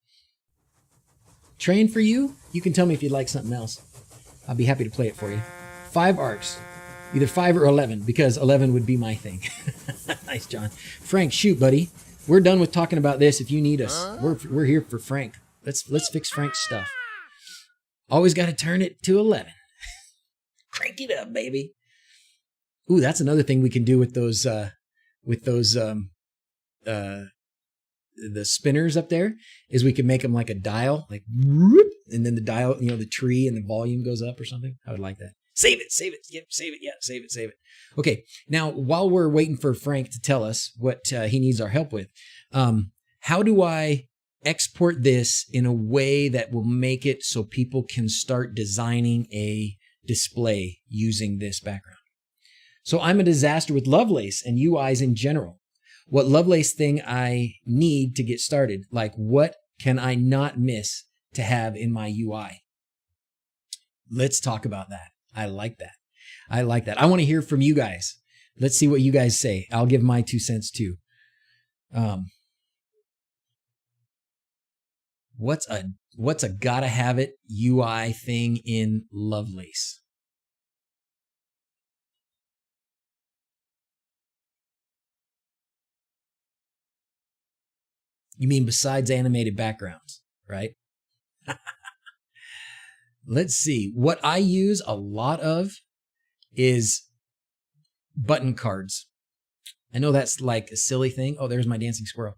Train for you. You can tell me if you'd like something else. I'll be happy to play it for you. 5 arcs, either 5 or 11, because 11 would be my thing. Nice, John. Frank, shoot, buddy. We're done with talking about this. If you need us, we're here for Frank. Let's fix Frank's stuff. Always got to turn it to 11. Crank it up, baby. Ooh, that's another thing we can do with those the spinners up there, is we can make them like a dial, like whoop, and then the dial, the tree and the volume goes up or something. I would like that. Save it. Yep, save it. Yeah, save it. Okay, now while we're waiting for Frank to tell us what he needs our help with, how do I export this in a way that will make it so people can start designing a display using this background? So I'm a disaster with Lovelace and UIs in general. What Lovelace thing I need to get started? Like, what can I not miss to have in my UI? Let's talk about that. I like that. I want to hear from you guys. Let's see what you guys say. I'll give my 2 cents too. What's a gotta have it UI thing in Lovelace? You mean besides animated backgrounds, right? Let's see. What I use a lot of is button cards. I know that's like a silly thing. Oh, there's my dancing squirrel.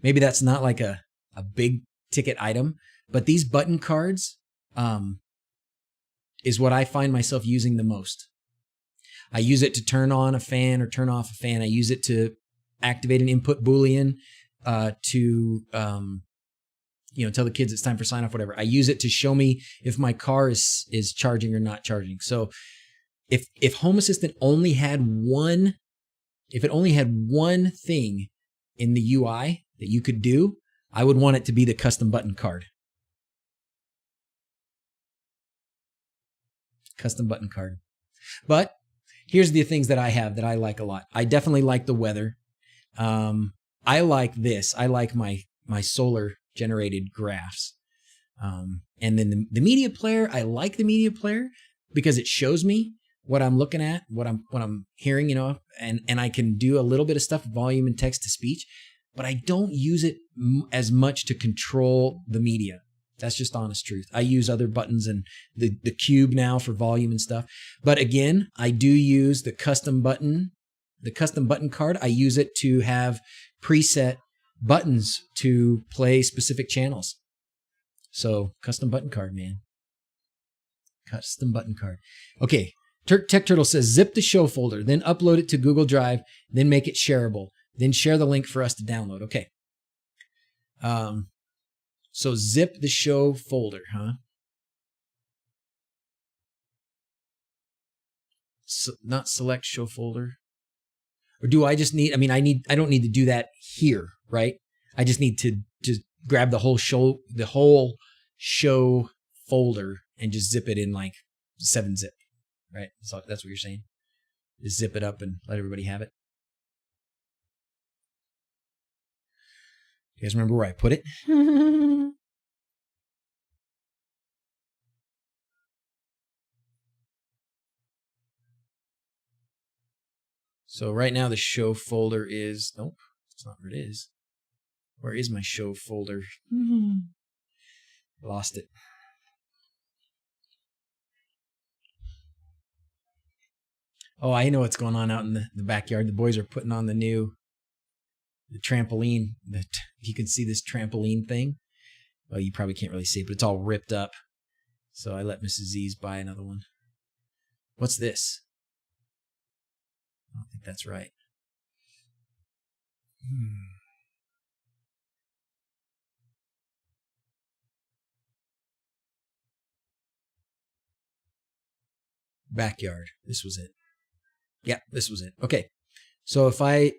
Maybe that's not like a big ticket item, but these button cards is what I find myself using the most. I use it to turn on a fan or turn off a fan. I use it to activate an input Boolean, to tell the kids it's time for sign off, whatever. I use it to show me if my car is charging or not charging. So if Home Assistant only had one thing in the UI that you could do, I would want it to be the custom button card. Custom button card. But here's the things that I have that I like a lot. I definitely like the weather. I like this. I like my solar generated graphs. And then the media player, I like the media player because it shows me what I'm looking at, what I'm hearing, and I can do a little bit of stuff, volume and text to speech, but I don't use it as much to control the media. That's just honest truth. I use other buttons and the cube now for volume and stuff. But again, I do use the custom button card. I use it to have preset buttons to play specific channels. So custom button card, man. Custom button card. Okay. Tech Turtle says, zip the show folder, then upload it to Google Drive, then make it shareable, then share the link for us to download. Okay. So zip the show folder, huh? So not select show folder. Or do I just need, I don't need to do that here, right? I just need to just grab the whole show folder and just zip it in like 7-zip, right? So that's what you're saying? Just zip it up and let everybody have it. You guys remember where I put it? So right now the show folder is, nope, that's not where it is. Where is my show folder? Lost it. Oh, I know what's going on out in the backyard. The boys are putting on the new the trampoline. You can see this trampoline thing. Well, you probably can't really see it, but it's all ripped up. So I let Mrs. Z's buy another one. What's this? I don't think that's right. Backyard. This was it. Yeah, this was it. Okay. So if I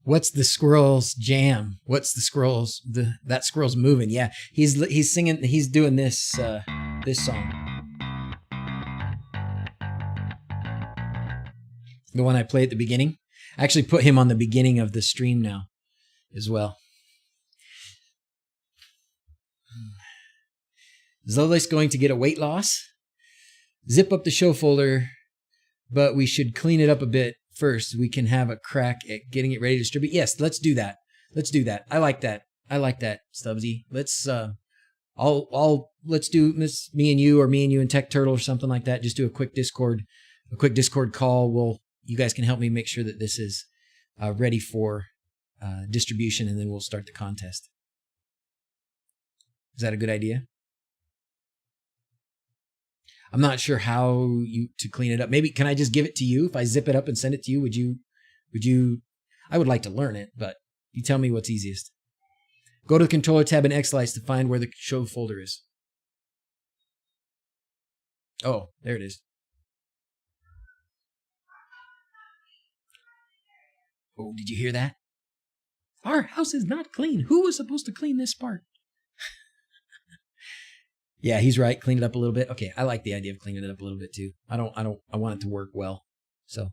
what's the squirrel's jam? What's the squirrel's that squirrel's moving? Yeah, he's singing. He's doing this this song, the one I played at the beginning. I actually put him on the beginning of the stream now, as well. Xlights going to get a weight loss. Zip up the show folder, but we should clean it up a bit first. We can have a crack at getting it ready to distribute. Yes, let's do that. Let's do that. I like that. I like that, Stubbsy. Let's let's do this, me and you and Tech Turtle or something like that. Just do a quick Discord call. You guys can help me make sure that this is ready for distribution, and then we'll start the contest. Is that a good idea? I'm not sure how to clean it up. Maybe, can I just give it to you? If I zip it up and send it to you, would you, I would like to learn it, but you tell me what's easiest. Go to the controller tab in xLights to find where the show folder is. Oh, there it is. Oh, did you hear that? Our house is not clean. Who was supposed to clean this part? Yeah, he's right. Clean it up a little bit. Okay, I like the idea of cleaning it up a little bit too. I want it to work well. So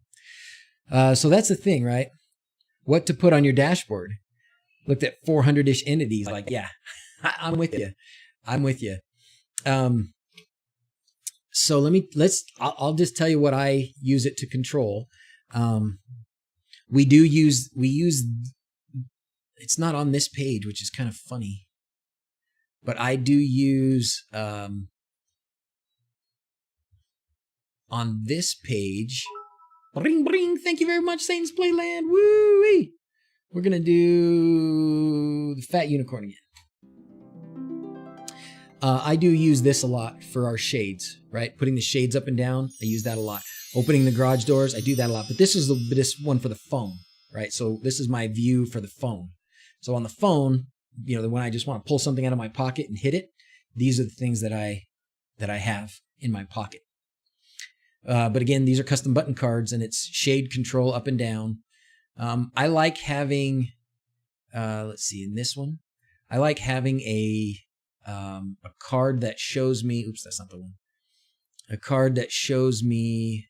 that's the thing, right? What to put on your dashboard? Looked at 400-ish entities. Like, yeah, I'm with you. I'm with you. So I'll just tell you what I use it to control. We use, it's not on this page, which is kind of funny. But I do use, on this page, bring, thank you very much, Satan's Playland, woo-wee. We're going to do the Fat Unicorn again. I do use this a lot for our shades, right? Putting the shades up and down, I use that a lot. Opening the garage doors, I do that a lot. But this is this one for the phone, right? So this is my view for the phone. So on the phone, when I just want to pull something out of my pocket and hit it, these are the things that I have in my pocket. But again, these are custom button cards, and it's shade control up and down. I like having, let's see, in this one, I like having a card that shows me, oops, that's not the one. A card that shows me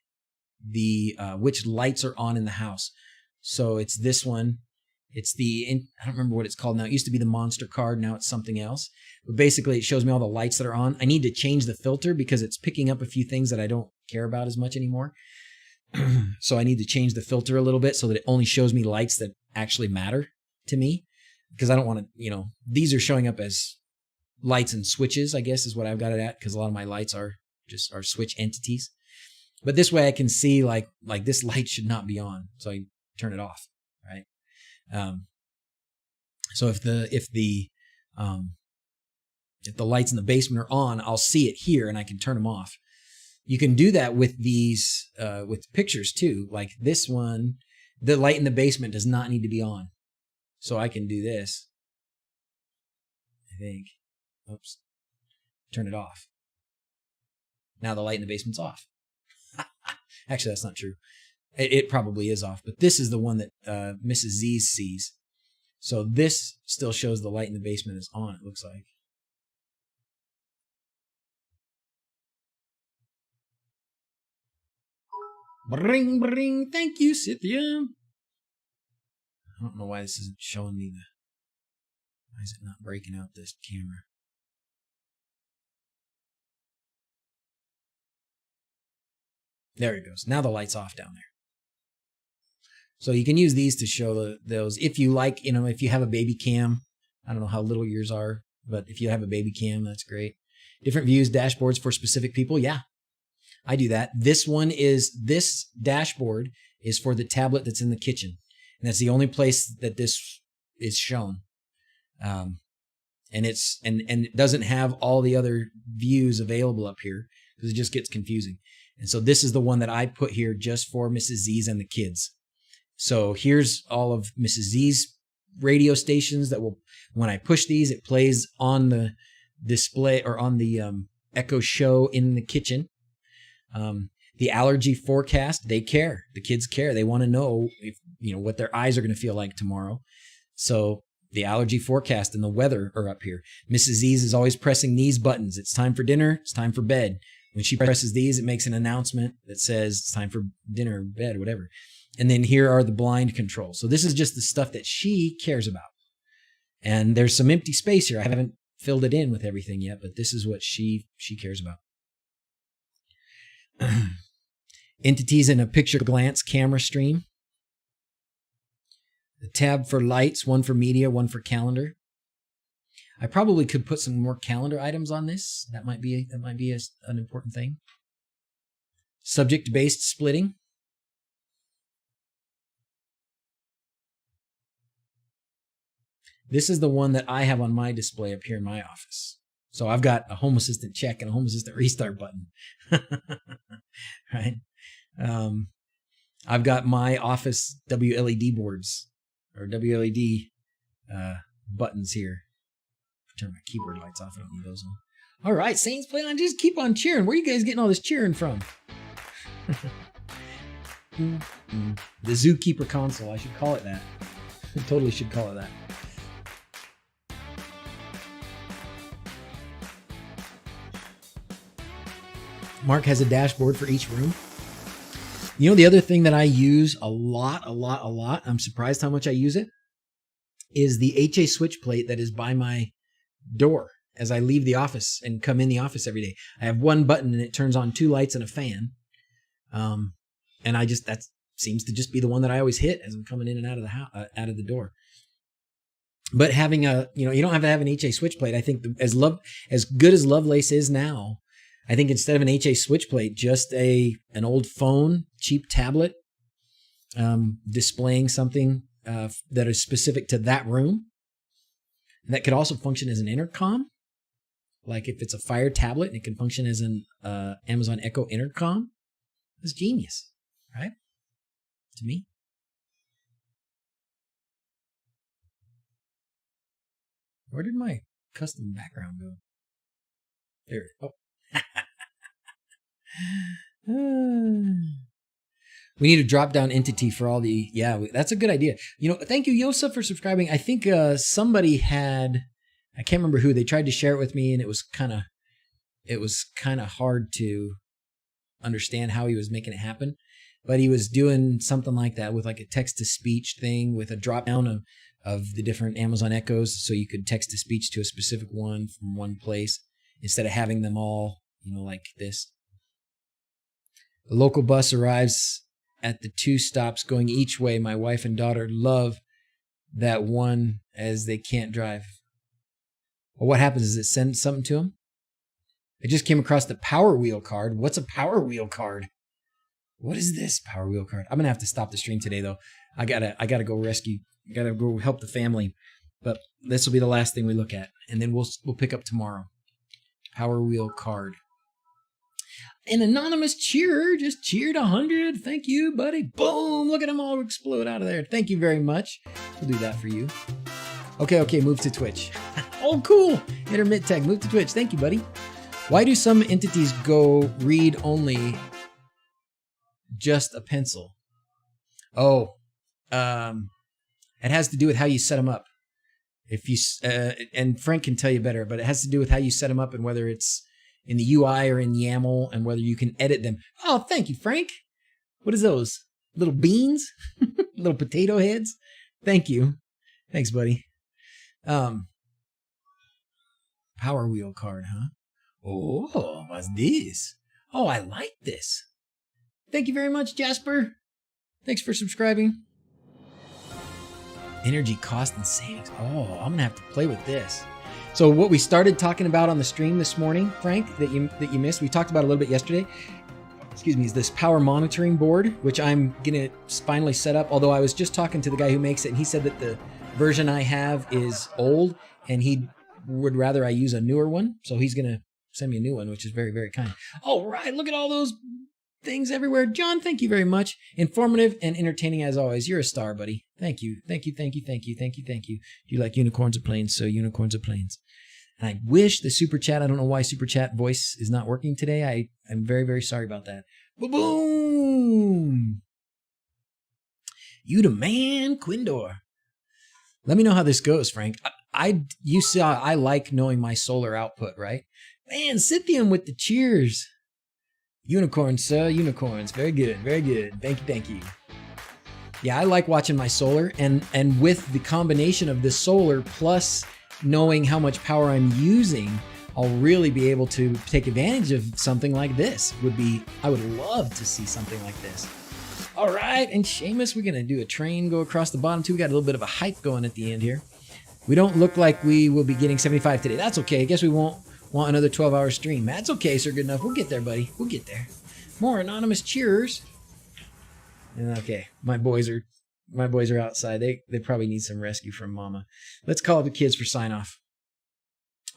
the which lights are on in the house. So it's this one. It's I don't remember what it's called now. It used to be the monster card. Now it's something else. But basically, it shows me all the lights that are on. I need to change the filter because it's picking up a few things that I don't care about as much anymore. So I need to change the filter a little bit so that it only shows me lights that actually matter to me. Because I don't want to, these are showing up as lights and switches, I guess is what I've got it at. Because a lot of my lights are switch entities. But this way I can see like this light should not be on. So I turn it off, right? So if the lights in the basement are on, I'll see it here and I can turn them off. You can do that with these, with pictures too. Like this one, the light in the basement does not need to be on. So I can do this. I think, oops, turn it off. Now the light in the basement's off. Actually, that's not true. It probably is off, but this is the one that Mrs. Z sees. So this still shows the light in the basement is on, it looks like. Bring. Thank you, Cynthia. I don't know why this isn't showing me why is it not breaking out this camera? There it goes. Now the light's off down there. So you can use these to show those. If you like, if you have a baby cam, I don't know how little yours are, but if you have a baby cam, that's great. Different views, dashboards for specific people. Yeah, I do that. This dashboard is for the tablet that's in the kitchen. And that's the only place that this is shown. And it doesn't have all the other views available up here because it just gets confusing. And so this is the one that I put here just for Mrs. Z's and the kids. So here's all of Mrs. Z's radio stations that will, when I push these, it plays on the display or on the Echo Show in the kitchen. The allergy forecast, they care. The kids care. They want to know if, what their eyes are going to feel like tomorrow. So the allergy forecast and the weather are up here. Mrs. Z's is always pressing these buttons. It's time for dinner. It's time for bed. When she presses these, it makes an announcement that says it's time for dinner, bed, whatever. And then here are the blind controls. So this is just the stuff that she cares about. And there's some empty space here. I haven't filled it in with everything yet, but this is what she cares about. Entities in a picture glance camera stream. The tab for lights, one for media, one for calendar. I probably could put some more calendar items on this. That might be an important thing. Subject-based splitting. This is the one that I have on my display up here in my office. So I've got a Home Assistant check and a Home Assistant restart button. Right? I've got my office WLED boards or WLED buttons here. Turn my keyboard lights off. I don't need those on. All right, Saints play on. Just keep on cheering. Where are you guys getting all this cheering from? The Zookeeper console. I should call it that. I totally should call it that. Mark has a dashboard for each room. The other thing that I use a lot, I'm surprised how much I use it, is the HA switch plate that is by my door as I leave the office and come in the office every day. I have one button and it turns on 2 lights and a fan. And that seems to just be the one that I always hit as I'm coming in and out of the house, out of the door. But having you don't have to have an HA switch plate. I think as good as Lovelace is now, I think instead of an HA switch plate, just an old phone, cheap tablet, displaying something that is specific to that room. And that could also function as an intercom. Like if it's a Fire tablet and it can function as an Amazon Echo intercom. It's genius, right? To me. Where did my custom background go? There. Oh. We need a drop-down entity for all the... Yeah, that's a good idea. Thank you, Yosa, for subscribing. I think somebody had... I can't remember who. They tried to share it with me, and it was kind of hard to understand how he was making it happen. But he was doing something like that with like a text-to-speech thing with a drop-down of the different Amazon Echoes, so you could text-to-speech to a specific one from one place instead of having them all, like this. The local bus arrives at the 2 stops going each way. My wife and daughter love that one as they can't drive. Well, what happens is it sends something to them. I just came across the Power Wheel card. What's a Power Wheel card? What is this Power Wheel card? I'm gonna have to stop the stream today, though. I gotta go rescue. I gotta go help the family. But this will be the last thing we look at, and then we'll pick up tomorrow. Power Wheel card. An anonymous cheerer just cheered 100. Thank you, buddy. Boom! Look at them all explode out of there. Thank you very much. We'll do that for you. Okay, move to Twitch. Oh, cool. Intermit tag, move to Twitch. Thank you, buddy. Why do some entities go read only just a pencil? Oh, it has to do with how you set them up. If you and Frank can tell you better, but it has to do with how you set them up and whether it's in the UI or in YAML and whether you can edit them. Oh, thank you, Frank. What is those? Little beans? Little potato heads? Thank you. Thanks, buddy. Power Wheel card, huh? Oh, what's this? Oh, I like this. Thank you very much, Jasper. Thanks for subscribing. Energy cost and savings. Oh, I'm gonna have to play with this. So what we started talking about on the stream this morning, Frank, that you missed, we talked about a little bit yesterday. excuse me, is this power monitoring board, which I'm gonna finally set up. Although I was just talking to the guy who makes it, and he said that the version I have is old, and he would rather I use a newer one. So he's gonna send me a new one, which is very, very kind. All right, look at all those things everywhere. John, thank you very much. Informative and entertaining as always. You're a star, buddy. Thank you. Thank you, thank you, thank you, thank you, thank you. Do you like unicorns or planes? So unicorns or planes. And I wish the super chat, I don't know why super chat voice is not working today. I'm very, very sorry about that. Boom! You the man, Quindor. Let me know how this goes, Frank. You saw I like knowing my solar output, right? Man, Scythium with the cheers. Unicorns, sir, unicorns. Very good, very good. Thank you, thank you. Yeah, I like watching my solar, and with the combination of the solar plus knowing how much power I'm using, I'll really be able to take advantage of something like this. I would love to see something like this. All right, and Seamus, we're gonna do a train go across the bottom too. We got a little bit of a hype going at the end here. We don't look like we will be getting 75 today. That's okay. I guess we won't want another 12-hour stream. That's okay, sir. Good enough. We'll get there, buddy. We'll get there. More anonymous cheers. Okay, my boys are outside. They probably need some rescue from mama. Let's call the kids for sign off.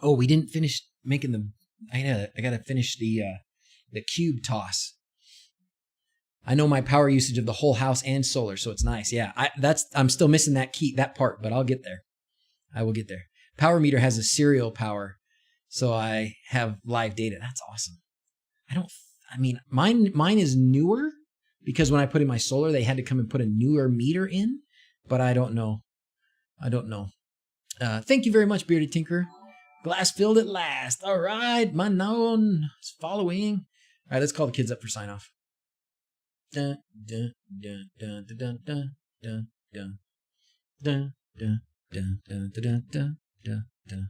Oh, we didn't finish making the. I gotta finish the cube toss. I know my power usage of the whole house and solar, so it's nice. Yeah, I'm still missing that part, but I'll get there. I will get there. Power meter has a serial power, so I have live data. That's awesome. Mine is newer because when I put in my solar, they had to come and put a newer meter in, but I don't know. Thank you very much, Bearded Tinker. Glass filled at last. All right, Manon is following. All right, let's call the kids up for sign off. Dun, dun, dun, dun, dun, dun, dun, dun, dun, dun, dun, dun, dun, dun, dun, dun.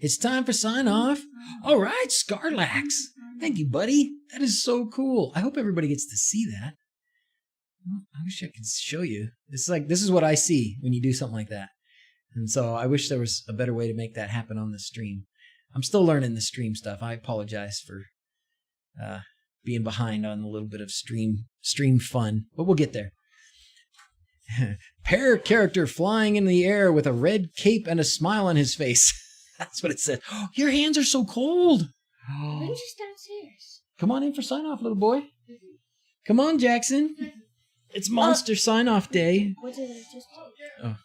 It's time for sign off. All right, Scarlax. Thank you, buddy. That is so cool. I hope everybody gets to see that. I wish I could show you. This is what I see when you do something like that. And so I wish there was a better way to make that happen on the stream. I'm still learning the stream stuff. I apologize for being behind on a little bit of stream fun, but we'll get there. Pear character flying in the air with a red cape and a smile on his face. That's what it said. Oh, your hands are so cold. We're just downstairs. Come on in for sign off, little boy. Come on, Jackson. It's monster sign off day. What did I just do? Oh.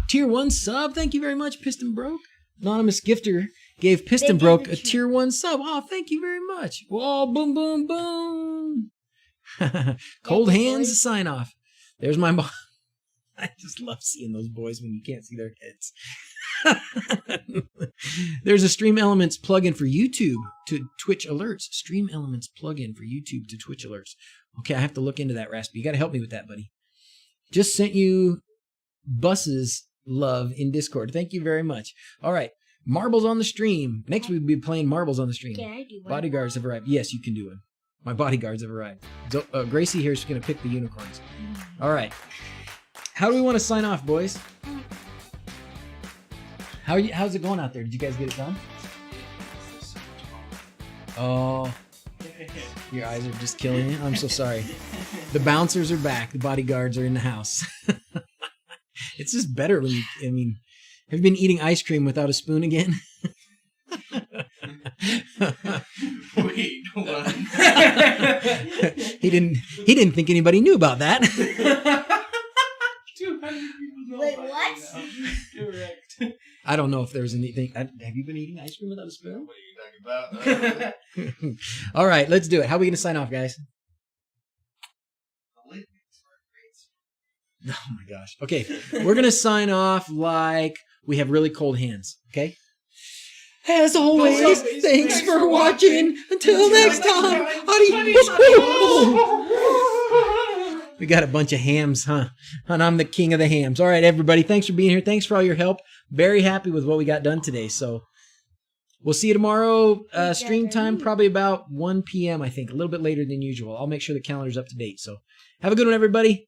Tier 1 sub. Thank you very much, Piston Broke. Anonymous gifter gave Piston Broke a tier 1 sub. Oh, thank you very much. Whoa, boom, boom, boom. Cold hands sign off. There's my mom. I just love seeing those boys when you can't see their heads. There's a Stream Elements plugin for YouTube to Twitch alerts. Stream Elements plugin for YouTube to Twitch alerts. Okay, I have to look into that, Raspy. You got to help me with that, buddy. Just sent you buses love in Discord. Thank you very much. All right, marbles on the stream. Next we'll be playing marbles on the stream. Can I do one? Bodyguards have arrived. Yes, you can do it. My bodyguards have arrived. So, Gracie here is going to pick the unicorns. All right. How do we want to sign off, boys? How's it going out there? Did you guys get it done? Oh, your eyes are just killing you. I'm so sorry. The bouncers are back. The bodyguards are in the house. It's just better when have you been eating ice cream without a spoon again? Wait, what? He didn't think anybody knew about that. 200 people know Wait, about what? it now. Correct. I don't know if there's anything. Have you been eating ice cream without a spoon? What are you talking about? All right, let's do it. How are we going to sign off, guys? Oh my gosh. Okay, we're going to sign off like we have really cold hands, okay? As always, thanks for watching. Until next time, adios. We got a bunch of hams, huh? And I'm the king of the hams. All right, everybody, thanks for being here. Thanks for all your help. Very happy with what we got done today. So we'll see you tomorrow. Stream time, probably about 1 p.m., I think. A little bit later than usual. I'll make sure the calendar's up to date. So have a good one, everybody.